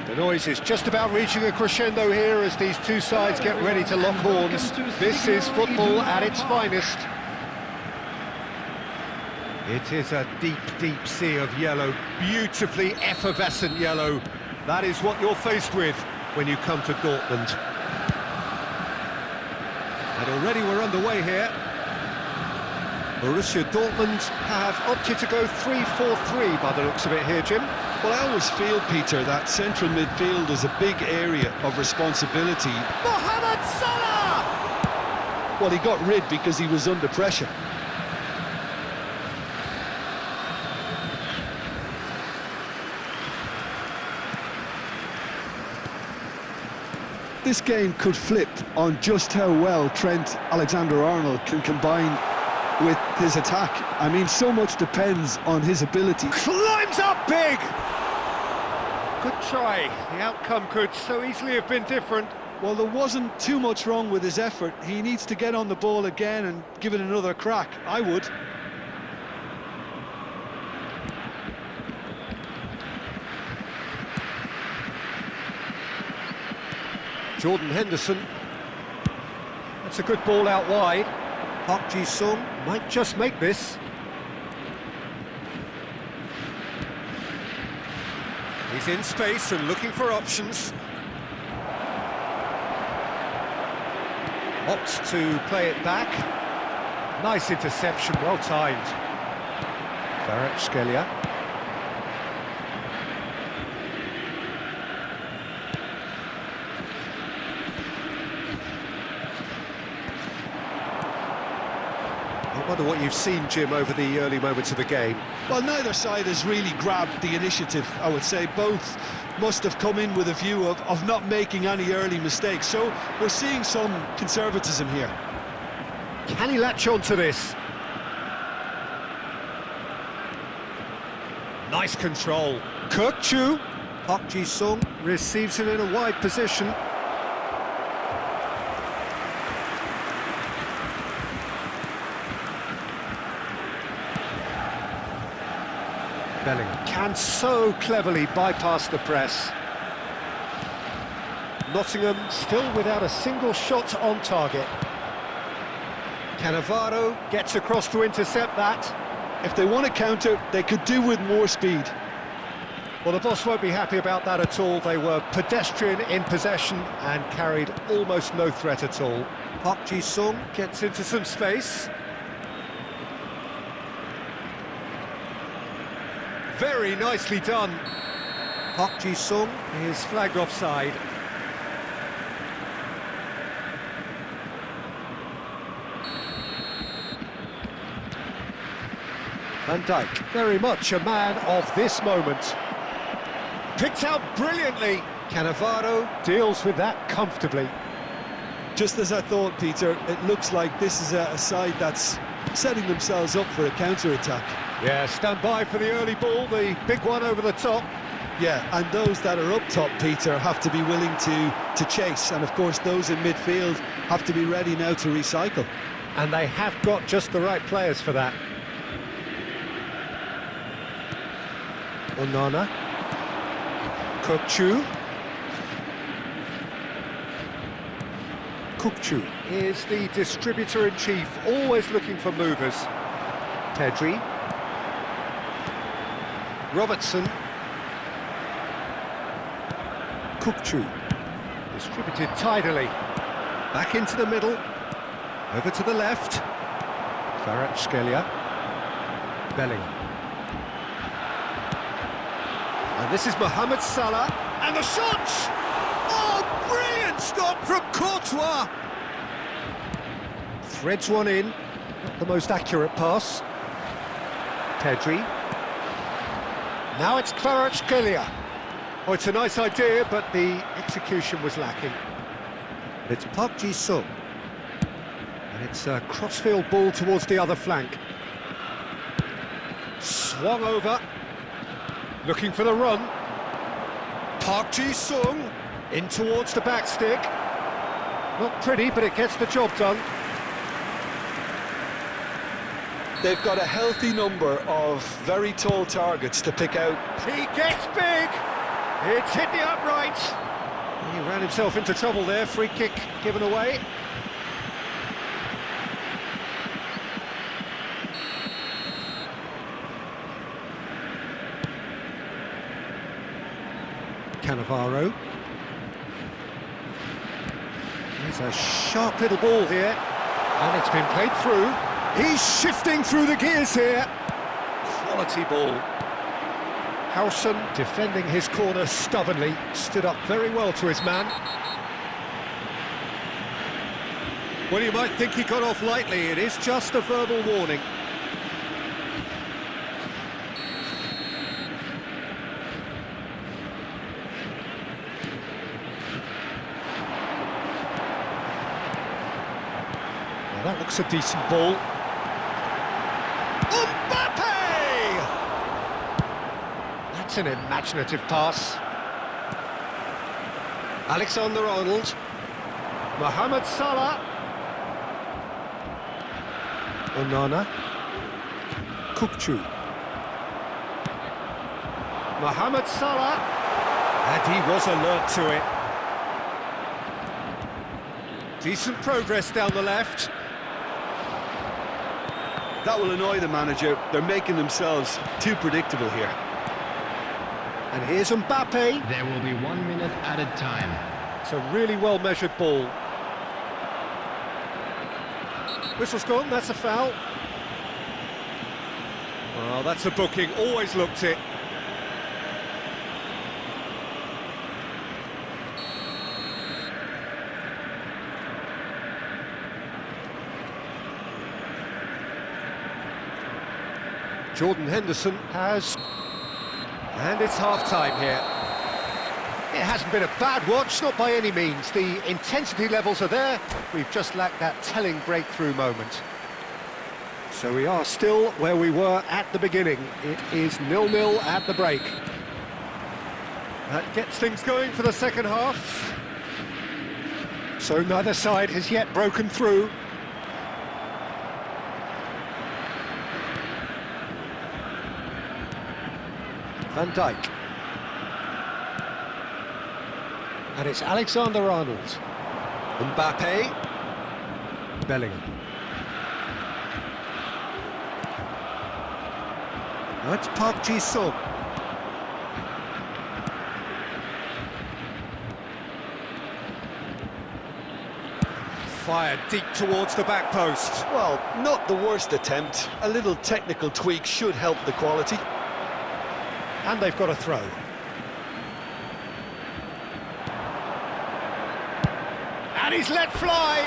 [SPEAKER 1] The noise is just about reaching a crescendo here as these two sides get ready to lock horns. This is football at its finest. It is a deep, deep sea of yellow, beautifully effervescent yellow. That is what you're faced with when you come to Dortmund. And already we're underway here. Borussia Dortmund have opted to go 3-4-3 by the looks of it here, Jim.
[SPEAKER 6] Well, I always feel, Peter, that central midfield is a big area of responsibility.
[SPEAKER 1] Mohamed Salah!
[SPEAKER 6] Well, he got rid because he was under pressure. This game could flip on just how well Trent Alexander-Arnold can combine with his attack. I mean, so much depends on his ability.
[SPEAKER 1] Climbs up big! Good try. The outcome could so easily have been different.
[SPEAKER 6] Well, there wasn't too much wrong with his effort. He needs to get on the ball again and give it another crack. I would.
[SPEAKER 1] Jordan Henderson. That's a good ball out wide. Park Ji-sung might just make this. He's in space and looking for options. Opts to play it back. Nice interception, well timed. Kvaratskhelia. I wonder what you've seen, Jim, over the early moments of the game.
[SPEAKER 6] Well, neither side has really grabbed the initiative, I would say. Both must have come in with a view of not making any early mistakes. So we're seeing some conservatism here.
[SPEAKER 1] Can he latch on to this? Nice control. Kirk Chu. Park Ji-sung receives it in a wide position. Bellingham can so cleverly bypass the press. Nottingham still without a single shot on target. Cannavaro gets across to intercept that.
[SPEAKER 6] If they want to counter, they could do with more speed.
[SPEAKER 1] Well, the boss won't be happy about that at all. They were pedestrian in possession and carried almost no threat at all. Park Ji-sung gets into some space. Very nicely done. Park Ji-sung is flagged offside. Van Dijk, very much a man of this moment. Picked out brilliantly. Cannavaro deals with that comfortably.
[SPEAKER 6] Just as I thought, Peter, it looks like this is a side that's setting themselves up for a counter-attack.
[SPEAKER 1] Yeah, stand by for the early ball, the big one over the top.
[SPEAKER 6] Yeah, and those that are up top, Peter, have to be willing to chase. And of course, those in midfield have to be ready now to recycle.
[SPEAKER 1] And they have got just the right players for that. Onana. Kukçu. Kukçu is the distributor-in-chief, always looking for movers. Pedri. Robertson. Kukçu. Distributed tidily. Back into the middle. Over to the left. Kvaratskhelia. Bellingham. And this is Mohamed Salah, and the shot! Oh, brilliant stop from Courtois! Threads one in, not the most accurate pass. Pedri. Now it's Kvaratskhelia. Oh, it's a nice idea, but the execution was lacking. It's Park Ji-sung. And it's a crossfield ball towards the other flank. Swung over. Looking for the run. Park Ji-sung in towards the back stick. Not pretty, but it gets the job done.
[SPEAKER 6] They've got a healthy number of very tall targets to pick out.
[SPEAKER 1] He gets big. It's hit the upright. He ran himself into trouble there. Free kick given away. Cannavaro. There's a sharp little ball here, and it's been played through. He's shifting through the gears here. Quality ball. Howson, defending his corner stubbornly, stood up very well to his man. Well, you might think he got off lightly. It is just a verbal warning. That looks a decent ball. Mbappe! That's an imaginative pass. Alexander-Arnold. Mohamed Salah. Onana. Kukçu. Mohamed Salah. And he was alert to it. Decent progress down the left.
[SPEAKER 6] That will annoy the manager. They're making themselves too predictable here.
[SPEAKER 1] And here's Mbappe.
[SPEAKER 5] There will be 1 minute added time.
[SPEAKER 1] It's a really well-measured ball. Whistle's gone, that's a foul. Oh, that's a booking, always looked it. Jordan Henderson has, and it's half-time here. It hasn't been a bad watch, not by any means. The intensity levels are there, we've just lacked that telling breakthrough moment. So we are still where we were at the beginning. It is 0-0 at the break. That gets things going for the second half. So neither side has yet broken through. Van Dijk. And it's Alexander-Arnold. Mbappe. Bellingham. Now it's Park Ji-sung. Fired deep towards the back post.
[SPEAKER 2] Well, not the worst attempt. A little technical tweak should help the quality.
[SPEAKER 1] And they've got a throw. And he's let fly!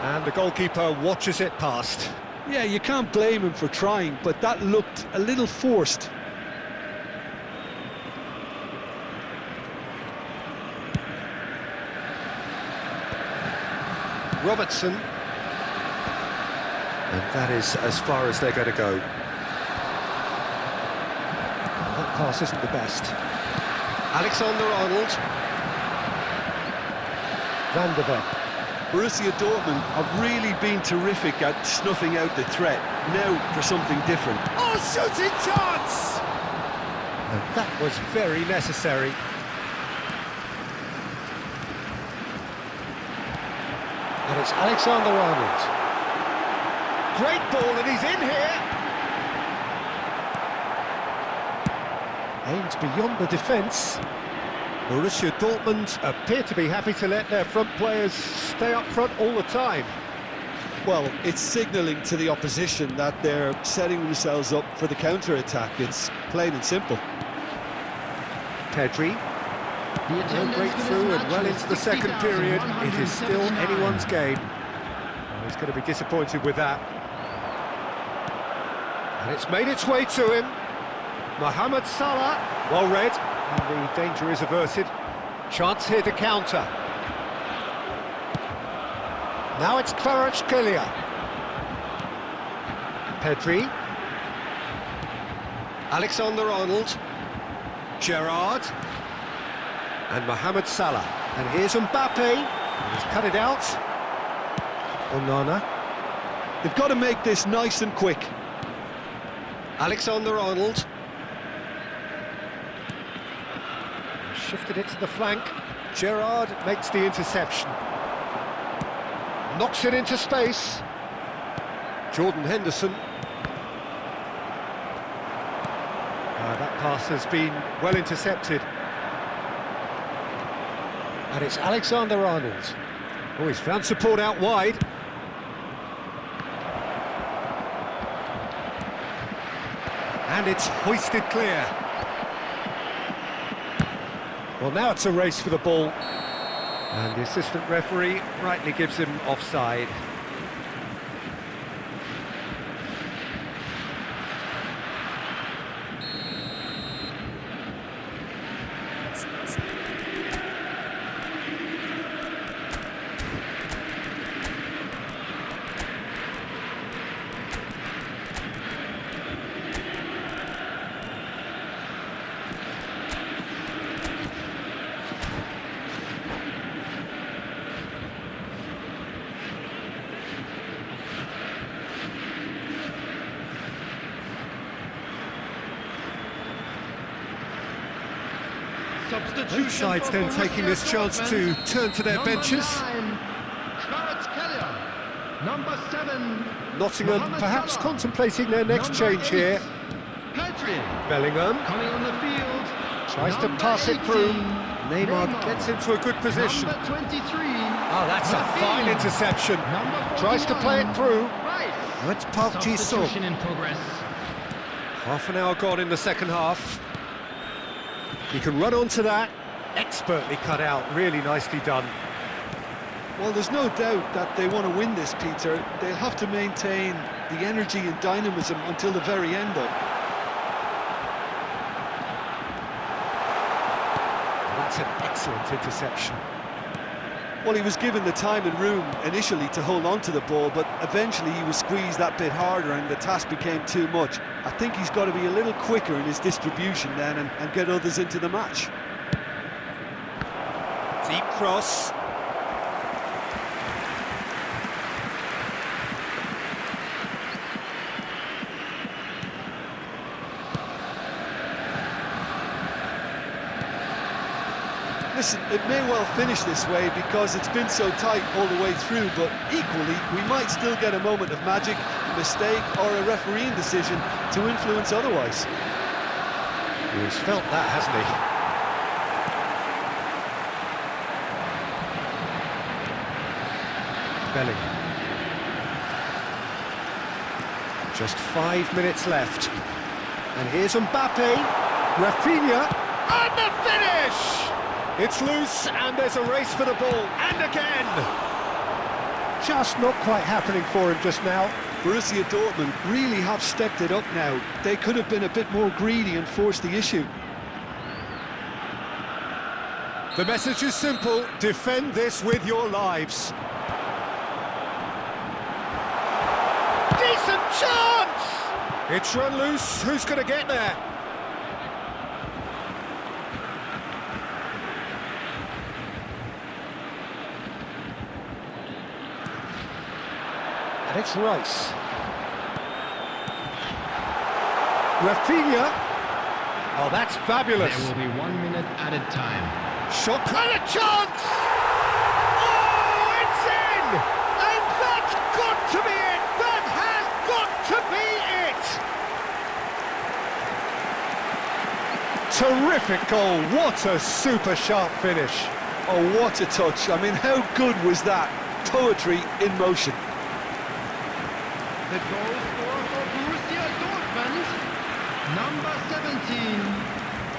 [SPEAKER 1] And the goalkeeper watches it past.
[SPEAKER 6] Yeah, you can't blame him for trying, but that looked a little forced.
[SPEAKER 1] Robertson. And that is as far as they're going to go. That pass isn't the best. Alexander-Arnold. Van de Ven.
[SPEAKER 6] Borussia Dortmund have really been terrific at snuffing out the threat. Now for something different.
[SPEAKER 1] Oh, shooting chance! And that was very necessary. And it's Alexander-Arnold. Great ball, and he's in here! Aims beyond the defence. Borussia Dortmund appear to be happy to let their front players stay up front all the time.
[SPEAKER 6] Well, it's signalling to the opposition that they're setting themselves up for the counter-attack. It's plain and simple.
[SPEAKER 1] Pedri.
[SPEAKER 5] The
[SPEAKER 1] No
[SPEAKER 5] attendance for
[SPEAKER 1] breakthrough
[SPEAKER 5] this
[SPEAKER 1] and
[SPEAKER 5] match
[SPEAKER 1] well
[SPEAKER 5] was
[SPEAKER 1] into the second period. It is still
[SPEAKER 5] 60,179.
[SPEAKER 1] anyone's game. Oh, he's going to be disappointed with that. And it's made its way to him. Mohamed Salah, well read, and the danger is averted. Chance here to counter. Now it's Kvaratskhelia. Pedri. Alexander-Arnold. Gerrard. And Mohamed Salah. And here's Mbappe. And he's cut it out. Onana.
[SPEAKER 6] They've got to make this nice and quick.
[SPEAKER 1] Alexander-Arnold. Shifted it to the flank. Gerrard makes the interception. Knocks it into space. Jordan Henderson. That pass has been well intercepted. And it's Alexander-Arnold. Oh, he's found support out wide. And it's hoisted clear. Well, now it's a race for the ball. And the assistant referee rightly gives him offside. Both sides then taking this chance to turn to their benches.
[SPEAKER 5] Number 7.
[SPEAKER 1] Nottingham perhaps contemplating their next change here.
[SPEAKER 5] Pedri
[SPEAKER 1] Bellingham
[SPEAKER 5] coming on the field.
[SPEAKER 1] tries to
[SPEAKER 5] Number
[SPEAKER 1] pass it through.
[SPEAKER 5] 18,
[SPEAKER 1] Neymar
[SPEAKER 5] Neymar.
[SPEAKER 1] gets into a good position.
[SPEAKER 5] Number 23.
[SPEAKER 1] Oh, that's a
[SPEAKER 5] Rafinha.
[SPEAKER 1] fine interception.
[SPEAKER 5] Number
[SPEAKER 1] Tries to play it
[SPEAKER 5] 41,
[SPEAKER 1] through.
[SPEAKER 5] Rice.
[SPEAKER 1] Now it's Park Ji-sung.
[SPEAKER 3] Substitution in progress.
[SPEAKER 1] Half an hour gone in the second half. He can run onto that. Expertly cut out, really nicely done.
[SPEAKER 6] Well, there's no doubt that they want to win this, Peter. They'll have to maintain the energy and dynamism until the very end, though.
[SPEAKER 1] That's an excellent interception.
[SPEAKER 6] Well, he was given the time and room initially to hold on to the ball, but eventually he was squeezed that bit harder and the task became too much. I think he's got to be a little quicker in his distribution then and get others into the match.
[SPEAKER 1] Deep cross.
[SPEAKER 6] listen, it may well finish this way because it's been so tight all the way through, but equally, we might still get a moment of magic, a mistake, or a refereeing decision to influence otherwise.
[SPEAKER 1] He's felt that, hasn't he? Bellingham. Just 5 minutes left. And here's Mbappe, Rafinha, and the finish! It's loose, and there's a race for the ball, and again! Just not quite happening for him just now.
[SPEAKER 6] Borussia Dortmund really have stepped it up now. They could have been a bit more greedy and forced the issue.
[SPEAKER 1] The message is simple: defend this with your lives. Decent chance! It's run loose, who's going to get there? And it's Rice. Rafinha. Oh, that's fabulous.
[SPEAKER 5] There will be 1 minute added time.
[SPEAKER 1] Shot and a chance! Oh, it's in! And that's got to be it! That has got to be it! Terrific goal, what a super sharp finish.
[SPEAKER 6] Oh, what a touch. I mean, how good was that? Poetry in motion.
[SPEAKER 5] The goal scorer for Borussia Dortmund, number 17,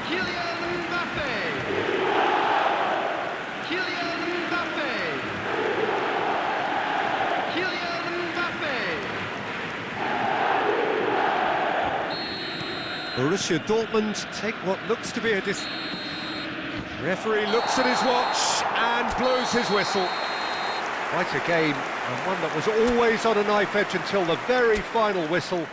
[SPEAKER 5] Kylian Mbappe. Kylian Mbappe. Kylian Mbappe.
[SPEAKER 1] Borussia Dortmund take what looks to be a Referee looks at his watch and blows his whistle. Quite a game, and one that was always on a knife edge until the very final whistle.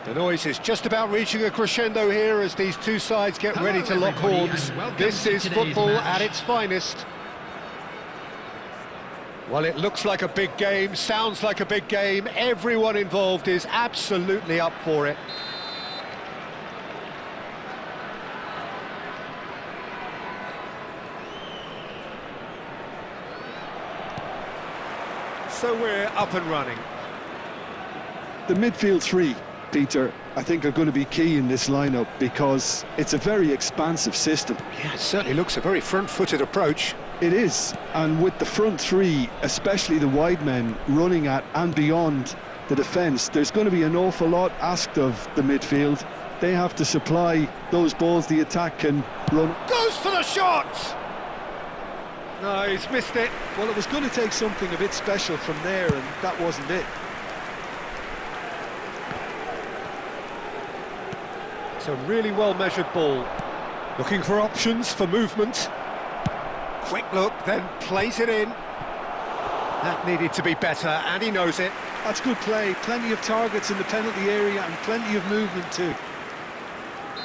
[SPEAKER 1] The noise is just about reaching a crescendo here as these two sides get ready to lock
[SPEAKER 5] everybody,
[SPEAKER 1] horns.
[SPEAKER 5] and welcome
[SPEAKER 1] This
[SPEAKER 5] to
[SPEAKER 1] is
[SPEAKER 5] today's
[SPEAKER 1] football
[SPEAKER 5] match.
[SPEAKER 1] at its finest. Well, it looks like a big game, sounds like a big game. Everyone involved is absolutely up for it. So we're up and running.
[SPEAKER 6] The midfield three, Peter, I think are going to be key in this lineup because it's a very expansive system.
[SPEAKER 1] Yeah, it certainly looks a very front-footed approach.
[SPEAKER 6] It is, and with the front three, especially the wide men, running at and beyond the defence, there's going to be an awful lot asked of the midfield. They have to supply those balls the attack can run.
[SPEAKER 1] Goes for the shot! No, he's missed it.
[SPEAKER 6] Well, it was going to take something a bit special from there, and that wasn't it.
[SPEAKER 1] It's a really well-measured ball. Looking for options for movement. Quick look, then plays it in. That needed to be better, and he knows it.
[SPEAKER 6] That's good play, plenty of targets in the penalty area and plenty of movement too.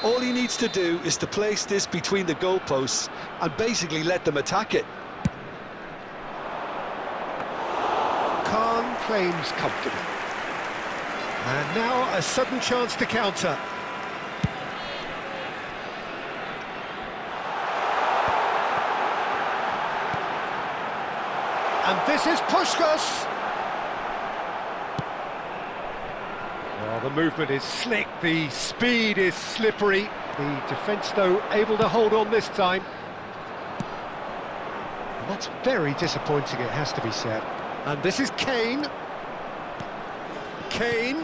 [SPEAKER 6] All he needs to do is to place this between the goalposts and basically let them attack it.
[SPEAKER 1] Khan claims comfortably. And now a sudden chance to counter. And this is Puskás. Well, the movement is slick, the speed is slippery. The defence, though, able to hold on this time. And that's very disappointing, it has to be said. And this is Kane. Kane.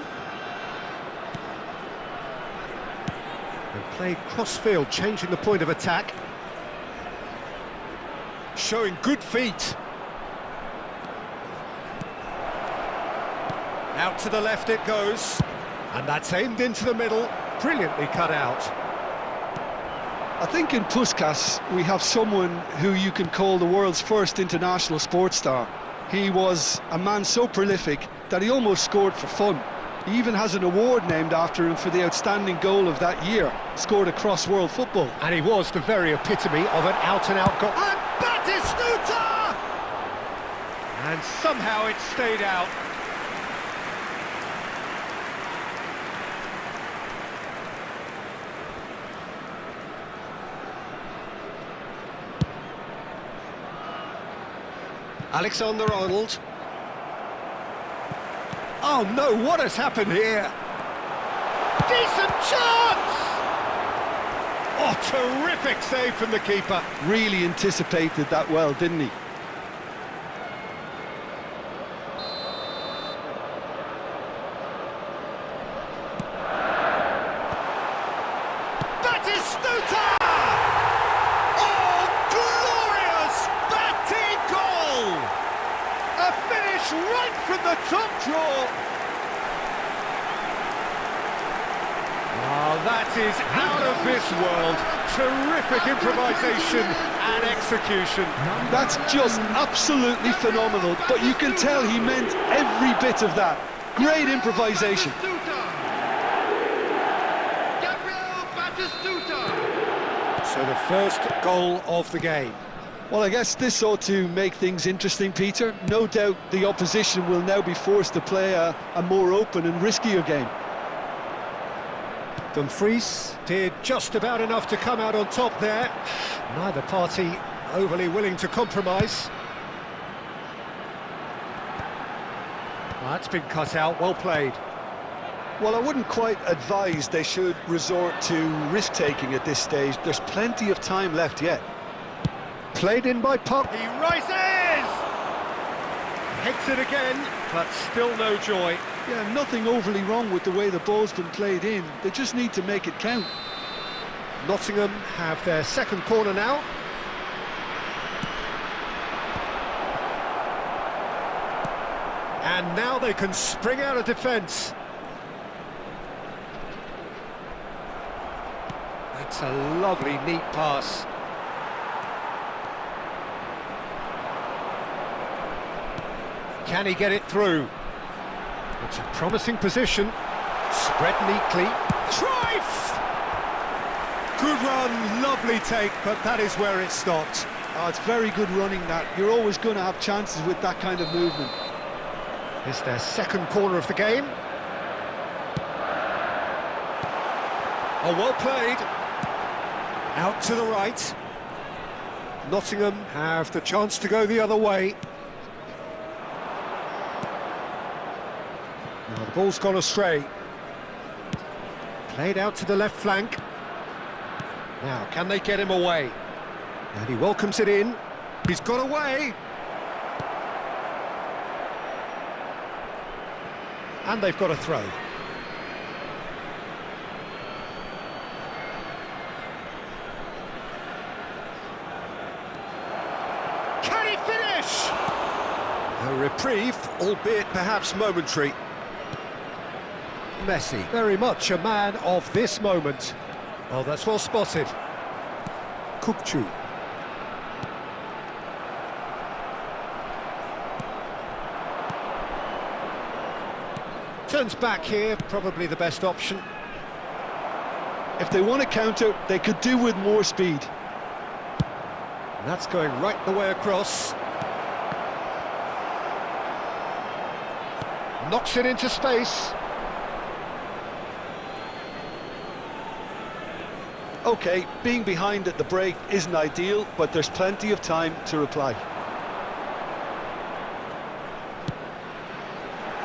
[SPEAKER 1] And played cross-field, changing the point of attack. Showing good feet. Out to the left it goes. And that's aimed into the middle. Brilliantly cut out.
[SPEAKER 6] I think in Puskás we have someone who you can call the world's first international sports star. He was a man so prolific that he almost scored for fun. He even has an award named after him for the outstanding goal of that year, scored across world football.
[SPEAKER 1] And he was the very epitome of an out-and-out goal. And Batistuta! And somehow it stayed out. Alexander-Arnold. Oh no, what has happened here? Decent chance! Oh, terrific save from the keeper.
[SPEAKER 6] Really anticipated that well, didn't he?
[SPEAKER 1] Batistuta! Oh, glorious Bati goal! A finish right from the top draw. Oh, that is out of this world. Terrific improvisation and execution.
[SPEAKER 6] That's just absolutely phenomenal, but you can tell he meant every bit of that. Great improvisation.
[SPEAKER 5] Gabriel Batistuta!
[SPEAKER 1] So the first goal of the game.
[SPEAKER 6] Well, I guess this ought to make things interesting, Peter. No doubt the opposition will now be forced to play a more open and riskier game.
[SPEAKER 1] Dumfries did just about enough to come out on top there. Neither party overly willing to compromise. That's been cut out, well played.
[SPEAKER 6] Well, I wouldn't quite advise they should resort to risk-taking at this stage. There's plenty of time left yet.
[SPEAKER 1] Played in by Puck. He rises! Heads it again, but still no joy.
[SPEAKER 6] Yeah, nothing overly wrong with the way the ball's been played in. They just need to make it count.
[SPEAKER 1] Nottingham have their second corner now. And now they can spring out of defence. That's a lovely, neat pass. Can he get it through? It's a promising position. Spread neatly. Cruyff! Good run, lovely take, but that is where it stopped.
[SPEAKER 6] Oh, it's very good running that. You're always going to have chances with that kind of movement.
[SPEAKER 1] It's their second corner of the game. Oh, well played. Out to the right. Nottingham have the chance to go the other way. Now the ball's gone astray. Played out to the left flank. Now, can they get him away? And he welcomes it in. He's got away. And they've got a throw. Can he finish? A reprieve, albeit perhaps momentary. Messi, very much a man of this moment. Oh, that's well spotted. Kukçu. Turns back here, probably the best option.
[SPEAKER 6] If they want to counter, they could do with more speed.
[SPEAKER 1] And that's going right the way across. Knocks it into space.
[SPEAKER 6] OK, being behind at the break isn't ideal, but there's plenty of time to reply.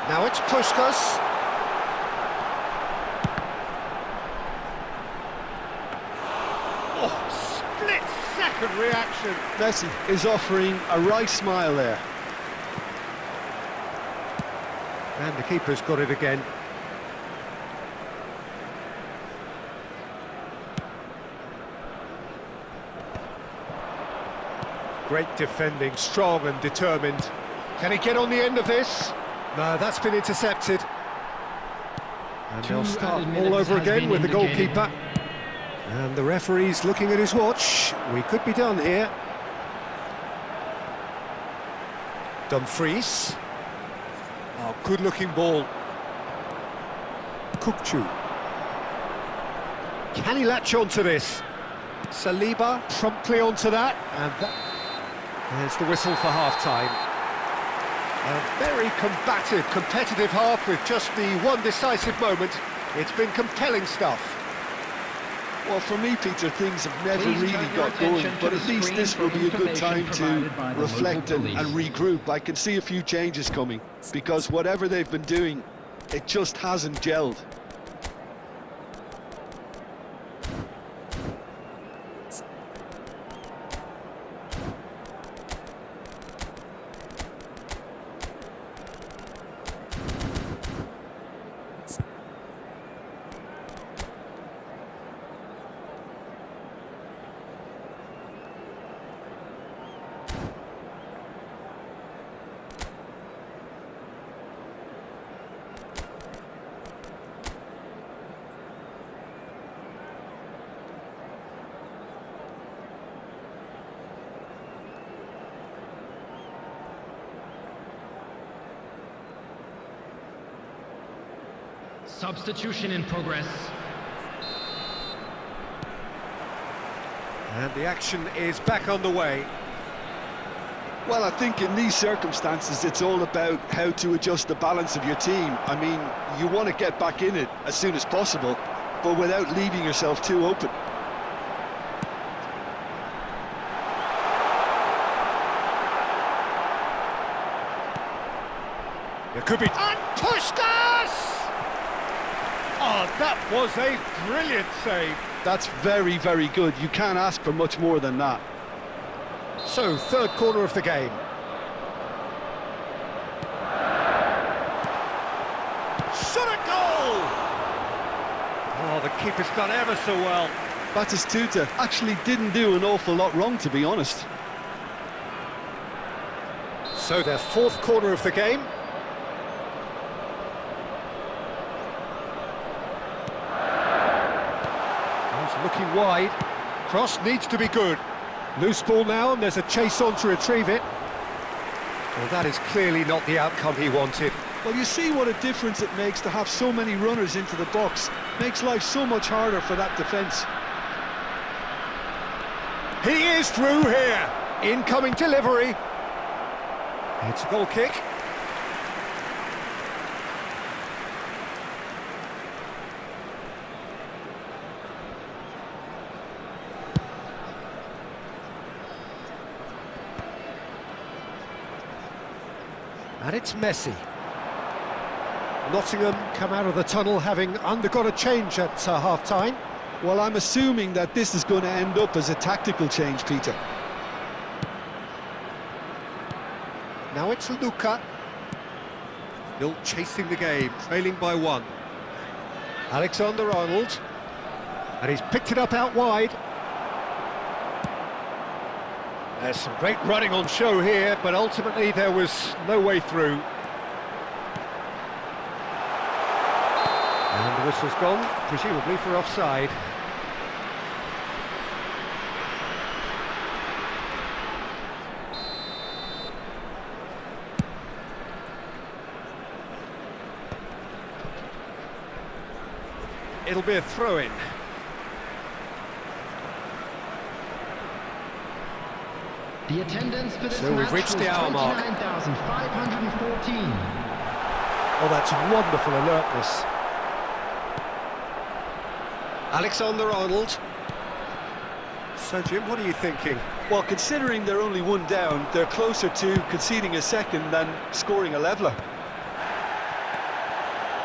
[SPEAKER 1] Now it's Puskás. Oh, split-second reaction.
[SPEAKER 6] Messi is offering a wry smile there.
[SPEAKER 1] And the keeper's got it again. Great defending, strong and determined. Can he get on the end of this? No, that's been intercepted. And they'll start all over again with the goalkeeper. And the referee's looking at his watch. We could be done here. Dumfries. Oh, good-looking ball. Kukçu. Can he latch onto this? Saliba promptly onto that, and there's the whistle for half-time. A very combative, competitive half with just the one decisive moment. It's been compelling stuff.
[SPEAKER 6] Well, for me, Peter, things have never
[SPEAKER 4] Please
[SPEAKER 6] really
[SPEAKER 4] turn your
[SPEAKER 6] got going,
[SPEAKER 4] attention to
[SPEAKER 6] but
[SPEAKER 4] the
[SPEAKER 6] at least
[SPEAKER 4] screen
[SPEAKER 6] this
[SPEAKER 4] for
[SPEAKER 6] will be a good
[SPEAKER 4] information
[SPEAKER 6] time to
[SPEAKER 4] provided by the
[SPEAKER 6] reflect
[SPEAKER 4] local
[SPEAKER 6] and
[SPEAKER 4] police.
[SPEAKER 6] regroup. I can see a few changes coming, because whatever they've been doing, it just hasn't gelled.
[SPEAKER 5] Substitution in progress.
[SPEAKER 1] And the action is back on the way.
[SPEAKER 6] Well, I think in these circumstances, it's all about how to adjust the balance of your team. I mean, you want to get back in it as soon as possible, but without leaving yourself too open.
[SPEAKER 1] It could be... And Puskás! Oh, that was a brilliant save.
[SPEAKER 6] That's very, very good. You can't ask for much more than that.
[SPEAKER 1] So, third corner of the game. Shot a goal! Oh, the keeper's done ever so well.
[SPEAKER 6] Batistuta actually didn't do an awful lot wrong, to be honest.
[SPEAKER 1] So, their fourth corner of the game. He's looking wide. Cross needs to be good. Loose ball now, and there's a chase on to retrieve it. Well, that is clearly not the outcome he wanted.
[SPEAKER 6] Well, you see what a difference it makes to have so many runners into the box. Makes life so much harder for that defence.
[SPEAKER 1] He is through here. Incoming delivery. It's a goal kick. And it's Messi. Nottingham come out of the tunnel having undergone a change at half-time.
[SPEAKER 6] Well, I'm assuming that this is going to end up as a tactical change, Peter.
[SPEAKER 1] Now it's Luka. Still chasing the game, trailing by 1. Alexander-Arnold. And he's picked it up out wide. There's some great running on show here, but ultimately there was no way through. And the whistle's gone, presumably for offside. It'll be a throw-in.
[SPEAKER 5] The attendance for this
[SPEAKER 1] So we've
[SPEAKER 5] match
[SPEAKER 1] reached
[SPEAKER 5] was
[SPEAKER 1] the hour mark.
[SPEAKER 5] 29,514.
[SPEAKER 1] Oh, that's wonderful alertness. Alexander-Arnold. So, Jim, what are you thinking?
[SPEAKER 6] Well, considering they're only 1 down, they're closer to conceding a second than scoring a leveller.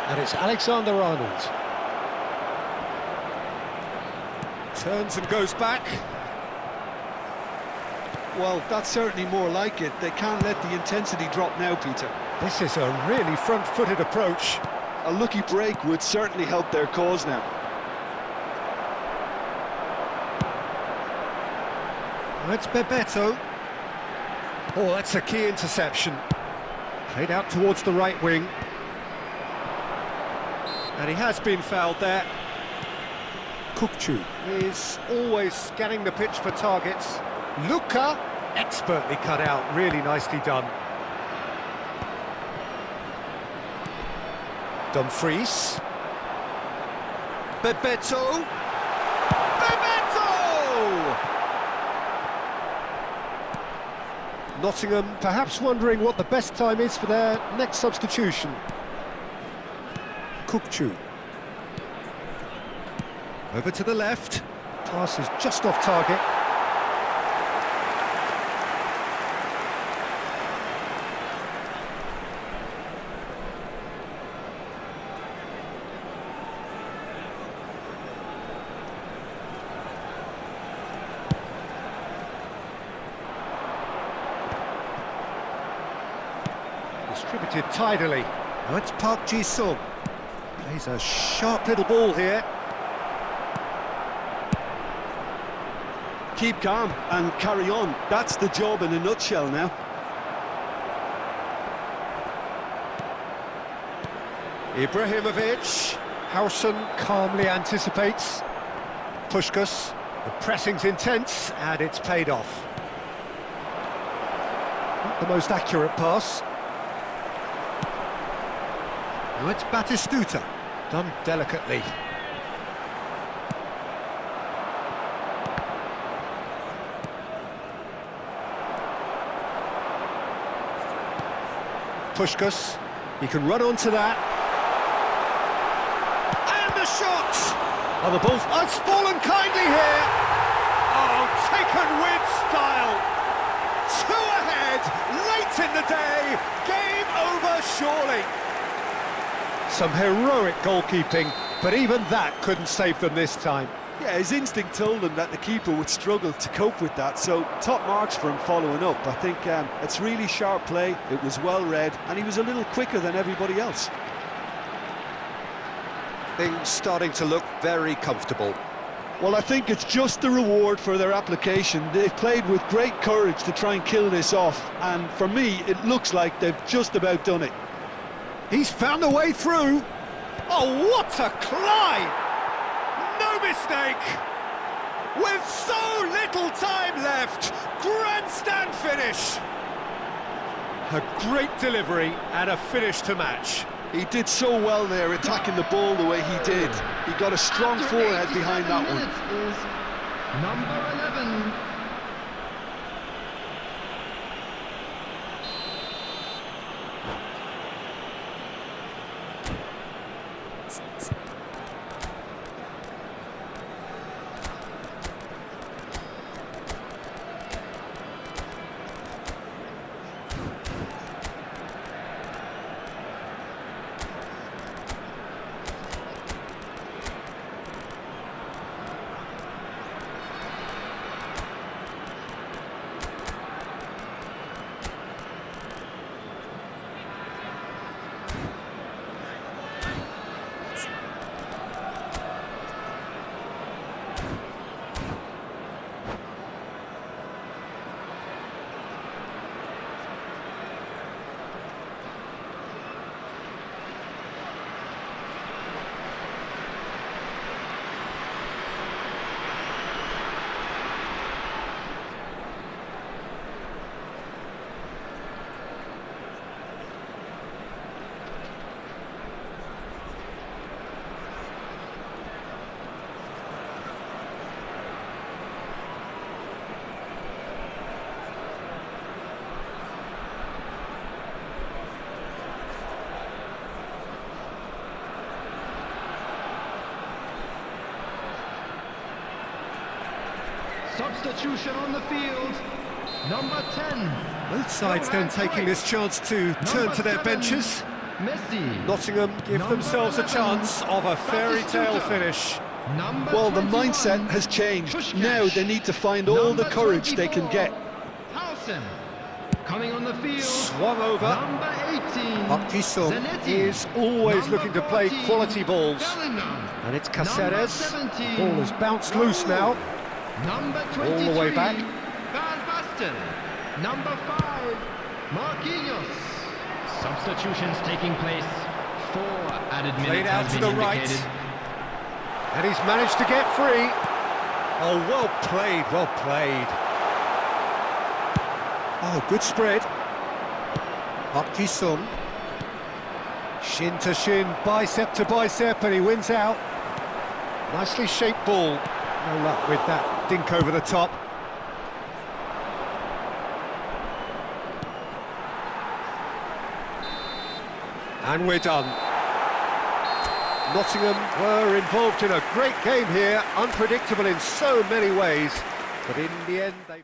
[SPEAKER 1] And it's Alexander-Arnold. Turns and goes back.
[SPEAKER 6] Well, that's certainly more like it. They can't let the intensity drop now, Peter.
[SPEAKER 1] This is a really front-footed approach.
[SPEAKER 6] A lucky break would certainly help their cause now.
[SPEAKER 1] It's Bebeto. Oh, that's a key interception. Played out towards the right wing. And he has been fouled there. Kukçu is always scanning the pitch for targets. Luka, expertly cut out, really nicely done. Dumfries. Bebeto. Bebeto! Nottingham perhaps wondering what the best time is for their next substitution. Kukçu. Over to the left. Pass is just off target. Distributed tidily. Now it's Park Ji-sung. Plays a sharp little ball here.
[SPEAKER 6] Keep calm and carry on. That's the job in a nutshell now.
[SPEAKER 1] Ibrahimovic. Howson calmly anticipates. Puskás. The pressing's intense and it's paid off. Not the most accurate pass. Now it's Batistuta. Done delicately. Puskás, he can run onto that. And the shot! Oh, the ball's it's fallen kindly here. Oh, taken with style. 2 ahead, late in the day. Game over, surely. Some heroic goalkeeping, but even that couldn't save them this time.
[SPEAKER 6] Yeah, his instinct told him that the keeper would struggle to cope with that, so top marks for him following up. I think it's really sharp play, it was well read, and he was a little quicker than everybody else.
[SPEAKER 1] Things starting to look very comfortable.
[SPEAKER 6] Well, I think it's just the reward for their application. They've played with great courage to try and kill this off, and for me, it looks like they've just about done it.
[SPEAKER 1] He's found a way through. Oh, what a climb! No mistake! With so little time left, grandstand finish! A great delivery and a finish to match.
[SPEAKER 6] He did so well there, attacking the ball the way he did. He got a strong
[SPEAKER 5] After
[SPEAKER 6] forehead
[SPEAKER 5] 87
[SPEAKER 6] behind that one.
[SPEAKER 5] minutes is number 11. Substitution on the field, number 10.
[SPEAKER 1] Both sides then taking this chance to turn to their benches.
[SPEAKER 5] Messi.
[SPEAKER 1] Nottingham give
[SPEAKER 5] Number
[SPEAKER 1] themselves a
[SPEAKER 5] 11,
[SPEAKER 1] chance of a fairy tale
[SPEAKER 5] Batistuta.
[SPEAKER 1] finish.
[SPEAKER 5] Number
[SPEAKER 6] Well, the
[SPEAKER 5] 21,
[SPEAKER 6] mindset has changed.
[SPEAKER 5] Puskás.
[SPEAKER 6] Now they need to find all the
[SPEAKER 5] Number
[SPEAKER 6] courage they can
[SPEAKER 5] 24,
[SPEAKER 6] get.
[SPEAKER 5] Howson. Coming on the field,
[SPEAKER 1] Swung over.
[SPEAKER 5] number 18.
[SPEAKER 1] Park Ji-sung
[SPEAKER 5] Zanetti.
[SPEAKER 1] is always
[SPEAKER 5] Number
[SPEAKER 1] looking to play
[SPEAKER 5] 14,
[SPEAKER 1] quality balls.
[SPEAKER 5] Bellingham.
[SPEAKER 1] And it's
[SPEAKER 5] Number
[SPEAKER 1] Caceres.
[SPEAKER 5] 17,
[SPEAKER 1] Ball has bounced loose now.
[SPEAKER 5] Number 23,
[SPEAKER 1] All the way back.
[SPEAKER 5] Van Basten. Number 5, Marquinhos.
[SPEAKER 4] Substitutions taking place. 4 added
[SPEAKER 1] Played
[SPEAKER 4] minutes
[SPEAKER 1] out
[SPEAKER 4] has
[SPEAKER 1] to
[SPEAKER 4] been
[SPEAKER 1] the right.
[SPEAKER 4] indicated.
[SPEAKER 1] And he's managed to get free. Oh, well played, well played. Oh, good spread. Park Ji-sung. Shin to shin, bicep to bicep, and he wins out. Nicely shaped ball. No luck with that dink over the top. And we're done. Nottingham were involved in a great game here, unpredictable in so many ways, but in the end they...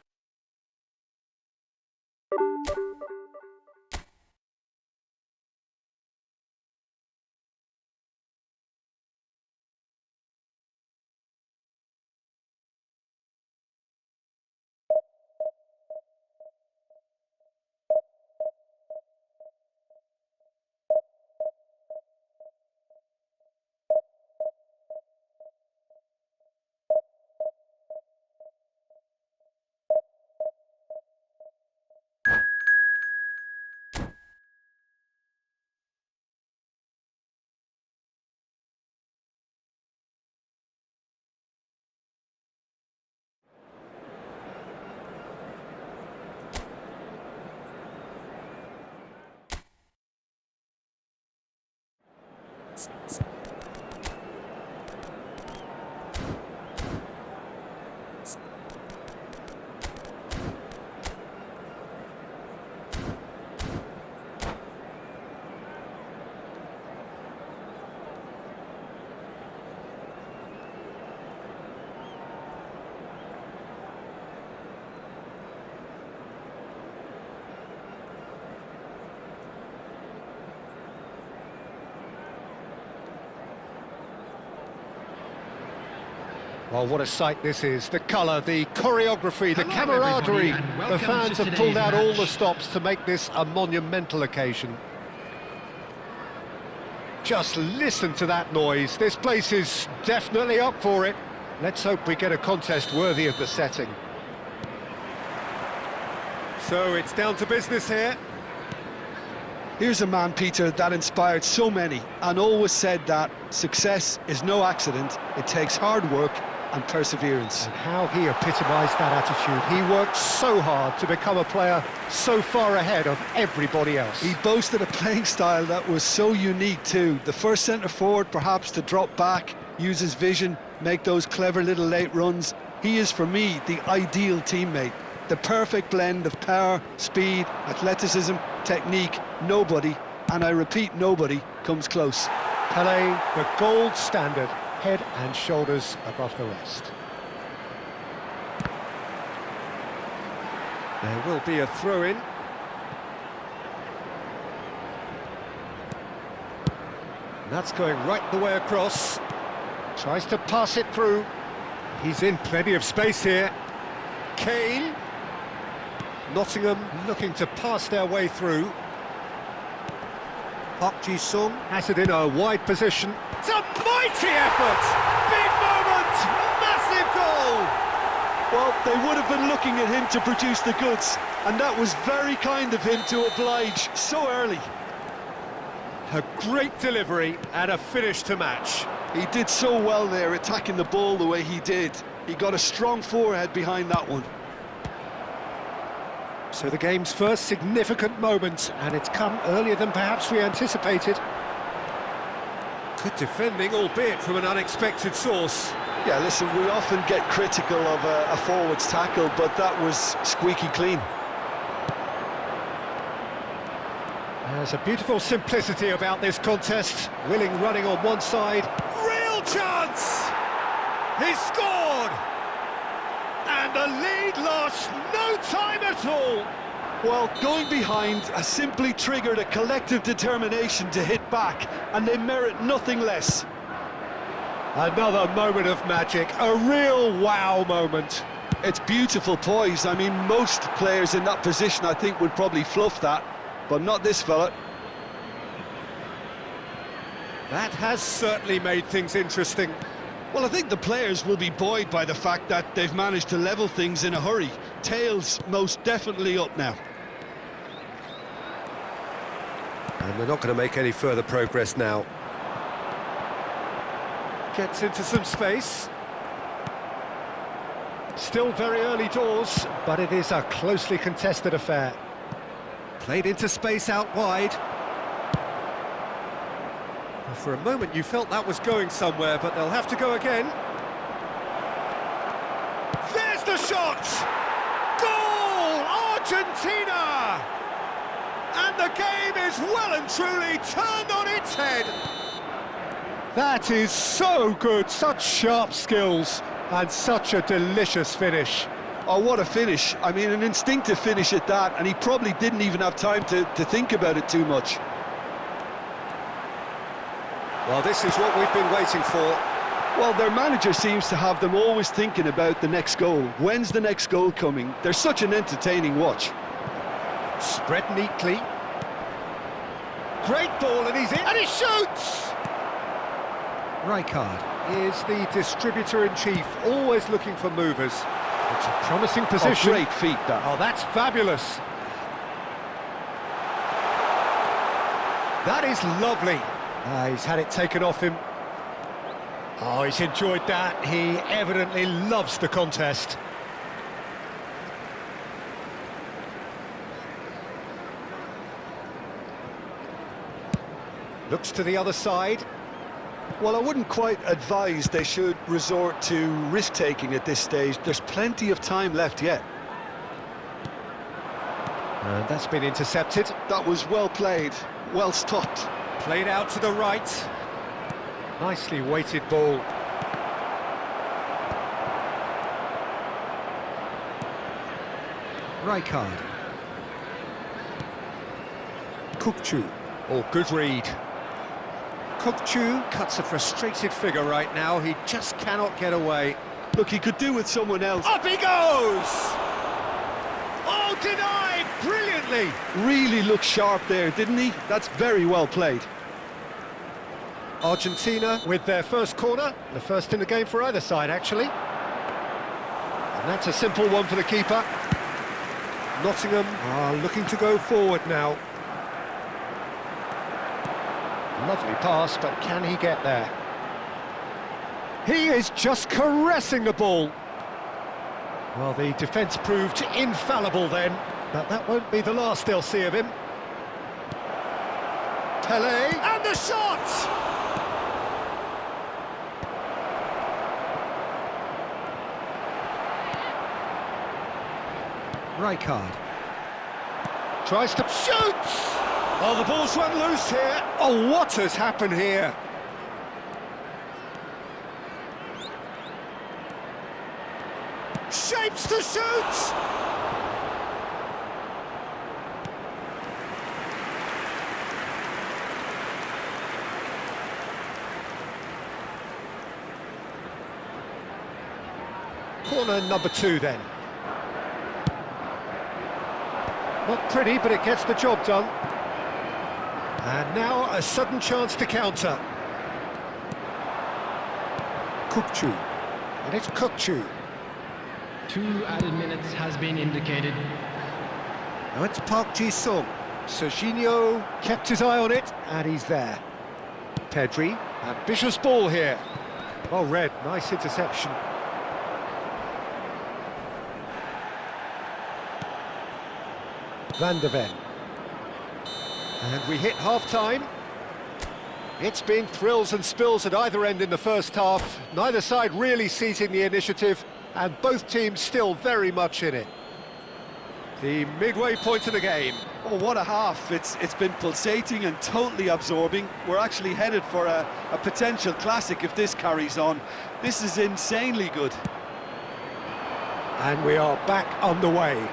[SPEAKER 1] Well, what a sight this is. The colour, the choreography, the
[SPEAKER 5] Hello,
[SPEAKER 1] camaraderie.
[SPEAKER 5] everybody, and
[SPEAKER 1] The
[SPEAKER 5] welcome
[SPEAKER 1] fans
[SPEAKER 5] to
[SPEAKER 1] have pulled
[SPEAKER 5] today's
[SPEAKER 1] out all
[SPEAKER 5] match.
[SPEAKER 1] the stops to make this a monumental occasion. Just listen to that noise. This place is definitely up for it. Let's hope we get a contest worthy of the setting. So it's down to business here.
[SPEAKER 6] Here's a man, Peter, that inspired so many and always said that success is no accident. It takes hard work
[SPEAKER 2] and perseverance.
[SPEAKER 1] And how he epitomised that attitude. He worked so hard to become a player so far ahead of everybody else.
[SPEAKER 6] He boasted a playing style that was so unique too. The first centre-forward perhaps to drop back, use his vision, make those clever little late runs. He is, for me, the ideal teammate. The perfect blend of power, speed, athleticism, technique. Nobody, and I repeat, nobody, comes close.
[SPEAKER 1] Pelé, the gold standard, head and shoulders above the rest. There will be a throw-in. And that's going right the way across. Tries to pass it through. He's in plenty of space here. Kane. Nottingham looking to pass their way through. Park Ji-sung has it in a wide position. It's a mighty effort! Big moment! Massive goal!
[SPEAKER 6] Well, they would have been looking at him to produce the goods, and that was very kind of him to oblige so early.
[SPEAKER 1] A great delivery and a finish to match.
[SPEAKER 6] He did so well there, attacking the ball the way he did. He got a strong forehead behind that one.
[SPEAKER 1] So the game's first significant moment, and it's come earlier than perhaps we anticipated. Good defending, albeit from an unexpected source.
[SPEAKER 6] Yeah, listen, we often get critical of a forward's tackle, but that was squeaky clean.
[SPEAKER 1] There's a beautiful simplicity about this contest. Willing running on one side. Real chance! He scored! And the lead lost no time at all.
[SPEAKER 6] Well, going behind has simply triggered a collective determination to hit back, and they merit nothing less.
[SPEAKER 1] Another moment of magic, a real wow moment.
[SPEAKER 6] It's beautiful poise. I mean, most players in that position, I think, would probably fluff that, but not this fella.
[SPEAKER 1] That has certainly made things interesting.
[SPEAKER 6] Well, I think the players will be buoyed by the fact that they've managed to level things in a hurry. Tails most definitely up now.
[SPEAKER 1] And they're not going to make any further progress now. Gets into some space. Still very early doors, but it is a closely contested affair. Played into space out wide. For a moment you felt that was going somewhere, but they'll have to go again. There's the shot! Goal! Argentina! And the game is well and truly turned on its head. That is so good, such sharp skills, and such a delicious finish.
[SPEAKER 6] Oh, what a finish. I mean, an instinctive finish at that, and he probably didn't even have time to think about it too much.
[SPEAKER 1] Well, this is what we've been waiting for.
[SPEAKER 6] Well, their manager seems to have them always thinking about the next goal. When's the next goal coming? They're such an entertaining watch.
[SPEAKER 1] Spread neatly. Great ball, and he's in, and he shoots! Rijkaard is the distributor-in-chief, always looking for movers. It's a promising position.
[SPEAKER 6] Oh, great feat, that.
[SPEAKER 1] Oh, that's fabulous. That is lovely. He's had it taken off him. Oh, he's enjoyed that. He evidently loves the contest. Looks to the other side.
[SPEAKER 6] Well, I wouldn't quite advise they should resort to risk-taking at this stage. There's plenty of time left yet.
[SPEAKER 1] And that's been intercepted.
[SPEAKER 6] That was well played, well stopped.
[SPEAKER 1] Played out to the right. Nicely weighted ball. Rijkaard. Kukçu. Oh, good read. Kukçu cuts a frustrated figure right now. He just cannot get away.
[SPEAKER 6] Look, he could do with someone else.
[SPEAKER 1] Up he goes! Oh, denied brilliantly!
[SPEAKER 6] Really looked sharp there, didn't he? That's very well played.
[SPEAKER 1] Argentina with their first corner, the first in the game for either side, actually. And that's a simple one for the keeper. Nottingham are looking to go forward now. Lovely pass, but can he get there? He is just caressing the ball. Well, the defence proved infallible then, but that won't be the last they'll see of him. Pelé, and the shot! Rijkaard tries to shoot! Oh, the ball's run loose here. Oh, what has happened here? Shapes to shoot! Corner number 2 then. Not pretty, but it gets the job done. And now a sudden chance to counter. Kukçu. And it's Kukçu.
[SPEAKER 5] 2 added minutes has been indicated.
[SPEAKER 1] Now it's Park Ji-sung. Serginho kept his eye on it, and he's there. Pedri, ambitious ball here. Well read, nice interception. Van de Ven. And we hit half-time. It's been thrills and spills at either end in the first half. Neither side really seizing the initiative, and both teams still very much in it. The midway point of the game.
[SPEAKER 6] Oh, what a half. It's been pulsating and totally absorbing. We're actually headed for a potential classic if this carries on. This is insanely good.
[SPEAKER 1] And we are back underway.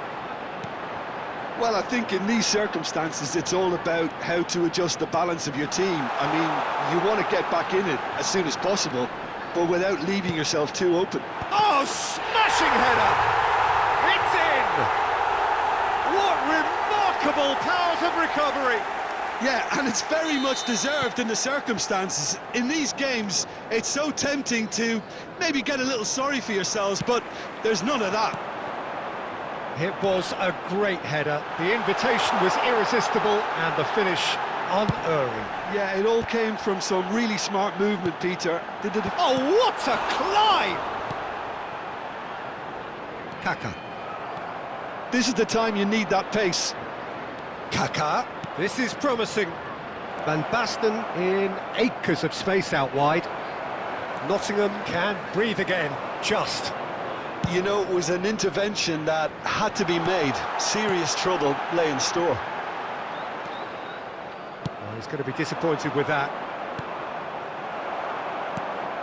[SPEAKER 6] Well, I think in these circumstances, it's all about how to adjust the balance of your team. I mean, you want to get back in it as soon as possible, but without leaving yourself too open.
[SPEAKER 1] Oh, smashing header! It's in! What remarkable powers of recovery!
[SPEAKER 6] Yeah, and it's very much deserved in the circumstances. In these games, it's so tempting to maybe get a little sorry for yourselves, but there's none of that.
[SPEAKER 1] It was a great header. The invitation was irresistible and the finish unerring.
[SPEAKER 6] Yeah, it all came from some really smart movement, Peter.
[SPEAKER 1] Oh, what a climb! Kaká.
[SPEAKER 6] This is the time you need that pace.
[SPEAKER 1] Kaká. This is promising. Van Basten in acres of space out wide. Nottingham can breathe again, just.
[SPEAKER 6] You know, it was an intervention that had to be made. Serious trouble lay in store.
[SPEAKER 1] Well, he's going to be disappointed with that.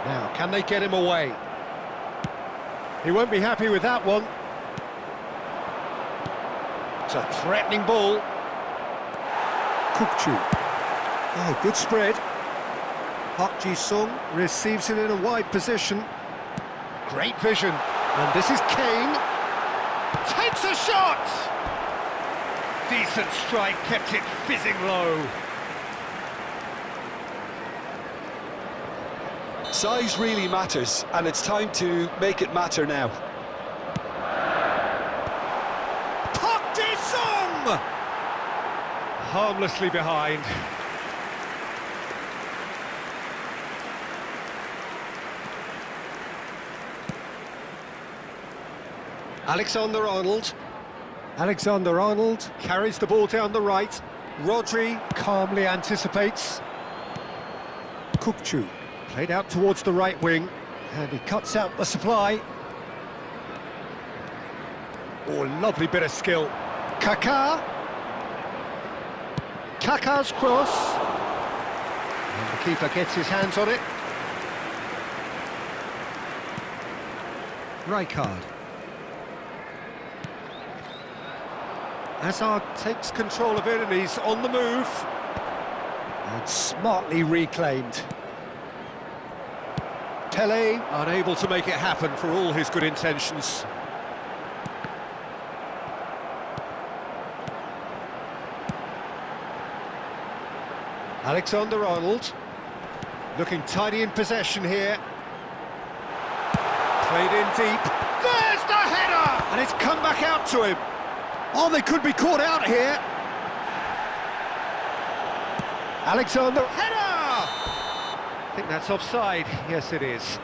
[SPEAKER 1] Now, can they get him away? He won't be happy with that one. It's a threatening ball. Kukçu. Oh, good spread. Park Ji-sung receives it in a wide position. Great vision. And this is Kane. Takes a shot! Decent strike, kept it fizzing low.
[SPEAKER 6] Size really matters, and it's time to make it matter now.
[SPEAKER 1] Park Ji-sung! Harmlessly behind. Alexander-Arnold. Alexander-Arnold carries the ball down the right. Rodri calmly anticipates. Kukçu played out towards the right wing, and he cuts out the supply. Oh, lovely bit of skill. Kaká. Kaká's cross. And the keeper gets his hands on it. Rijkaard. Hazard takes control of it and he's on the move. And smartly reclaimed. Pelé unable to make it happen for all his good intentions. Alexander-Arnold looking tidy in possession here. Played in deep. There's the header! And it's come back out to him. Oh, they could be caught out here. Alexander, header! I think that's offside. Yes, it is.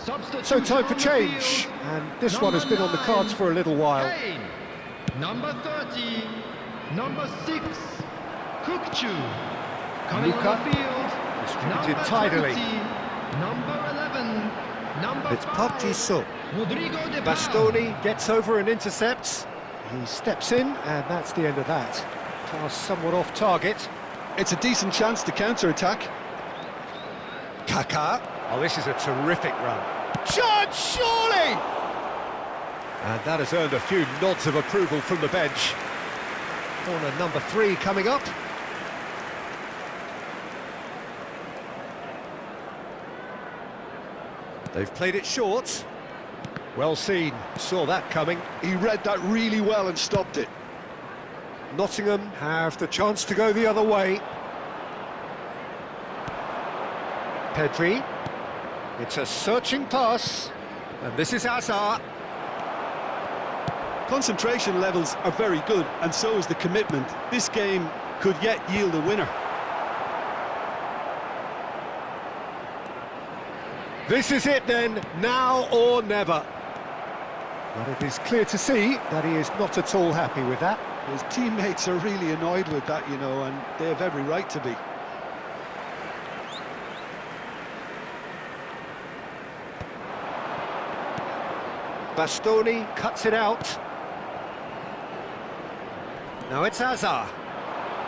[SPEAKER 1] So time for
[SPEAKER 5] on the
[SPEAKER 1] change,
[SPEAKER 5] field.
[SPEAKER 1] and this one has been on the cards for a little while.
[SPEAKER 5] Kane. Number 30, number 6, Kukchu. Coming
[SPEAKER 1] Luka.
[SPEAKER 5] on the field,
[SPEAKER 1] Distributed
[SPEAKER 5] number
[SPEAKER 1] tidily.
[SPEAKER 5] 20, number 11, number
[SPEAKER 1] It's Park
[SPEAKER 5] 5,
[SPEAKER 1] Ji-suk.
[SPEAKER 5] Rodrigo de Paul.
[SPEAKER 1] Bastoni gets over and intercepts. He steps in, and that's the end of that. Pass somewhat off target.
[SPEAKER 6] It's a decent chance to counter-attack.
[SPEAKER 1] Kaká. Oh, this is a terrific run. Shot, surely! And that has earned a few nods of approval from the bench. Corner number 3 coming up. They've played it short. Well seen, saw that coming.
[SPEAKER 6] He read that really well and stopped it.
[SPEAKER 1] Nottingham have the chance to go the other way. Pedri. It's a searching pass. And this is Hazard.
[SPEAKER 6] Concentration levels are very good, and so is the commitment. This game could yet yield a winner.
[SPEAKER 1] This is it then, now or never. But it is clear to see that he is not at all happy with that.
[SPEAKER 6] His teammates are really annoyed with that, you know, and they have every right to be.
[SPEAKER 1] Bastoni cuts it out. Now it's Hazard.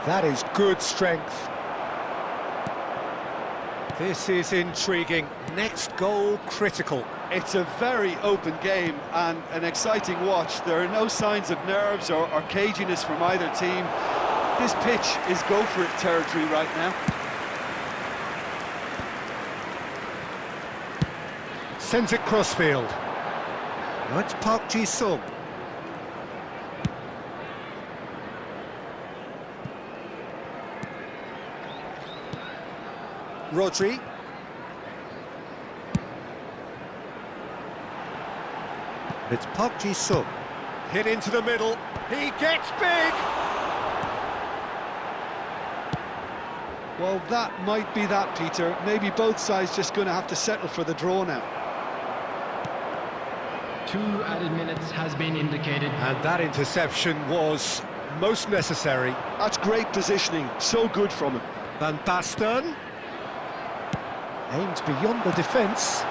[SPEAKER 1] That is good strength. This is intriguing. Next goal critical.
[SPEAKER 6] It's a very open game and an exciting watch. There are no signs of nerves or caginess from either team. This pitch is go-for-it territory right now.
[SPEAKER 1] Sends it crossfield. Now it's Park Ji-sung. Rodri. It's Park Ji-sung. Hit into the middle. He gets big!
[SPEAKER 6] Well, that might be that, Peter. Maybe both sides just going to have to settle for the draw now.
[SPEAKER 4] 2 added minutes has been indicated.
[SPEAKER 1] And that interception was most necessary.
[SPEAKER 6] That's great positioning. So good from him.
[SPEAKER 1] Van Basten aims beyond the defence.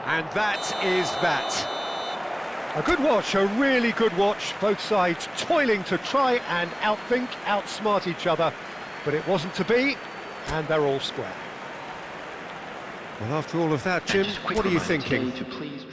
[SPEAKER 1] And that is that. A good watch, a really good watch. Both sides toiling to try and outthink, outsmart each other. But it wasn't to be, and they're all square. Well, after all of that, Jim,
[SPEAKER 4] Just a quick
[SPEAKER 1] what are you
[SPEAKER 4] reminder
[SPEAKER 1] thinking?
[SPEAKER 4] today to please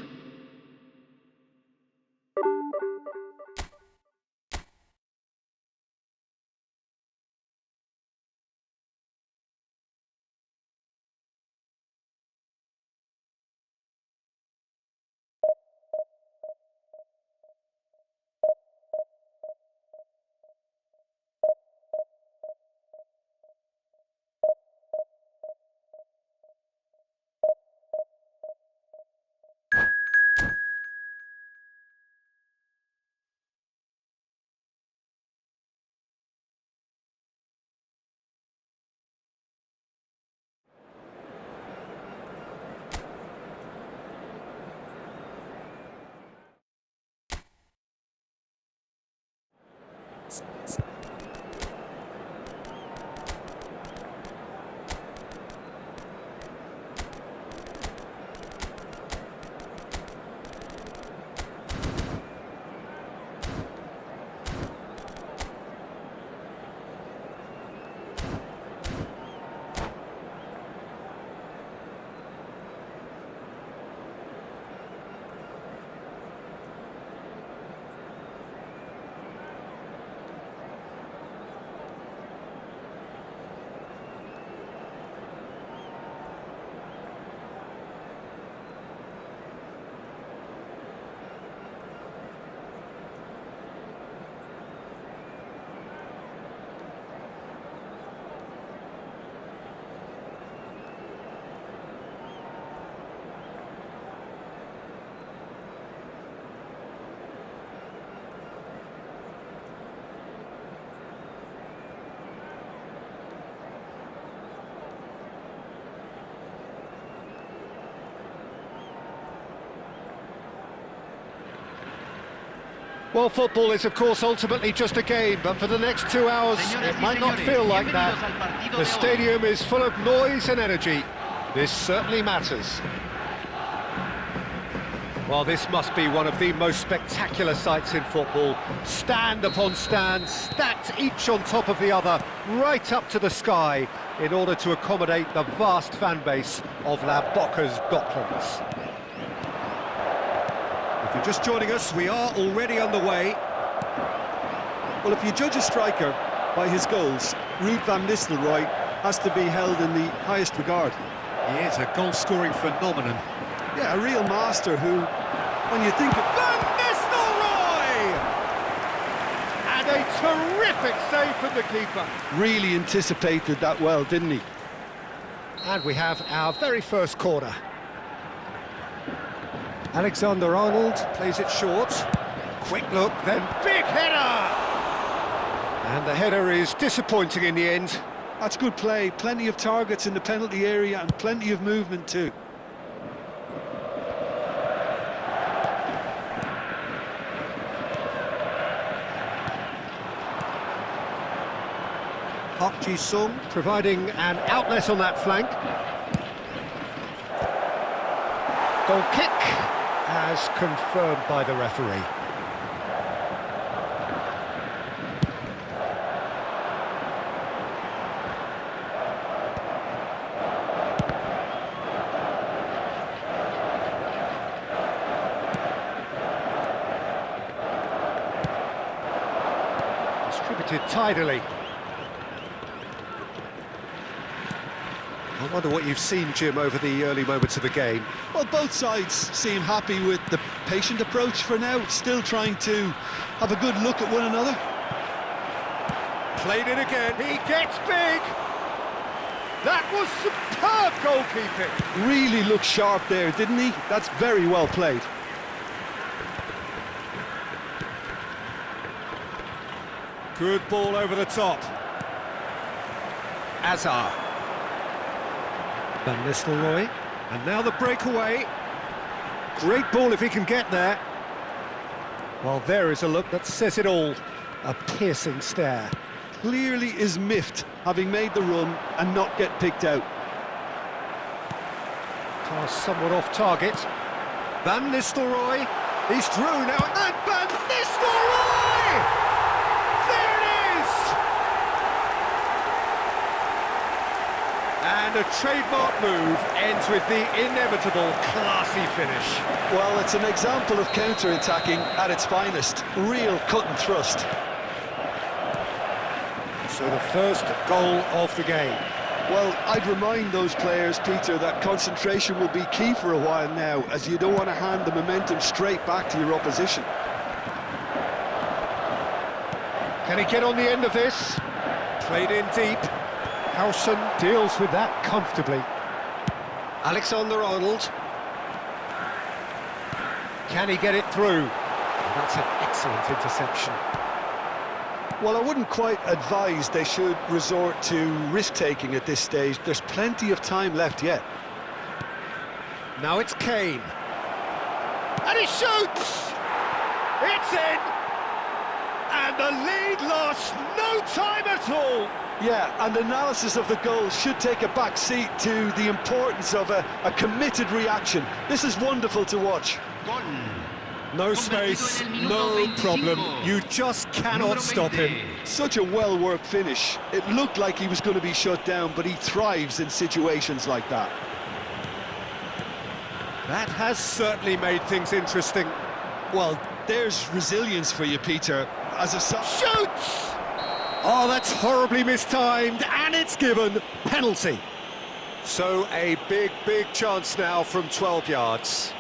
[SPEAKER 1] Well, football is, of course, ultimately just a game, but for the next 2 hours, it might not feel like that. The stadium is full of noise and energy. This certainly matters. Well, this must be one of the most spectacular sights in football. Stand upon stand, stacked each on top of the other, right up to the sky, in order to accommodate the vast fan base of La Boca's Docklands. If you're just joining us, we are already underway.
[SPEAKER 6] Well, if you judge a striker by his goals, Ruud van Nistelrooy has to be held in the highest regard.
[SPEAKER 1] He is a goal-scoring phenomenon.
[SPEAKER 6] Yeah, a real master who, when you think of...
[SPEAKER 1] Van Nistelrooy! And a terrific save from the keeper.
[SPEAKER 6] really anticipated that well, didn't he?
[SPEAKER 1] And we have our very first corner. Alexander-Arnold plays it short. Quick look, then big header! And the header is disappointing in the end.
[SPEAKER 6] That's good play, plenty of targets in the penalty area and plenty of movement too.
[SPEAKER 1] Park Ji-sung providing an outlet on that flank. Goal kick, as confirmed by the referee. Distributed tidily. I wonder what you've seen, Jim, over the early moments of the game.
[SPEAKER 6] Well, both sides seem happy with the patient approach for now, still trying to have a good look at one another.
[SPEAKER 1] Played it again, he gets big! That was superb goalkeeping!
[SPEAKER 6] Really looked sharp there, didn't he? That's very well played.
[SPEAKER 1] Good ball over the top. Azar. Van Nistelrooy, and now the breakaway. Great ball if he can get there. Well, there is a look that says it all. A piercing stare.
[SPEAKER 6] Clearly is miffed, having made the run and not get picked out.
[SPEAKER 1] Pass somewhat off target. Van Nistelrooy, he's through now, and Van Nistelrooy! There it is! And a trademark move ends with the inevitable classy finish.
[SPEAKER 6] Well, it's an example of counter-attacking at its finest. Real cut and thrust.
[SPEAKER 1] So the first goal of the game.
[SPEAKER 6] Well, I'd remind those players, Peter, that concentration will be key for a while now, as you don't want to hand the momentum straight back to your opposition.
[SPEAKER 1] Can he get on the end of this? Played in deep. Howson deals with that comfortably. Alexander-Arnold. Can he get it through? That's an excellent interception.
[SPEAKER 6] Well, I wouldn't quite advise they should resort to risk-taking at this stage. There's plenty of time left yet.
[SPEAKER 1] Now it's Kane. And he shoots! It's in! And the lead lost no time at all!
[SPEAKER 6] Yeah, and analysis of the goal should take a back seat to the importance of a committed reaction. This is wonderful to watch.
[SPEAKER 1] No space, no problem. You just cannot stop him.
[SPEAKER 6] Such a well-worked finish. It looked like he was going to be shut down, but he thrives in situations like that.
[SPEAKER 1] That has certainly made things interesting.
[SPEAKER 6] Well, there's resilience for you, Peter. As a
[SPEAKER 1] Shoots! Oh, that's horribly mistimed, and it's given. Penalty. So a big, big chance now from 12 yards.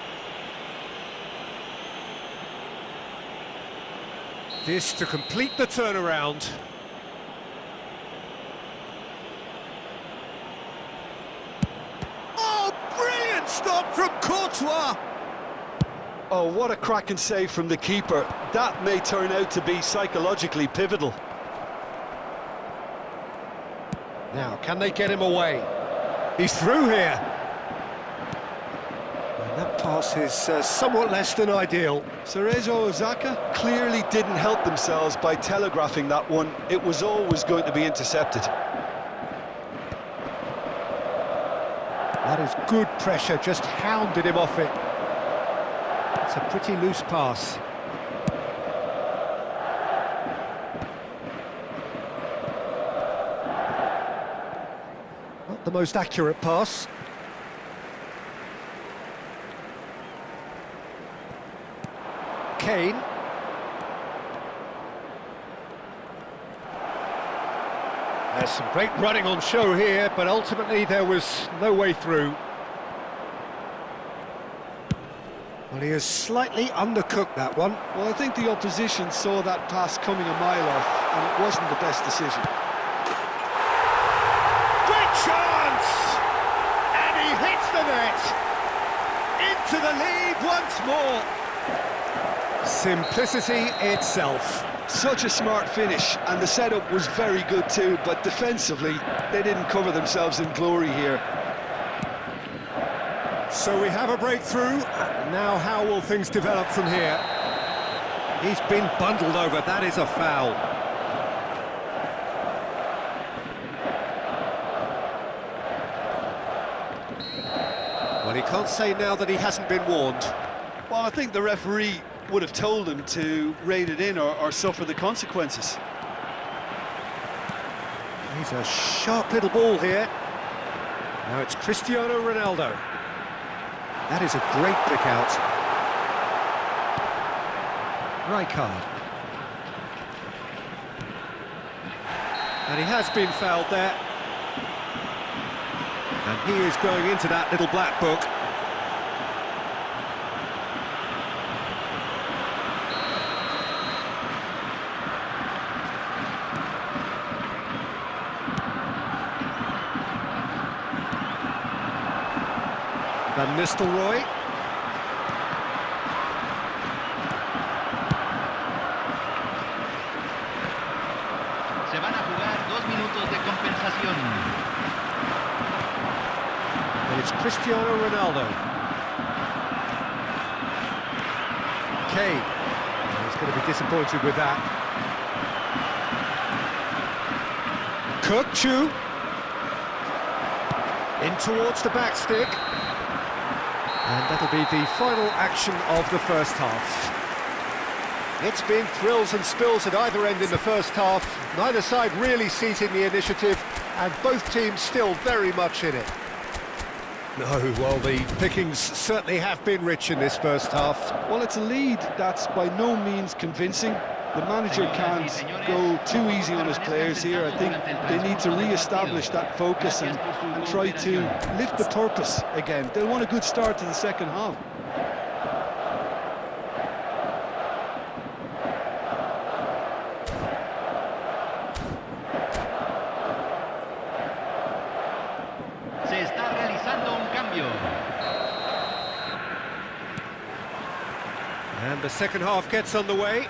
[SPEAKER 1] This to complete the turnaround. Oh, brilliant stop from Courtois!
[SPEAKER 6] Oh, what a cracking save from the keeper. That may turn out to be psychologically pivotal.
[SPEAKER 1] Now, can they get him away? He's through here. And that pass is somewhat less than ideal.
[SPEAKER 2] Cerezo Osaka clearly didn't help themselves by telegraphing that one. It was always going to be intercepted.
[SPEAKER 1] That is good pressure, just hounded him off it. It's a pretty loose pass. Not the most accurate pass. Kane. There's some great running on show here, but ultimately there was no way through. Well, he has slightly undercooked that one.
[SPEAKER 6] Well, I think the opposition saw that pass coming a mile off, and it wasn't the best decision.
[SPEAKER 1] Great chance! And he hits the net! Into the lead once more! Simplicity itself.
[SPEAKER 6] Such a smart finish, and the setup was very good too, but defensively, they didn't cover themselves in glory here.
[SPEAKER 1] So we have a breakthrough. Now how will things develop from here? He's been bundled over, that is a foul. Well, he can't say now that he hasn't been warned.
[SPEAKER 6] Well, I think the referee would have told him to rein it in or suffer the consequences.
[SPEAKER 1] He's a sharp little ball here. Now it's Cristiano Ronaldo. That is a great pick out. Rijkaard. And he has been fouled there. And he is going into that little black book. Van Nistelrooy.
[SPEAKER 3] Se van a jugar 2 minutos de compensación.
[SPEAKER 1] And it's Cristiano Ronaldo. Kane. He's going to be disappointed with that. Kökçü. In towards the back stick. And that'll be the final action of the first half. It's been thrills and spills at either end in the first half. Neither side really seizing the initiative, and both teams still very much in it. No, well, the pickings certainly have been rich in this first half.
[SPEAKER 6] Well, it's a lead that's by no means convincing. The manager can't go too easy on his players here. I think they need to re-establish that focus and try to lift the purpose again. They'll want a good start to the second half.
[SPEAKER 3] Se está realizando un cambio.
[SPEAKER 1] And the second half gets underway.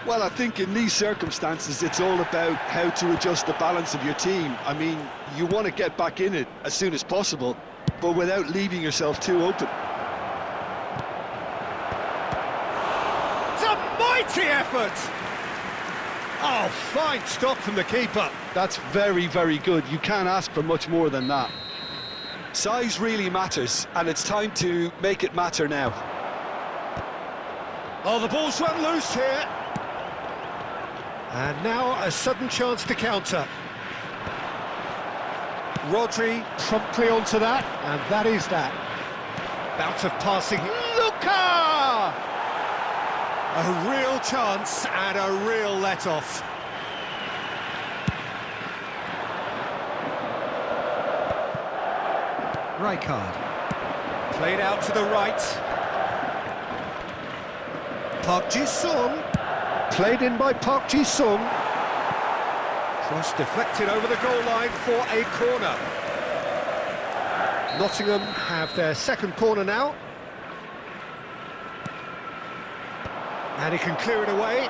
[SPEAKER 6] Well, I think in these circumstances, it's all about how to adjust the balance of your team. I mean, you want to get back in it as soon as possible, but without leaving yourself too open.
[SPEAKER 1] It's a mighty effort! Oh, fine stop from the keeper.
[SPEAKER 6] That's very, very good. You can't ask for much more than that.
[SPEAKER 2] Size really matters, and it's time to make it matter now.
[SPEAKER 1] Oh, the ball's run loose here. And now a sudden chance to counter. Rodri promptly onto that, and that is that. Bout of passing. Luka! A real chance and a real let-off. Rijkaard. Played out to the right. Park Ji-sung. Played in by Park Ji-sung. Cross deflected over the goal line for a corner. Nottingham have their second corner now. And he can clear it away.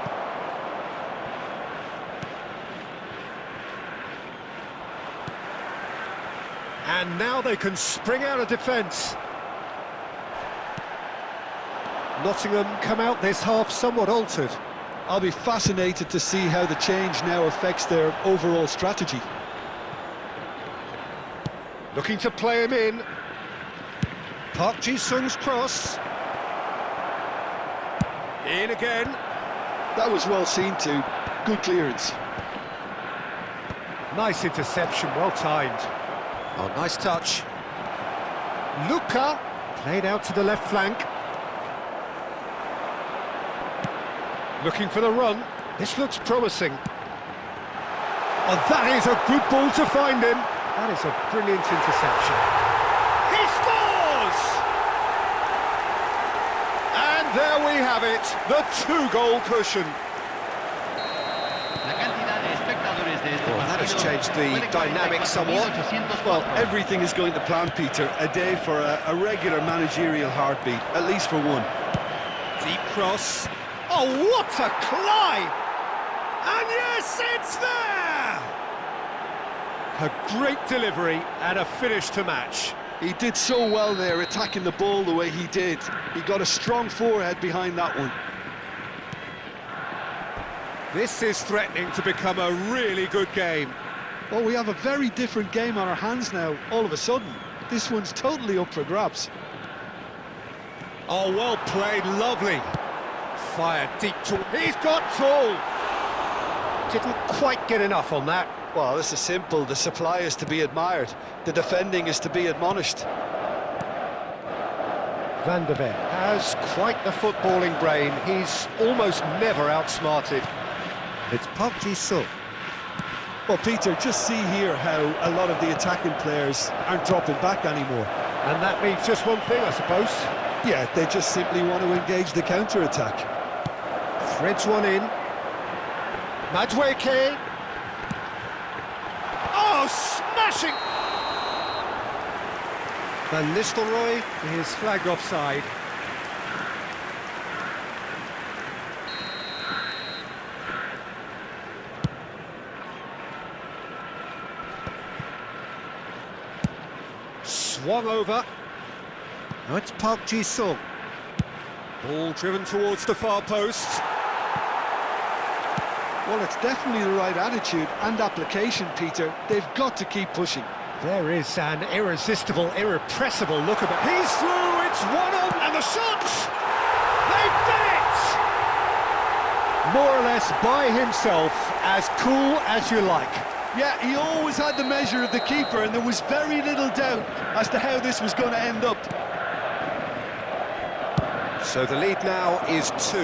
[SPEAKER 1] And now they can spring out of defence. Nottingham come out this half somewhat altered.
[SPEAKER 6] I'll be fascinated to see how the change now affects their overall strategy.
[SPEAKER 1] Looking to play him in. Park Ji-sung's cross. In again.
[SPEAKER 6] That was well seen too. Good clearance.
[SPEAKER 1] Nice interception, well timed. Oh, nice touch. Luka played out to the left flank. Looking for the run. This looks promising. Oh, that is a good ball to find him. That is a brilliant interception. He scores! And there we have it, the two-goal cushion.
[SPEAKER 3] La cantidad de espectadores de este
[SPEAKER 1] Well, that has
[SPEAKER 3] partido
[SPEAKER 1] changed the
[SPEAKER 3] puede
[SPEAKER 1] dynamic
[SPEAKER 3] 44.804.
[SPEAKER 1] somewhat.
[SPEAKER 6] Well, everything is going to plan, Peter. A day for a regular managerial heartbeat, at least for one.
[SPEAKER 1] Deep cross. Oh, what a climb! And yes, it's there! A great delivery and a finish to match.
[SPEAKER 6] He did so well there, attacking the ball the way he did. He got a strong forehead behind that one.
[SPEAKER 1] This is threatening to become a really good game.
[SPEAKER 6] Well, we have a very different game on our hands now, all of a sudden. This one's totally up for grabs.
[SPEAKER 1] Oh, well played, lovely. Fired deep to... He's got tall! Didn't quite get enough on that.
[SPEAKER 6] Well, this is simple. The supply is to be admired. The defending is to be admonished.
[SPEAKER 1] Van der Ven has quite the footballing brain. He's almost never outsmarted. It's Park Ji-sung.
[SPEAKER 6] Well, Peter, just see here how a lot of the attacking players aren't dropping back anymore.
[SPEAKER 1] And that means just one thing, I suppose.
[SPEAKER 6] Yeah, they just simply want to engage the counter-attack.
[SPEAKER 1] Threads one in. Madueke. Oh, smashing! Van Nistelrooy is flagged offside. Swung over. Now it's Park Ji-sung. Ball driven towards the far post.
[SPEAKER 6] Well, it's definitely the right attitude and application, Peter. They've got to keep pushing.
[SPEAKER 1] There is an irresistible, irrepressible look about. He's through, it's 1-0, and the shot! They've done it! More or less by himself, as cool as you like.
[SPEAKER 6] Yeah, he always had the measure of the keeper, and there was very little doubt as to how this was going to end up.
[SPEAKER 1] So the lead now is 2.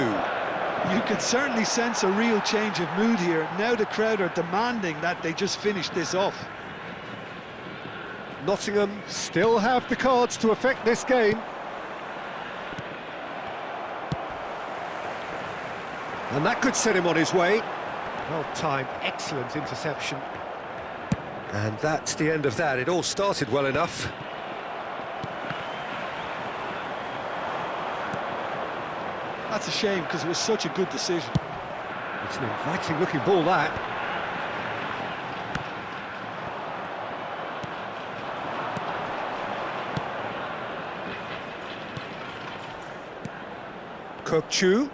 [SPEAKER 6] You can certainly sense a real change of mood here. Now the crowd are demanding that they just finish this off.
[SPEAKER 1] Nottingham still have the cards to affect this game. And that could set him on his way. Well timed, excellent interception. And that's the end of that. It all started well enough.
[SPEAKER 6] That's a shame, because it was such a good decision.
[SPEAKER 1] It's an inviting looking ball, that. Kokchu.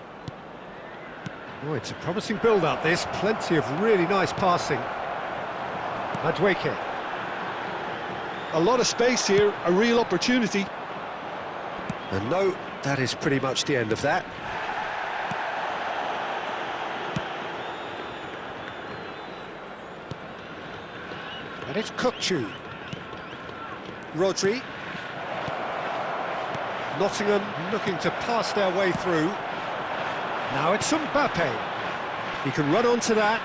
[SPEAKER 1] Oh, it's a promising build-up, this. Plenty of really nice passing. Madueke.
[SPEAKER 6] A lot of space here, a real opportunity.
[SPEAKER 1] And no, that is pretty much the end of that. And it's Kokchu. Rodri. Nottingham looking to pass their way through. Now it's Mbappe. He can run onto that.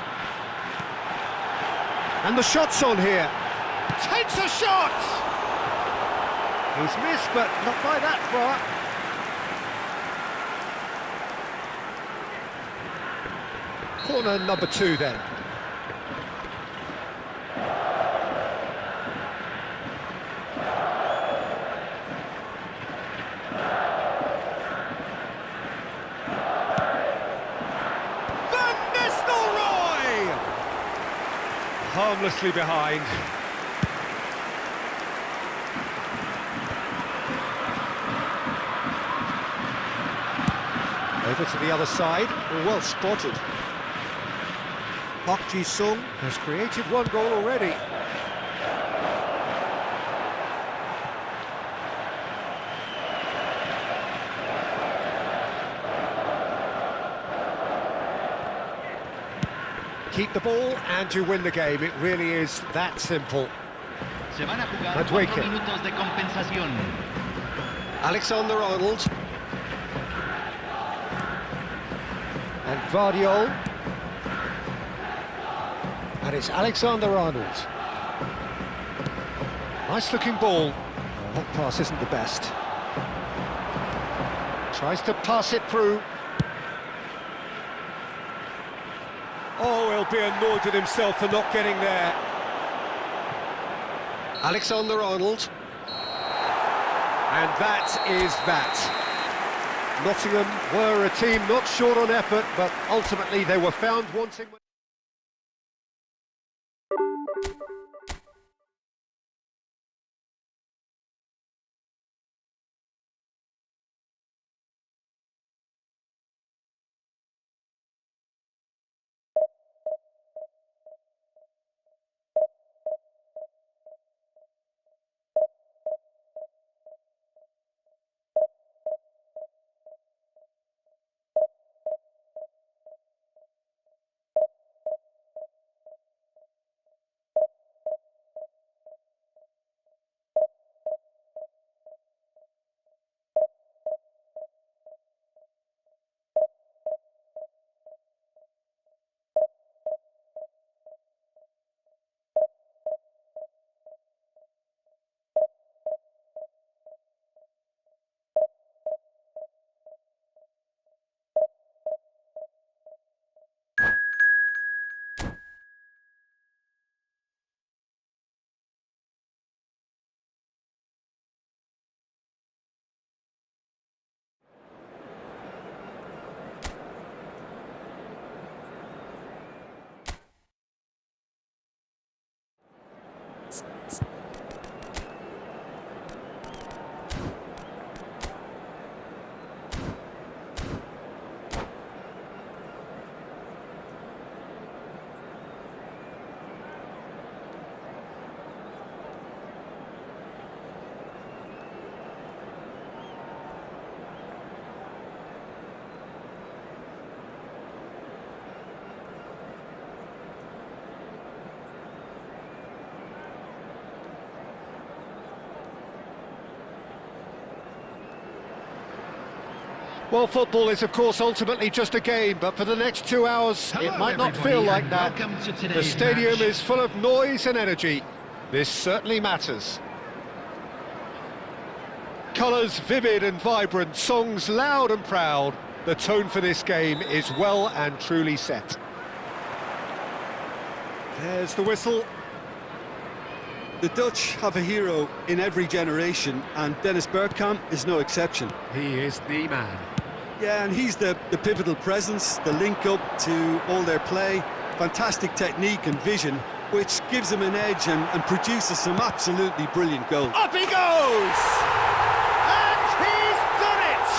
[SPEAKER 1] And the shot's on here. Takes a shot! He's missed, but not by that far. Corner number 2 then. Van Nistelrooy! Harmlessly behind. Over to the other side.
[SPEAKER 6] Well spotted.
[SPEAKER 1] Park Ji-sung has created one goal already. Keep the ball and you win the game. It really is that simple.
[SPEAKER 3] Se van a jugar
[SPEAKER 1] Madueke.
[SPEAKER 3] 4 minutos de compensación.
[SPEAKER 1] Alexander-Arnold. And Gvardiol. And it's Alexander-Arnold. Nice looking ball. Oh, that pass isn't the best. Tries to pass it through. Oh, he'll be annoyed with himself for not getting there. Alexander-Arnold. And that is that. Nottingham were a team not short on effort, but ultimately they were found wanting... Well, football is, of course, ultimately just a game, but for the next 2 hours, it might not feel like that. The stadium is full of noise and energy. This certainly matters. Colours vivid and vibrant, songs loud and proud. The tone for this game is well and truly set. There's the whistle.
[SPEAKER 6] The Dutch have a hero in every generation, and Dennis Bergkamp is no exception.
[SPEAKER 1] He is the man.
[SPEAKER 6] Yeah, and he's the pivotal presence, the link-up to all their play, fantastic technique and vision, which gives him an edge and produces some absolutely brilliant goals.
[SPEAKER 1] Up he goes! And he's done it!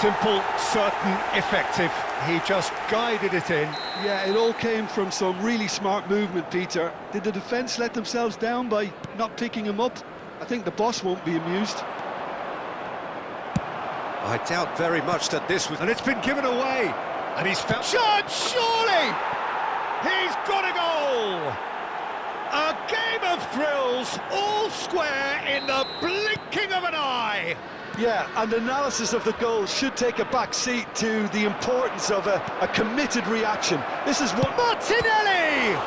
[SPEAKER 1] Simple, certain, effective. He just guided it in.
[SPEAKER 6] Yeah, it all came from some really smart movement, Peter. Did the defence let themselves down by not picking him up? I think the boss won't be amused.
[SPEAKER 1] I doubt very much that this was... And it's been given away! And he's found... Shot, surely! He's got a goal! A game of thrills, all square in the blinking of an eye!
[SPEAKER 6] Yeah, and analysis of the goal should take a back seat to the importance of a committed reaction. This is what...
[SPEAKER 1] Martinelli!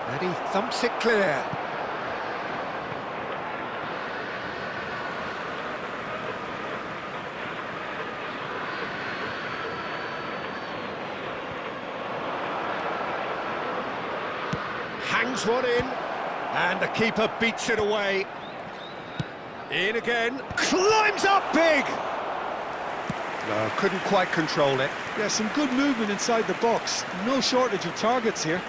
[SPEAKER 1] And he thumps it clear. Hangs one in, and the keeper beats it away. In again, climbs up big! No, couldn't quite control it.
[SPEAKER 6] Yeah, some good movement inside the box. No shortage of targets here.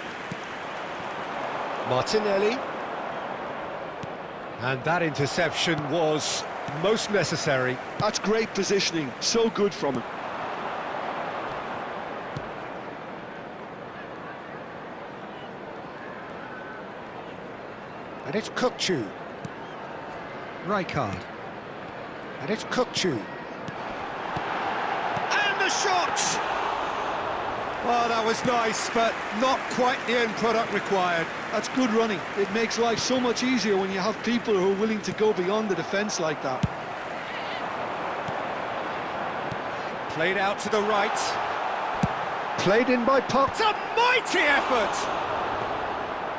[SPEAKER 1] Martinelli. And that interception was Most necessary.
[SPEAKER 6] That's great positioning, so good from him.
[SPEAKER 1] And it's Kukçu. Rijkaard. And it's Kukçu. And the shot! Well, that was nice, but not quite the end product required.
[SPEAKER 6] That's good running. It makes life so much easier when you have people who are willing to go beyond the defence like that.
[SPEAKER 1] Played out to the right. Played in by Park. It's a mighty effort!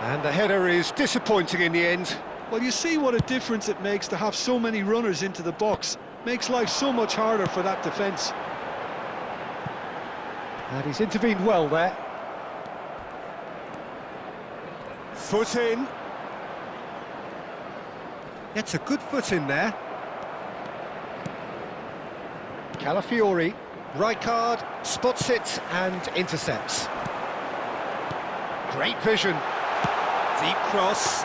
[SPEAKER 1] And the header is disappointing in the end.
[SPEAKER 6] Well, you see what a difference it makes to have so many runners into the box. Makes life so much harder for that defence.
[SPEAKER 1] And he's intervened well there. Foot in. Gets a good foot in there. Calafiori. Rijkaard spots it and intercepts. Great vision. Deep cross.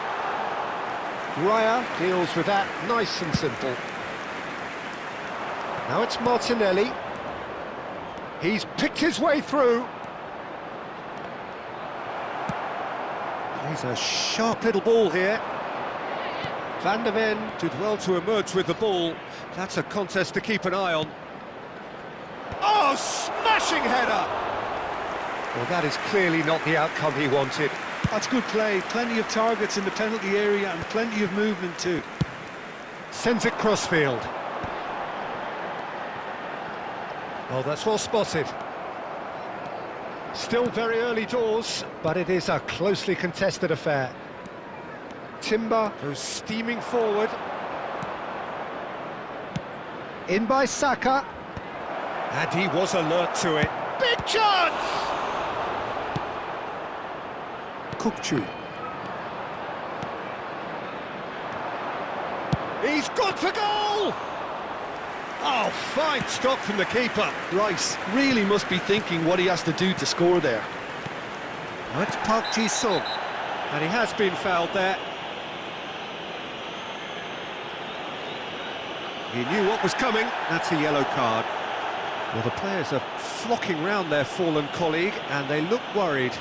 [SPEAKER 1] Raya deals with that nice and simple. Now it's Martinelli. He's picked his way through. He's a sharp little ball here. Van de Ven did well to emerge with the ball. That's a contest to keep an eye on. Oh, smashing header! Well, that is clearly not the outcome he wanted.
[SPEAKER 6] That's good play. Plenty of targets in the penalty area and plenty of movement too.
[SPEAKER 1] Sends it crossfield. Oh, that's well spotted. Still very early doors, but it is a closely contested affair. Timber goes steaming forward. In by Saka. And he was alert to it. Big chance! Kukçu. He's gone for goal! Oh, fine stop from the keeper.
[SPEAKER 6] Rice really must be thinking what he has to do to score there.
[SPEAKER 1] That's Park Ji-sung. And he has been fouled there. He knew what was coming. That's a yellow card. Well, the players are flocking round their fallen colleague, and they look worried.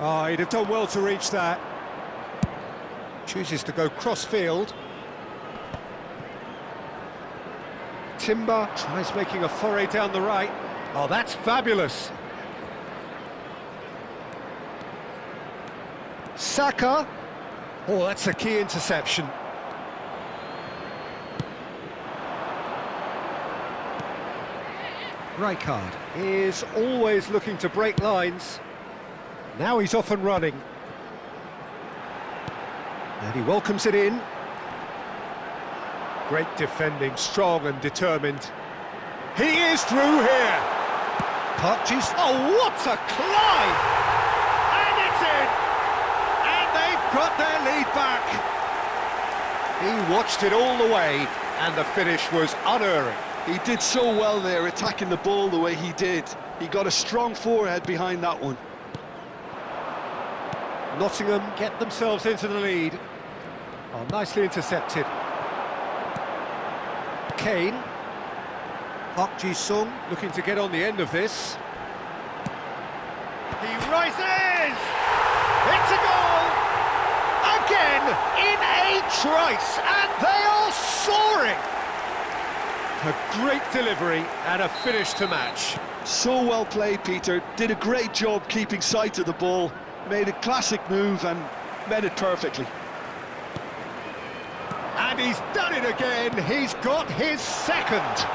[SPEAKER 1] Oh, he'd have done well to reach that. Chooses to go cross-field. Timber tries making a foray down the right. Oh, that's fabulous. Saka. Oh, that's a key interception. Rijkaard is always looking to break lines. Now he's off and running. And he welcomes it in. Great defending, strong and determined. He is through here. Park Ji. Oh, what a climb! And it's in! And they've got their lead back. He watched it all the way, and the finish was unerring.
[SPEAKER 6] He did so well there, attacking the ball the way he did. He got a strong forehead behind that one.
[SPEAKER 1] Nottingham get themselves into the lead. Oh, nicely intercepted. Kane. Park Ji-sung looking to get on the end of this. He rises! It's a goal! Again, in a trice, and they are soaring! A great delivery and a finish to match.
[SPEAKER 6] So well played, Peter. Did a great job keeping sight of the ball. Made a classic move and made it perfectly.
[SPEAKER 1] And he's done it again. He's got his second.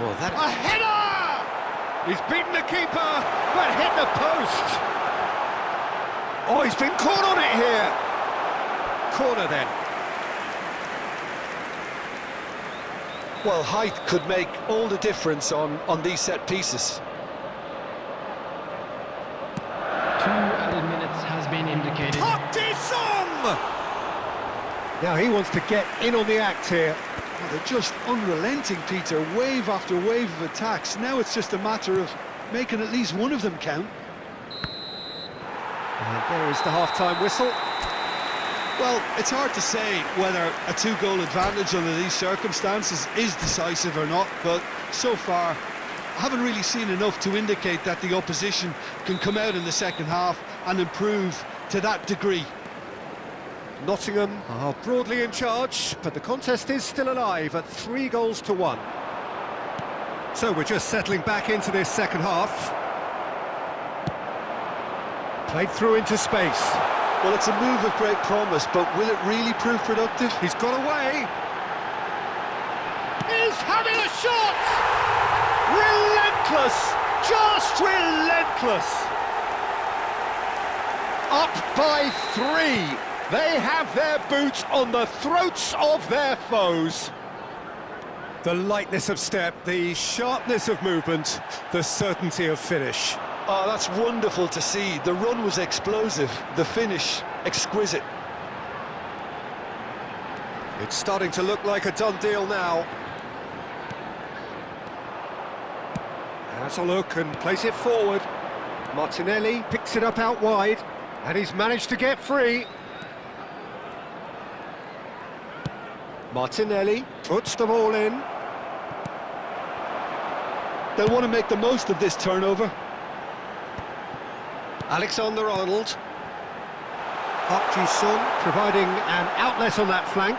[SPEAKER 1] Well, that... A header! He's beaten the keeper, but hit the post. Oh, he's been caught on it here. Corner then.
[SPEAKER 2] Well, height could make all the difference on these set pieces.
[SPEAKER 4] 2 added minutes has been indicated.
[SPEAKER 1] Park Ji-sung! Now he wants to get in on the act here.
[SPEAKER 6] Oh, they're just unrelenting, Peter. Wave after wave of attacks. Now it's just a matter of making at least one of them count.
[SPEAKER 1] And there is the half-time whistle.
[SPEAKER 6] Well, it's hard to say whether a two-goal advantage under these circumstances is decisive or not, but so far I haven't really seen enough to indicate that the opposition can come out in the second half and improve to that degree.
[SPEAKER 1] Nottingham are broadly in charge, but the contest is still alive at 3-1. So we're just settling back into this second half. Played through into space.
[SPEAKER 6] Well, it's a move of great promise, but will it really prove productive?
[SPEAKER 1] He's got away. He's having a shot! Relentless! Just relentless! Up by 3. They have their boots on the throats of their foes. The lightness of step, the sharpness of movement, the certainty of finish.
[SPEAKER 2] Oh, that's wonderful to see. The run was explosive, the finish exquisite.
[SPEAKER 1] It's starting to look like a done deal now. Has a look and plays it forward. Martinelli picks it up out wide, and he's managed to get free. Martinelli puts the ball in.
[SPEAKER 6] They'll want to make the most of this turnover.
[SPEAKER 1] Alexander-Arnold. Park Ji-sung providing an outlet on that flank.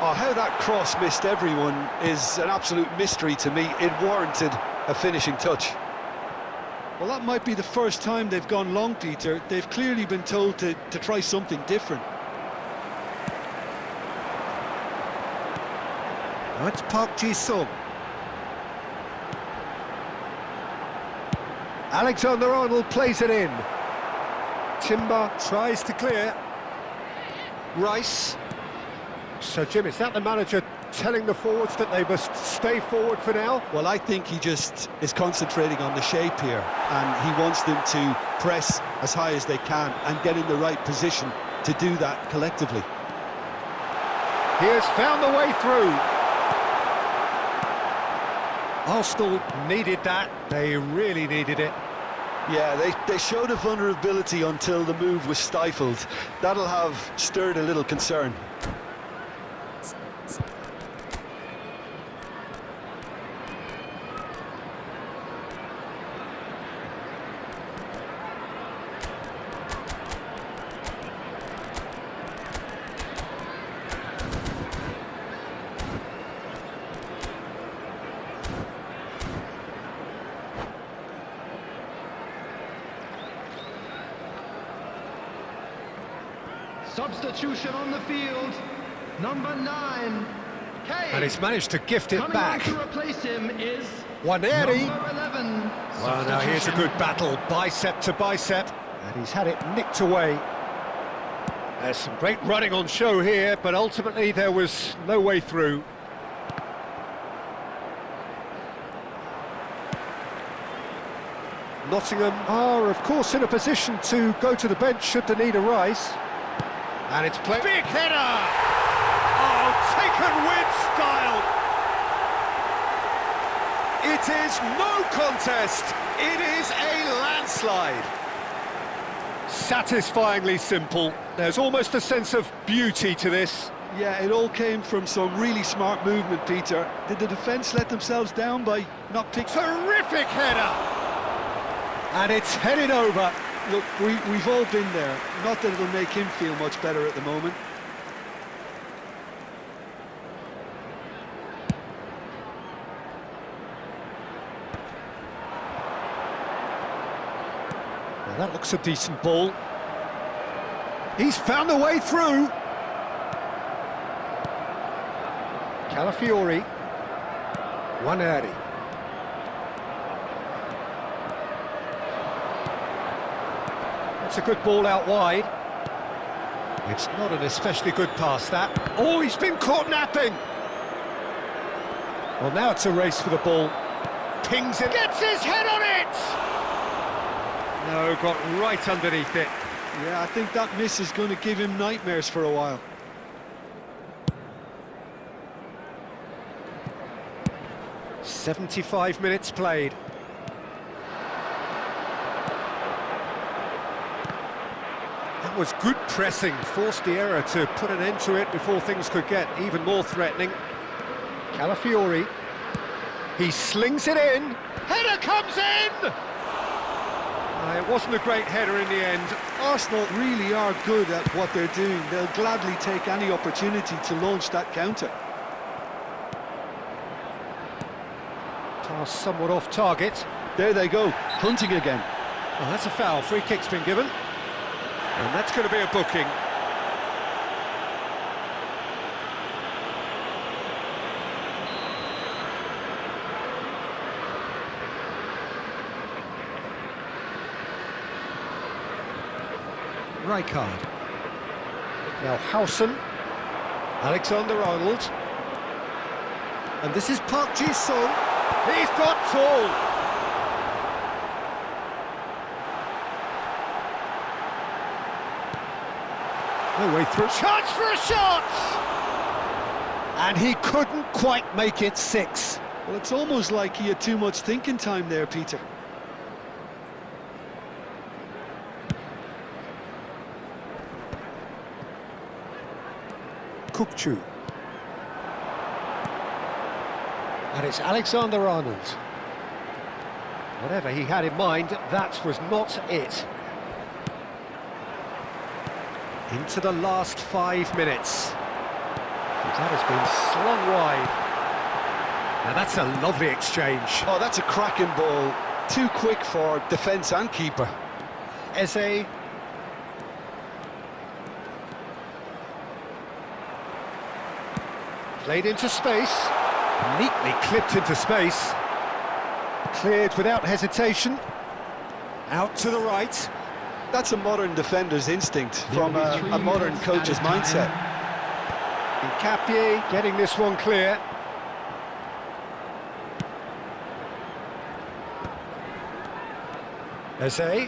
[SPEAKER 2] Oh, how that cross missed everyone is an absolute mystery to me. It warranted a finishing touch.
[SPEAKER 6] Well, that might be the first time they've gone long, Peter. They've clearly been told to try something different.
[SPEAKER 1] That's Park Ji-sung. Alexander-Arnold plays it in. Timber tries to clear. Rice. So, Jim, is that the manager telling the forwards that they must stay forward for now?
[SPEAKER 6] Well, I think he just is concentrating on the shape here, and he wants them to press as high as they can and get in the right position to do that collectively.
[SPEAKER 1] He has found the way through. Arsenal needed that. They really needed it.
[SPEAKER 2] Yeah, they showed a vulnerability until the move was stifled. That'll have stirred a little concern.
[SPEAKER 5] Substitution on the field, number 9, Kane.
[SPEAKER 1] And he's managed to gift it
[SPEAKER 5] Coming
[SPEAKER 1] back.
[SPEAKER 5] on to replace him is
[SPEAKER 1] Waneri.
[SPEAKER 5] number 11.
[SPEAKER 1] Well, now here's a good battle, bicep to bicep, and he's had it nicked away. There's some great running on show here, but ultimately there was no way through. Nottingham are, of course, in a position to go to the bench should the need arise. And it's played. Big header! Oh, taken with style! It is no contest. It is a landslide. Satisfyingly simple. There's almost a sense of beauty to this.
[SPEAKER 6] Yeah, it all came from some really smart movement, Peter. Did the defence let themselves down by not picking?
[SPEAKER 1] Terrific header! And it's headed over.
[SPEAKER 6] Look, we've all been there. Not that it'll make him feel much better at the moment.
[SPEAKER 1] Well, that looks a decent ball. He's found a way through. Calafiori. Waneri. It's a good ball out wide. It's not an especially good pass, that. Oh, he's been caught napping. Well, now it's a race for the ball. Pings it. Gets his head on it! No, got right underneath it.
[SPEAKER 6] Yeah, I think that miss is going to give him nightmares for a while.
[SPEAKER 1] "75 minutes played. That was good pressing, forced the error to put an end to it before things could get even more threatening. Calafiori, he slings it in, header comes in! It wasn't a great header in the end.
[SPEAKER 6] Arsenal really are good at what they're doing. They'll gladly take any opportunity to launch that counter.
[SPEAKER 1] Pass somewhat off target.
[SPEAKER 6] There they go, hunting again.
[SPEAKER 1] Well, that's a foul, free kick's been given. And that's going to be a booking. Rijkaard. Now Howson. Alexander-Arnold. And this is Park Ji-sung. He's got tall. No way through. Chance for a shot! And he couldn't quite make it 6.
[SPEAKER 6] Well, it's almost like he had too much thinking time there, Peter.
[SPEAKER 1] Kukçu. And it's Alexander-Arnold. Whatever he had in mind, that was not it. Into the last 5 minutes. That has been slung wide. Now that's a lovely exchange.
[SPEAKER 2] Oh, that's a cracking ball. Too quick for defence and keeper.
[SPEAKER 1] Eze. Played into space. Neatly clipped into space. Cleared without hesitation. Out to the right.
[SPEAKER 2] That's a modern defender's instinct from a modern coach's mindset.
[SPEAKER 1] Nkapie getting this one clear. Eze.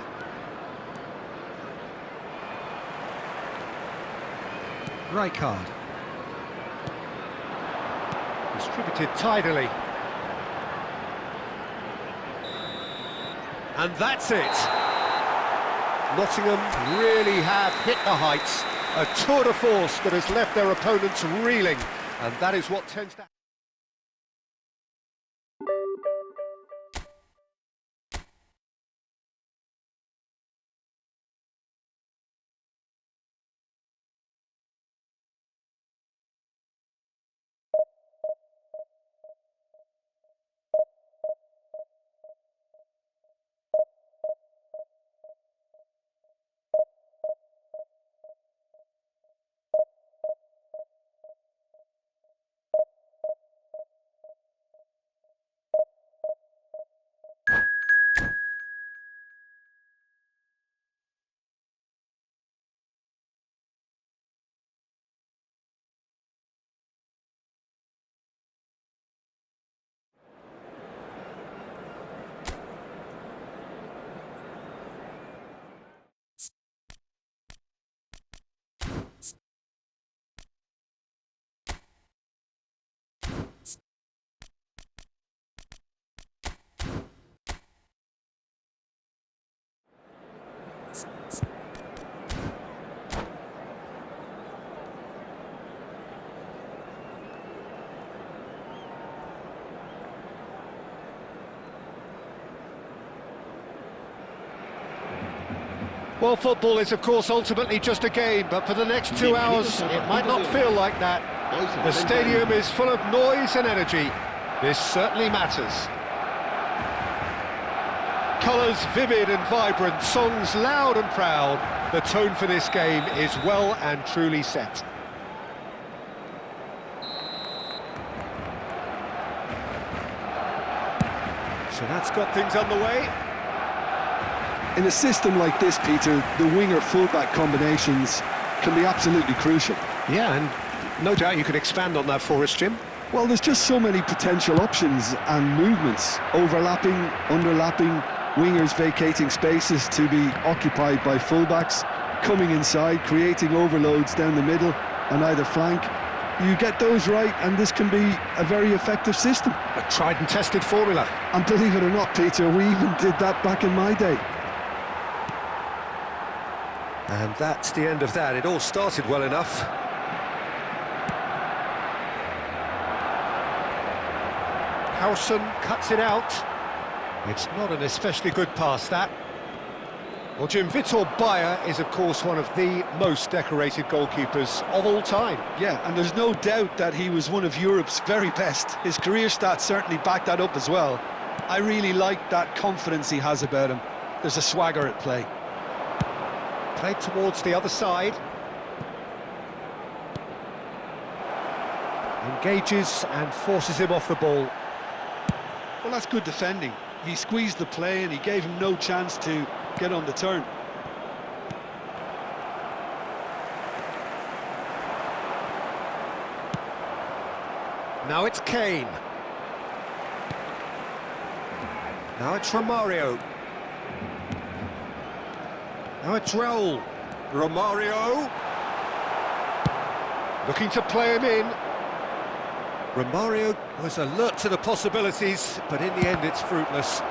[SPEAKER 1] Rijkaard. Distributed tidily. And that's it. Nottingham really have hit the heights. A tour de force that has left their opponents reeling. And that is what tends to... Well, football is, of course, ultimately just a game, but for the next 2 hours, it might not feel like that. The stadium is full of noise and energy. This certainly matters. Colours vivid and vibrant, songs loud and proud. The tone for this game is well and truly set. So that's got things underway.
[SPEAKER 6] In a system like this, Peter, the winger-fullback combinations can be absolutely crucial.
[SPEAKER 1] Yeah, and no doubt you could expand on that for us, Jim.
[SPEAKER 6] Well, there's just so many potential options and movements, overlapping, underlapping, wingers vacating spaces to be occupied by fullbacks. coming inside, creating overloads down the middle on either flank. You get those right, and this can be a very effective system.
[SPEAKER 1] A tried and tested formula.
[SPEAKER 6] And believe it or not, Peter, we even did that back in my day.
[SPEAKER 1] And that's the end of that. It all started well enough. Howson cuts it out. It's not an especially good pass, that. Well, Jim, Vitor Bayer is, of course, one of the most decorated goalkeepers of all time.
[SPEAKER 6] Yeah, and there's no doubt that he was one of Europe's very best. His career stats certainly back that up as well. I really like that confidence he has about him. There's a swagger at play.
[SPEAKER 1] Played towards the other side. Engages and forces him off the ball.
[SPEAKER 6] Well, that's good defending. He squeezed the play and he gave him no chance to get on the turn.
[SPEAKER 1] Now it's Kane. Now it's Romario. Now it's Raul. Romario. Looking to play him in. Romario was alert to the possibilities, but in the end it's fruitless.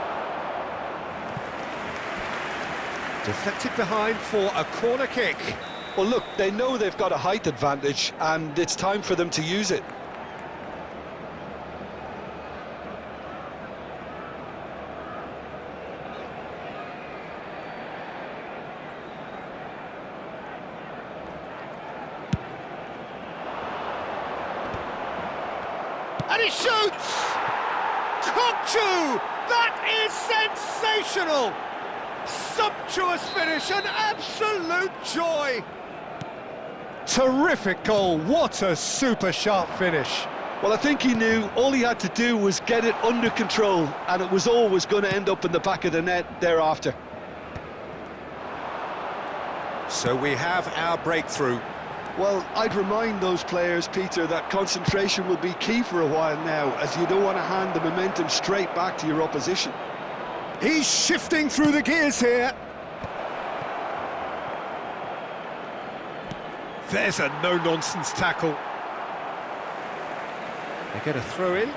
[SPEAKER 1] Deflected behind for a corner kick.
[SPEAKER 2] Well, look, they know they've got a height advantage, and it's time for them to use it.
[SPEAKER 1] And he shoots! Kokchu! That is sensational! Sumptuous finish, an absolute joy! Terrific goal, what a super sharp finish.
[SPEAKER 6] Well, I think he knew all he had to do was get it under control, and it was always going to end up in the back of the net thereafter.
[SPEAKER 1] So we have our breakthrough.
[SPEAKER 6] Well, I'd remind those players, Peter, that concentration will be key for a while now, as you don't want to hand the momentum straight back to your opposition.
[SPEAKER 1] He's shifting through the gears here. There's a no-nonsense tackle. They get a throw in.